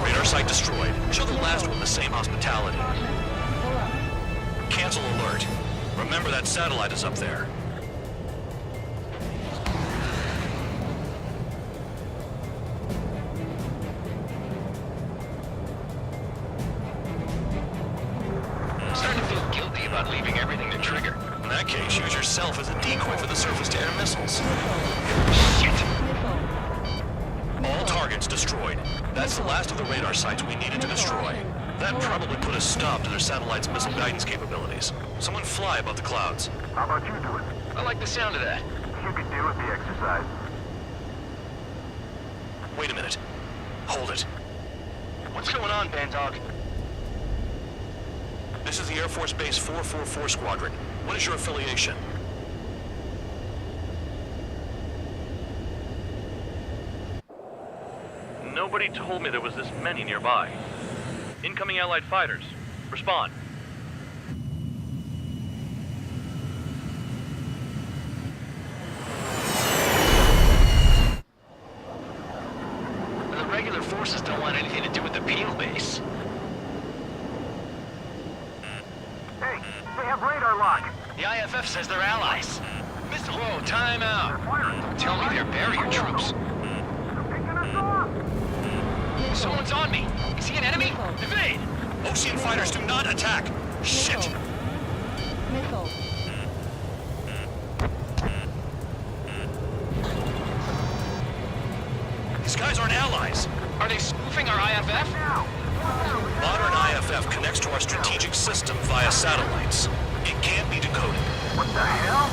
Speaker 13: Radar site destroyed. Show the last one the same hospitality. Cancel alert. Remember that satellite is up there.
Speaker 3: I'm starting to feel guilty about leaving everything to trigger.
Speaker 13: In that case, use yourself as a decoy for the surface-to-air missiles.
Speaker 3: Shit!
Speaker 13: All targets destroyed. That's the last of the radar sites we needed to destroy. That probably put a stop to their satellite's missile guidance capabilities. Someone fly above the clouds.
Speaker 5: How about you do it?
Speaker 3: I like the sound of that.
Speaker 5: You could do with the exercise.
Speaker 13: Wait a minute. Hold it.
Speaker 3: What's going on, Bandog?
Speaker 13: This is the Air Force Base 444 Squadron. What is your affiliation?
Speaker 17: Nobody told me there was this many nearby. Incoming Allied fighters. Respond.
Speaker 3: The regular forces don't want anything to do with the Peel base.
Speaker 5: Hey, they have radar lock.
Speaker 3: The IFF says they're allies. Whoa, time out. Don't tell me they're barrier troops. Someone's on me. Is he an enemy? Evade!
Speaker 13: Ocean fighters do not attack! Shit! These guys aren't allies.
Speaker 3: Are they spoofing our IFF?
Speaker 13: Modern IFF connects to our strategic system via satellites. It can't be decoded.
Speaker 5: What the hell?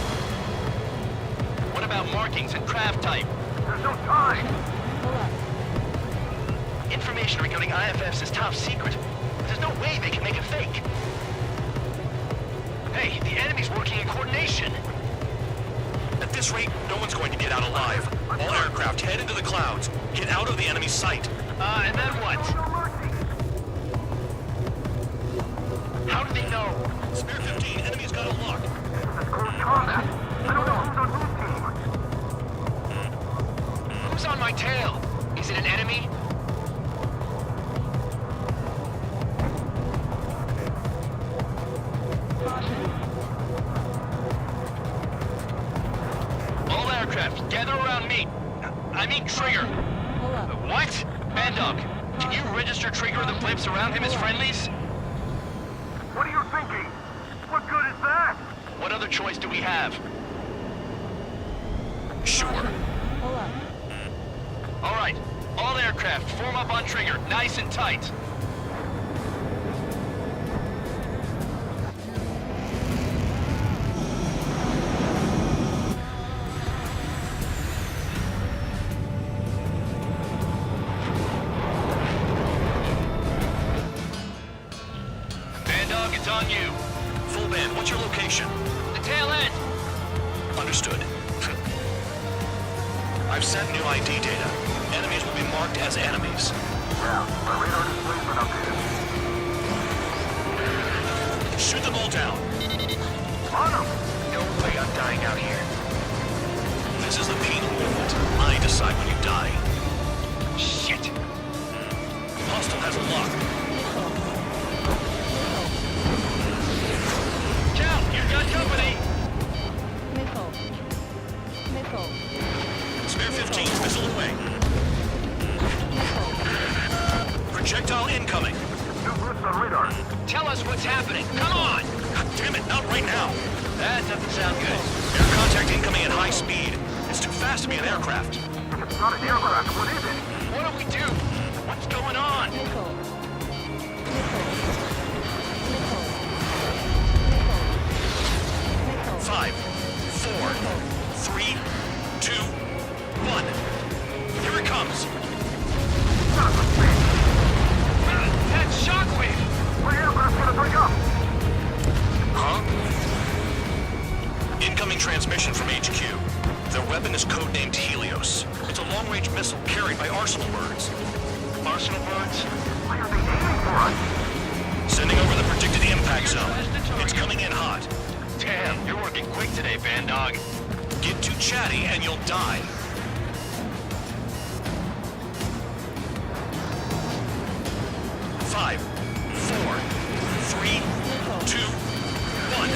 Speaker 3: What about markings and craft type?
Speaker 5: There's no time.
Speaker 3: Information regarding IFFs is top secret. There's no way they can make it fake. Hey, the enemy's working in coordination.
Speaker 13: At this rate, no one's going to get out alive. All aircraft head into the clouds. Get out of the enemy's sight.
Speaker 3: And then what? How do they know?
Speaker 13: Spare 15, enemy's got a lock.
Speaker 5: That's close combat. I don't know who's on whose team.
Speaker 3: Who's on my tail? Is it an enemy? All aircraft, gather around me. I mean Trigger. What? Bandog, can you register Trigger and the blips around him as friendlies?
Speaker 5: What are you thinking? What good is that?
Speaker 3: What other choice do we have?
Speaker 13: Sure.
Speaker 3: All right, all aircraft, form up on Trigger, nice and tight. Bandog, it's on you.
Speaker 13: Full band, what's your location?
Speaker 3: The tail end.
Speaker 13: Understood. I've sent new ID data. Enemies will be marked as enemies.
Speaker 5: Yeah, my radar display's been updated.
Speaker 13: Shoot them all down.
Speaker 5: On them!
Speaker 3: No way I'm dying out here.
Speaker 13: This is the penal moment. I decide when you die.
Speaker 3: Shit.
Speaker 13: Hostile has a lock.
Speaker 3: Cal, you've got company.
Speaker 4: Missile.
Speaker 13: Spare 15, missile away. Projectile incoming.
Speaker 5: New blips on radar.
Speaker 3: Tell us what's happening. Come on.
Speaker 13: God damn it, not right now.
Speaker 3: That doesn't sound good.
Speaker 13: Air contact incoming at high speed. It's too fast to be an aircraft.
Speaker 5: If it's not an aircraft, what is it?
Speaker 3: What do we do? What's going on?
Speaker 13: Five, four, three, two, one. Here it comes.
Speaker 3: That's Shockwave!
Speaker 5: What aircraft's gonna break up?
Speaker 13: Huh? Incoming transmission from HQ. Their weapon is codenamed Helios. It's a long-range missile carried by Arsenal birds.
Speaker 3: Arsenal birds?
Speaker 5: Why are they aiming for us?
Speaker 13: Sending over the predicted impact zone. It's coming in hot.
Speaker 3: Damn, you're working quick today, Bandog.
Speaker 13: Get too chatty and you'll die. Five, four, three, two, one.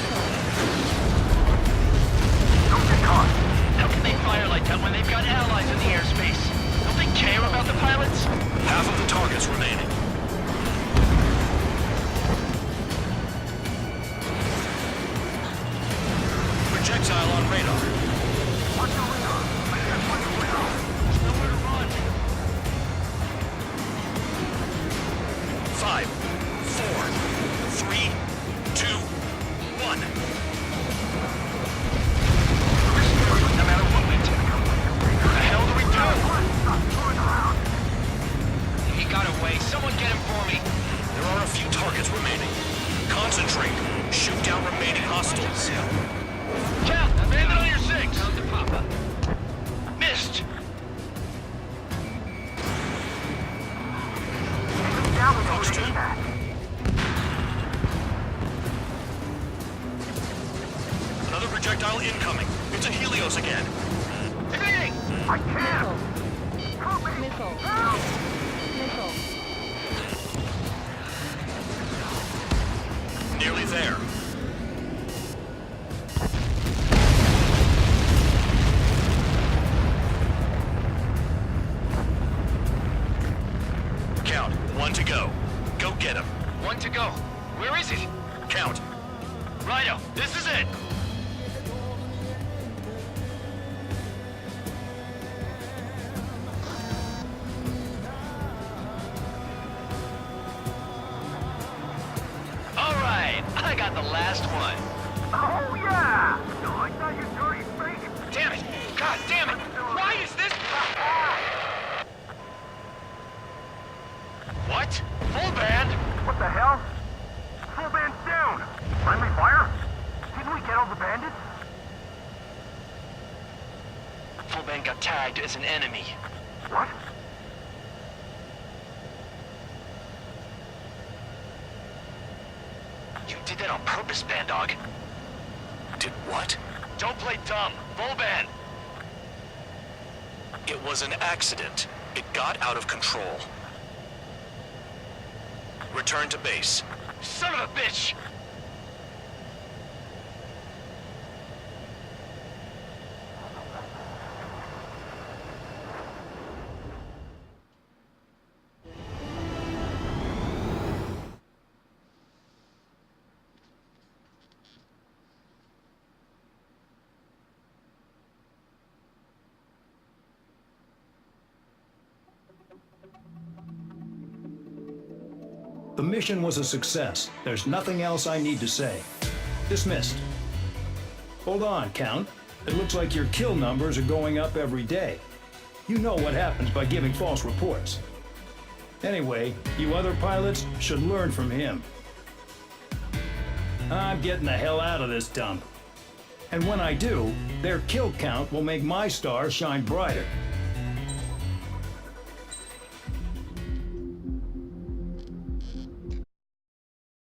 Speaker 5: Don't get caught.
Speaker 3: How can they fire like that when they've got allies in the airspace? Don't they care about the pilots?
Speaker 13: Half of the targets remaining. Projectile on radar.
Speaker 5: Watch your radar. I can't watch your radar.
Speaker 3: There's nowhere to run.
Speaker 13: Five, four, three, two, one.
Speaker 3: No matter what we do. What the hell do we do?
Speaker 5: Stop screwing around.
Speaker 3: He got away. Someone get him for me.
Speaker 13: There are a few targets remaining. Concentrate. Shoot down remaining hostiles.
Speaker 3: Cal, abandon on your six. Down to Papa. Missed.
Speaker 5: Down with
Speaker 13: Fox 2.
Speaker 5: that.
Speaker 13: Another projectile incoming. It's a Helios again.
Speaker 3: Evading!
Speaker 5: I can't. Help me.
Speaker 4: Missile.
Speaker 5: Help.
Speaker 13: Nearly there. Count. One to go. Go get him.
Speaker 3: One to go. Where is it?
Speaker 13: Count.
Speaker 3: Rhino, this is it. I got the last one.
Speaker 5: Oh, yeah! You like that, you dirty freak?
Speaker 3: Damn it! God damn it! Why is this? What? Full band?
Speaker 5: What the hell? Full band's down! Friendly fire? Didn't we get all the bandits?
Speaker 3: Full band got tagged as an enemy.
Speaker 5: What?
Speaker 3: You did that on purpose, Band Dog.
Speaker 13: Did what?
Speaker 3: Don't play dumb. Full band.
Speaker 13: It was an accident. It got out of control. Return to base.
Speaker 3: Son of a bitch!
Speaker 11: The mission was a success. There's nothing else I need to say. Dismissed. Hold on, Count. It looks like your kill numbers are going up every day. You know what happens by giving false reports. Anyway, you other pilots should learn from him. I'm getting the hell out of this dump. And when I do, their kill count will make my star shine brighter.